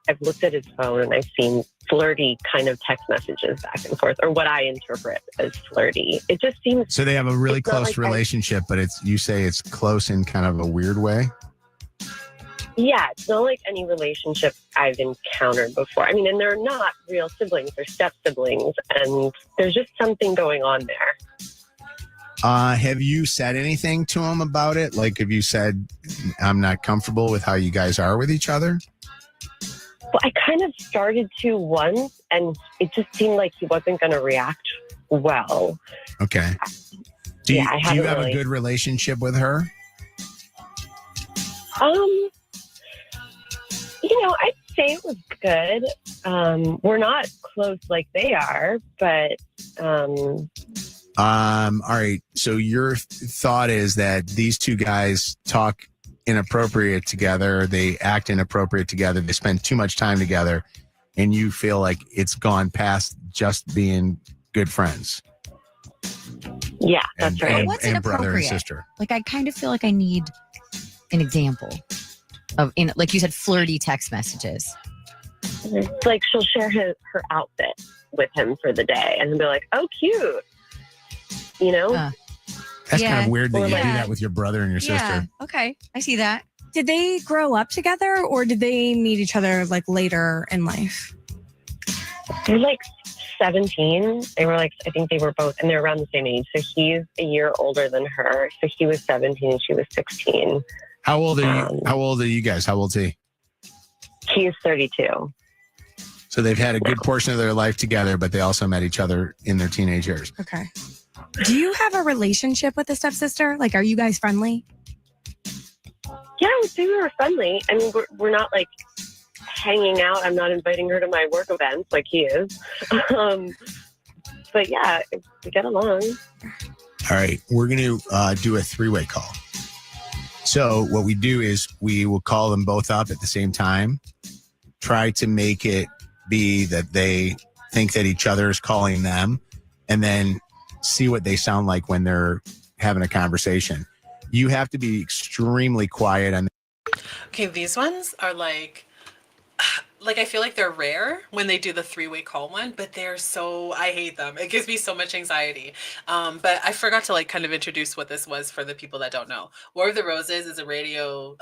I've looked at his phone and I've seen flirty kind of text messages back and forth, or what I interpret as flirty. It just seems So they have a really it's not close like relationship, but you say it's close in kind of a weird way. Yeah, it's not like any relationship I've encountered before. I mean, and they're not real siblings, they're step siblings, and there's just something going on there. Have you said anything to him about it? Like, have you said, I'm not comfortable with how you guys are with each other? Well, I kind of started to once, and it just seemed like he wasn't going to react well. Okay. Do you have really a good relationship with her? I'd say it was good. We're not close like they are, but all right. So your thought is that these two guys talk inappropriate together. They act inappropriate together. They spend too much time together, and you feel like it's gone past just being good friends. Yeah, that's right. And, What's and brother and inappropriate? sister. Like, I kind of feel like I need an example of, like you said, flirty text messages. It's like she'll share her outfit with him for the day, and he'll be like, "Oh, cute," That's Yeah. kind of weird that Or you like- do that with your brother and your sister. Okay. I see that. Did they grow up together, or did they meet each other like later in life? They're like 17. They were I think they were both, and they're around the same age. So he's a year older than her. So he was 17 and she was 16. How old are you? How old are you guys? How old's he? He is 32. So they've had a good portion of their life together, but they also met each other in their teenage years. Okay. Do you have a relationship with the stepsister? Like, are you guys friendly? Yeah, I would say we were friendly. I mean, we're not like hanging out. I'm not inviting her to my work events like he is. But yeah, we get along. All right. We're going to do a three-way call. So what we do is we will call them both up at the same time, try to make it be that they think that each other is calling them, and then see what they sound like when they're having a conversation. You have to be extremely quiet. Okay, these ones are like I feel like they're rare when they do the three-way call one, but I hate them. It gives me so much anxiety. But I forgot to kind of introduce what this was for the people that don't know. War of the Roses is a radio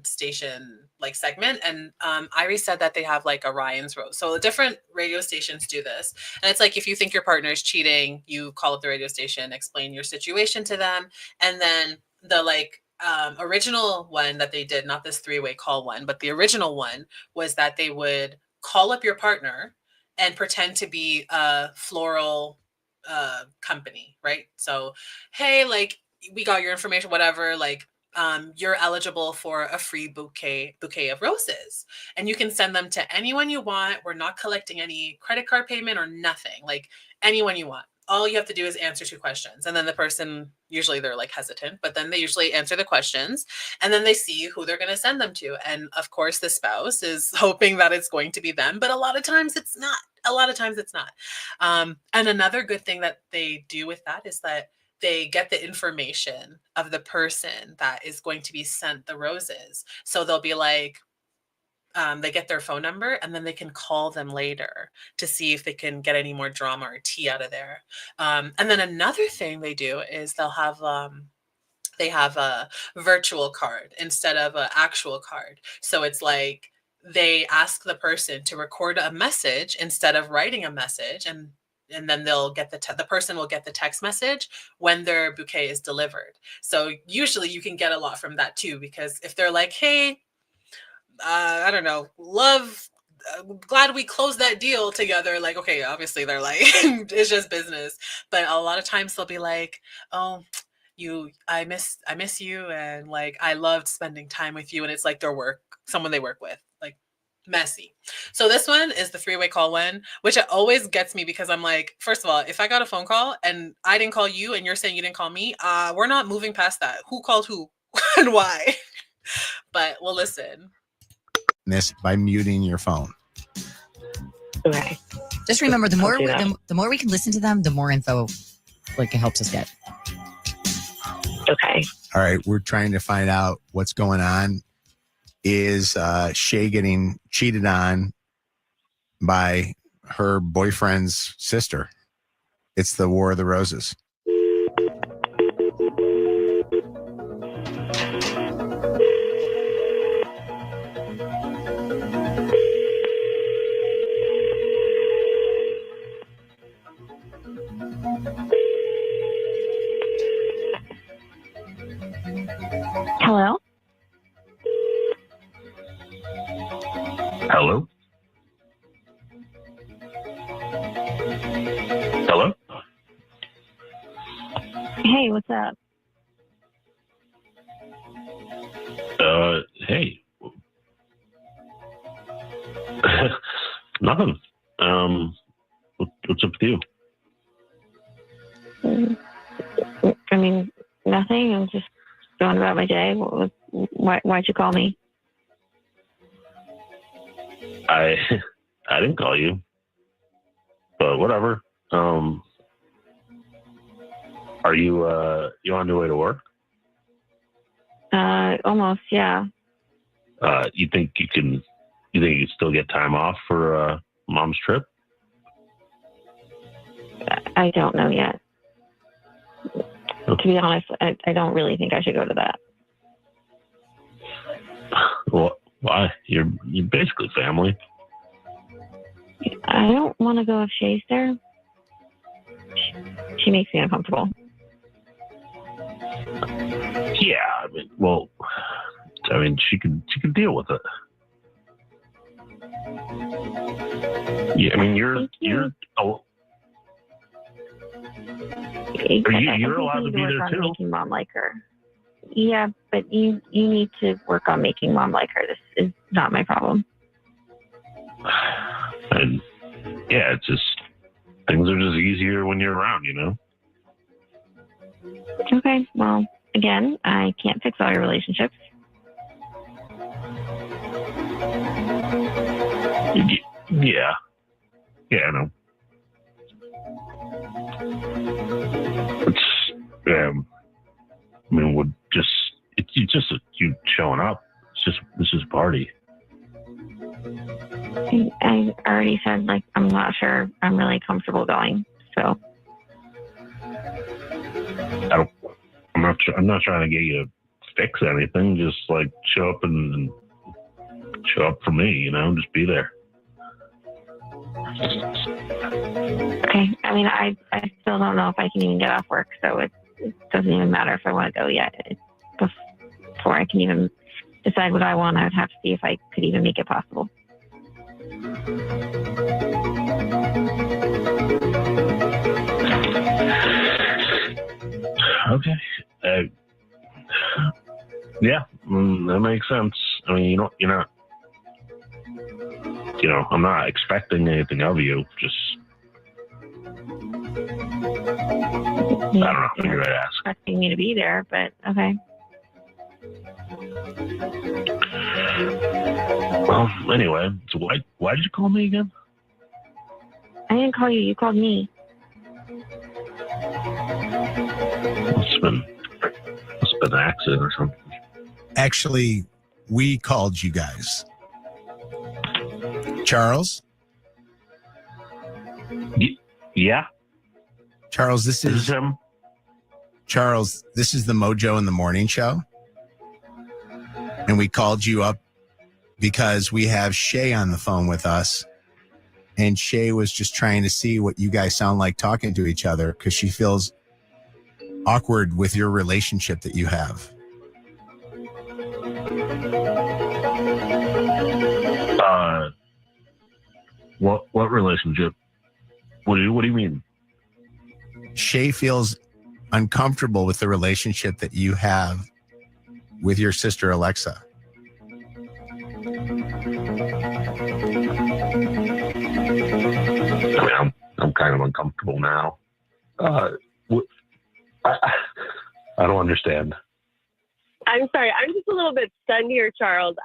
station segment, and Irie said that they have Orion's Rose. So different radio stations do this, and it's if you think your partner is cheating, you call up the radio station, explain your situation to them, and then the original one that they did, not this three-way call one, but the original one was that they would call up your partner and pretend to be a floral company, right? So, hey, we got your information, whatever, you're eligible for a free bouquet of roses, and you can send them to anyone you want. We're not collecting any credit card payment or nothing, anyone you want. All you have to do is answer 2 questions. And then the person, usually they're hesitant, but then they usually answer the questions, and then they see who they're going to send them to. And of course the spouse is hoping that it's going to be them, but a lot of times it's not. And another good thing that they do with that is that they get the information of the person that is going to be sent the roses. So they'll be they get their phone number, and then they can call them later to see if they can get any more drama or tea out of there. And then another thing they do is they have a virtual card instead of an actual card. So it's they ask the person to record a message instead of writing a message, and then they'll get the person will get the text message when their bouquet is delivered. So usually you can get a lot from that too, because if they're hey, I don't know, love, glad we closed that deal together. Okay, obviously they're it's just business. But a lot of times they'll be oh, I miss you. And I loved spending time with you. And it's someone they work with, messy. So this one is the three-way call one, which it always gets me, because I'm first of all, if I got a phone call and I didn't call you and you're saying you didn't call me, we're not moving past that. Who called who and why? But we'll listen. This by muting your phone. Okay. Just remember, the more we can listen to them, the more info it helps us get. Okay. All right. We're trying to find out what's going on. is Shay getting cheated on by her boyfriend's sister. It's the War of the Roses. Hello? Hello? Hello? Hey, what's up? Hey. Nothing. What's up with you? I mean, nothing. I'm just going about my day. Why'd you call me? I didn't call you, but whatever. Are you on your way to work? Almost, yeah. You think you can still get time off for mom's trip? I don't know yet. To be honest, I don't really think I should go to that. Well, why? You're basically family. I don't want to go if Shay's there. She makes me uncomfortable. Yeah, she can deal with it. Yeah, I mean, you're allowed to be there too. Making mom like her. Yeah, but you need to work on making mom like her. This is not my problem. And yeah, it's just things are just easier when you're around, you know. Okay, well, again, I can't fix all your relationships. Yeah, I know. It's just you showing up. It's just a party. I already said, I'm not sure I'm really comfortable going, so. I'm not trying to get you to fix anything. Just show up and show up for me, you know, just be there. Okay. I mean, I still don't know if I can even get off work, so it doesn't even matter if I want to go yet. Before I can even decide what I want, I would have to see if I could even make it possible. Okay. Yeah, that makes sense. I mean, I'm not expecting anything of you. Just, I don't know. Figure I'd ask. Expecting me to be there, but okay. Well, anyway, so why did you call me again? I didn't call you. You called me. It's been an accident or something. Actually, we called you guys. Charles? Yeah? Charles, this is him. Charles, this is the Mojo in the Morning Show. And we called you up because we have Shay on the phone with us. And Shay was just trying to see what you guys sound like talking to each other because she feels awkward with your relationship that you have. What relationship? What do you mean? Shay feels uncomfortable with the relationship that you have with your sister Alexa. I mean, I'm kind of uncomfortable now. I don't understand. I'm sorry. I'm just a little bit stunned here, Charles.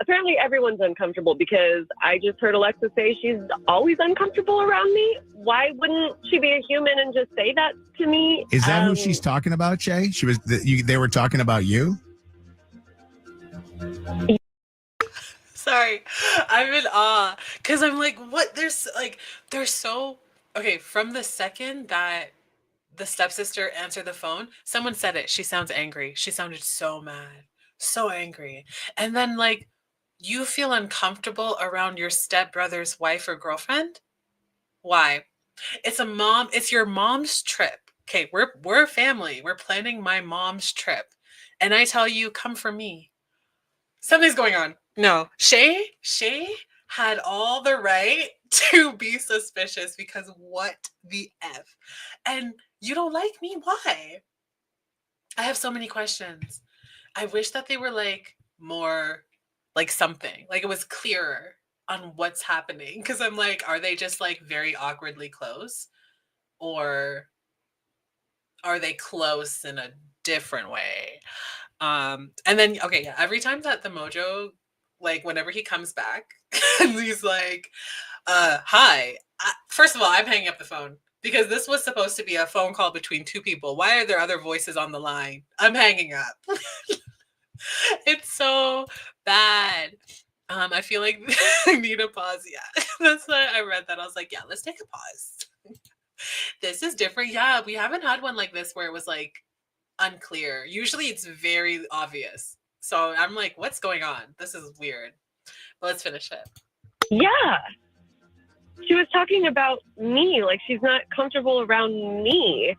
Apparently everyone's uncomfortable because I just heard Alexa say she's always uncomfortable around me. Why wouldn't she be a human and just say that to me? Is that who she's talking about, Shay? They were talking about you? Sorry, I'm in awe because I'm like, what? They're so okay. From the second that the stepsister answered the phone, someone said it. She sounds angry. She sounded so mad, so angry. And then, like, you feel uncomfortable around your stepbrother's wife or girlfriend? Why? It's your mom's trip. Okay, we're a family. We're planning my mom's trip. And I tell you, come for me. Something's going on. No. Shay had all the right to be suspicious because what the F? And you don't like me? Why? I have so many questions. I wish that they were like more like something, like it was clearer on what's happening. Cause I'm like, are they just like very awkwardly close? Or are they close in a different way? And then okay, yeah, every time that the Mojo, like whenever he comes back and he's like, hi. First of all, I'm hanging up the phone because this was supposed to be a phone call between two people. Why are there other voices on the line? I'm hanging up. It's so bad. I feel like I need a pause. Yeah, that's why I read that. I was like, yeah, let's take a pause. This is different. Yeah, we haven't had one like this where it was like unclear. Usually it's very obvious. So I'm like, what's going on? This is weird. But let's finish it. Yeah. She was talking about me, like she's not comfortable around me.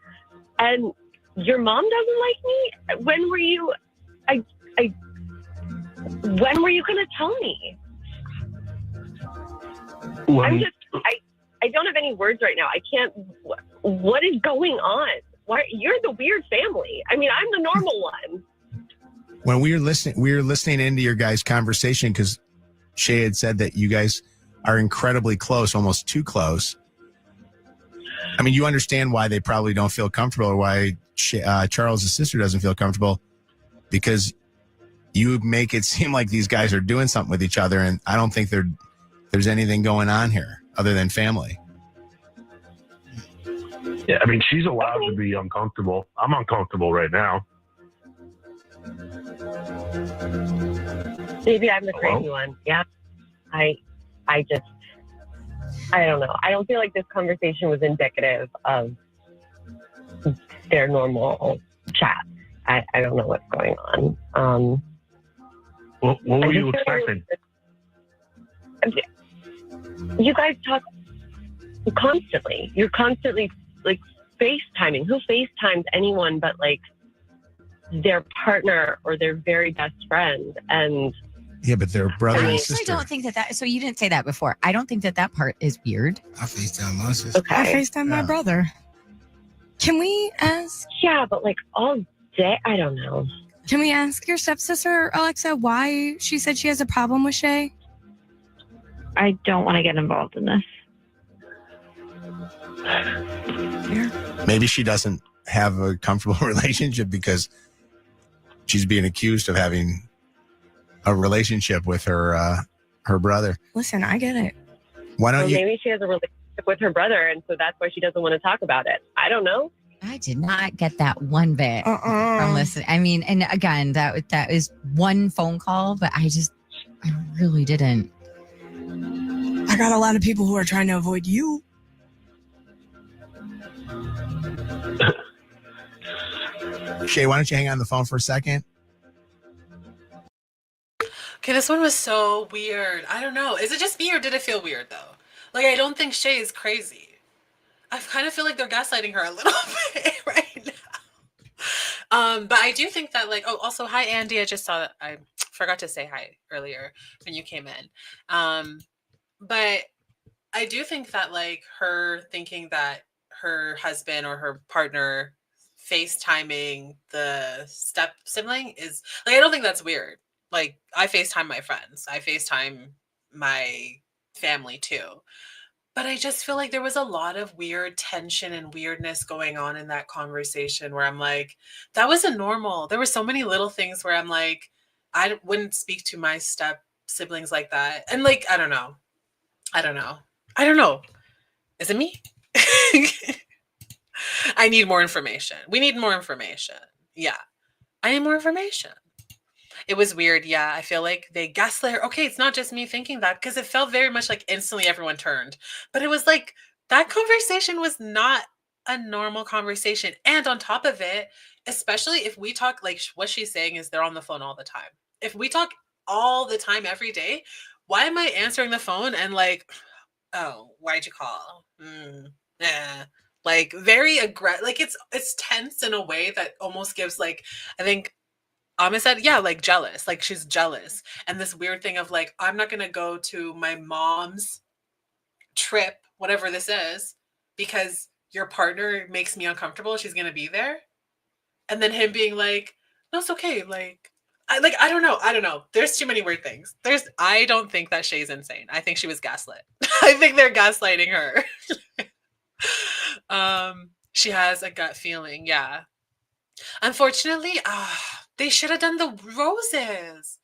And your mom doesn't like me? When were you when were you gonna tell me? I don't have any words right now. I can't. What is going on? Why you're the weird family? I mean, I'm the normal one. When we were listening into your guys' conversation because Shay had said that you guys are incredibly close, almost too close. I mean, you understand why they probably don't feel comfortable, or why Charles' sister doesn't feel comfortable, because you make it seem like these guys are doing something with each other, and I don't think there's anything going on here other than family. Yeah, I mean, she's allowed to be uncomfortable. I'm uncomfortable right now. Maybe I'm the crazy one. Yeah. I don't know. I don't feel like this conversation was indicative of their normal chat. I don't know what's going on. What were you expecting? You guys talk constantly. You're constantly like FaceTiming. Who FaceTimes anyone but like their partner or their very best friend? And yeah, but they're brother and I sister. don't think that. So you didn't say that before. I don't think that part is weird. I FaceTime my sister. Okay. I FaceTime my brother. Can we ask? Yeah, but like all day, I don't know. Can we ask your stepsister, Alexa, why she said she has a problem with Shay? I don't want to get involved in this. Maybe she doesn't have a comfortable relationship because she's being accused of having a relationship with her brother. Listen, I get it. Why don't you? Maybe she has a relationship with her brother, and so that's why she doesn't want to talk about it. I don't know. I did not get that one bit from listening. I mean, and again, that is one phone call, but I really didn't. I got a lot of people who are trying to avoid you. Shay, why don't you hang on the phone for a second? Okay, this one was so weird. I don't know. Is it just me or did it feel weird though? Like, I don't think Shay is crazy. I kind of feel like they're gaslighting her a little bit right now. But I do think that, like, oh, also, hi, Andy. I just saw that. I forgot to say hi earlier when you came in. But I do think that, like, her thinking that her husband or her partner FaceTiming the step sibling is, like, I don't think that's weird. Like, I FaceTime my friends. I FaceTime my family too. But I just feel like there was a lot of weird tension and weirdness going on in that conversation where I'm like, that wasn't normal. There were so many little things where I'm like, I wouldn't speak to my step siblings like that. And like, I don't know. Is it me? I need more information. We need more information. Yeah. I need more information. It was weird. Yeah, I feel like they gaslit her. Okay, it's not just me thinking that because it felt very much like instantly everyone turned. But it was like that conversation was not a normal conversation. And on top of it, especially if we talk, like what she's saying is they're on the phone all the time. If we talk all the time every day, why am I answering the phone and like, oh, why'd you call? Yeah. Like very aggressive, like it's tense in a way that almost gives like, I think Amma said, yeah, like jealous, like she's jealous. And this weird thing of like, I'm not gonna go to my mom's trip, whatever this is, because your partner makes me uncomfortable. She's gonna be there. And then him being like, no, it's okay. I don't know. I don't know. There's too many weird things. I don't think that Shay's insane. I think she was gaslit. I think they're gaslighting her. She has a gut feeling. Yeah. Unfortunately, they should have done the roses.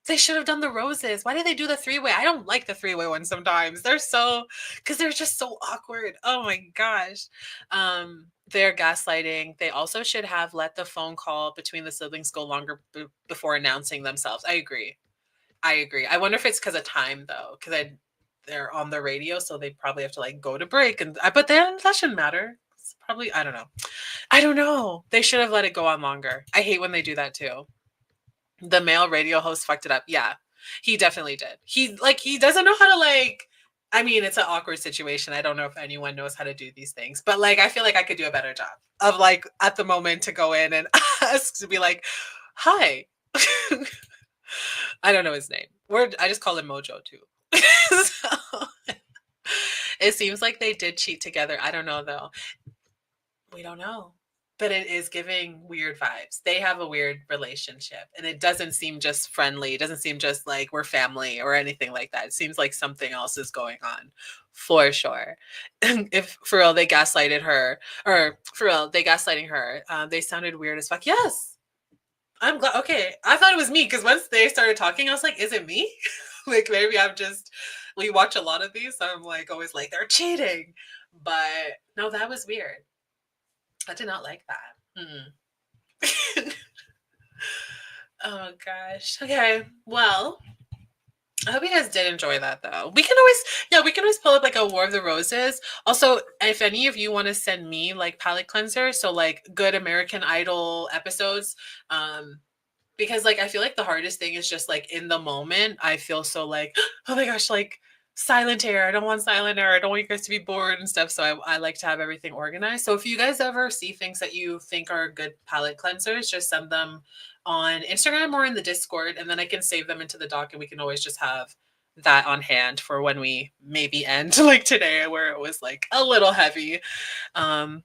They should have done the roses. Why did they do the three-way? I don't like the three-way ones sometimes. Because they're just so awkward. Oh my gosh. They're gaslighting. They also should have let the phone call between the siblings go longer before announcing themselves. I agree. I wonder if it's because of time though, because they're on the radio, so they probably have to like go to break, and but then that shouldn't matter. It's probably I don't know. I don't know. They should have let it go on longer. I hate when they do that too. The male radio host fucked it up. Yeah, he definitely did. He doesn't know how to like. I mean, it's an awkward situation. I don't know if anyone knows how to do these things, but like, I feel like I could do a better job of like at the moment to go in and ask to be like, "Hi." I don't know his name. I just call him Mojo too. So, it seems like they did cheat together. I don't know though. We don't know. But it is giving weird vibes. They have a weird relationship, and it doesn't seem just friendly. It doesn't seem just like we're family or anything like that. It seems like something else is going on for sure. If for real they gaslighted her, or for real they gaslighting her, they sounded weird as fuck. Yes, I'm glad. Okay, I thought it was me because once they started talking, I was like, is it me? Like maybe we watch a lot of these, so I'm like always like they're cheating. But no, that was weird. I did not like that. Oh gosh. Okay. Well, I hope you guys did enjoy that though. We can always pull up like a War of the Roses. Also, if any of you want to send me like palette cleansers, so like good American Idol episodes, because like I feel like the hardest thing is just like in the moment, I feel so like, oh my gosh, like silent air. I don't want silent air. I don't want you guys to be bored and stuff. So I like to have everything organized. So if you guys ever see things that you think are good palette cleansers, just send them on Instagram or in the Discord, and then I can save them into the doc, and we can always just have that on hand for when we maybe end like today where it was like a little heavy. But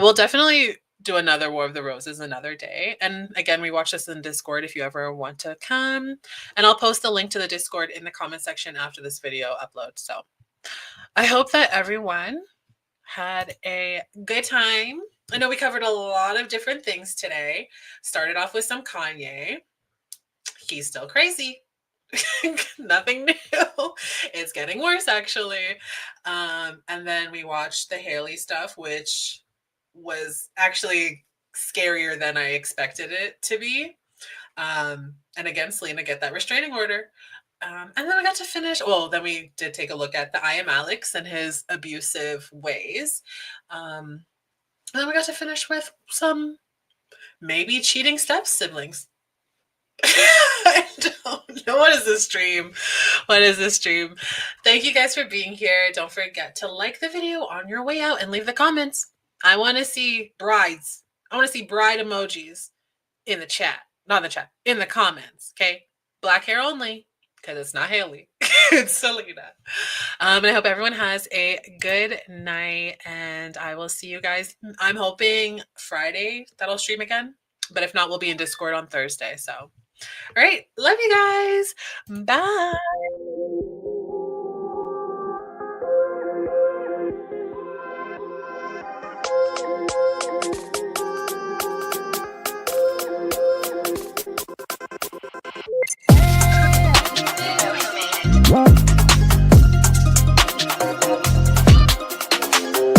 we'll definitely do another War of the Roses another day. And again, we watch this in Discord if you ever want to come. And I'll post the link to the Discord in the comment section after this video upload. So I hope that everyone had a good time. I know we covered a lot of different things today. Started off with some Kanye. He's still crazy. Nothing new. It's getting worse actually. And then we watched the Hailey stuff, which was actually scarier than I expected it to be. And again, Selena get that restraining order. And then we got to finish. Well, then we did take a look at the I Am Alex and his abusive ways. And then we got to finish with some maybe cheating step siblings. I don't know. What is this stream? What is this stream? Thank you guys for being here. Don't forget to like the video on your way out and leave the comments. I want to see brides. I want to see bride emojis in the chat. Not in the chat. In the comments. Okay? Black hair only. Because it's not Hailey. It's Selena. And I hope everyone has a good night. And I will see you guys. I'm hoping Friday that I'll stream again. But if not, we'll be in Discord on Thursday. So, all right. Love you guys. Bye.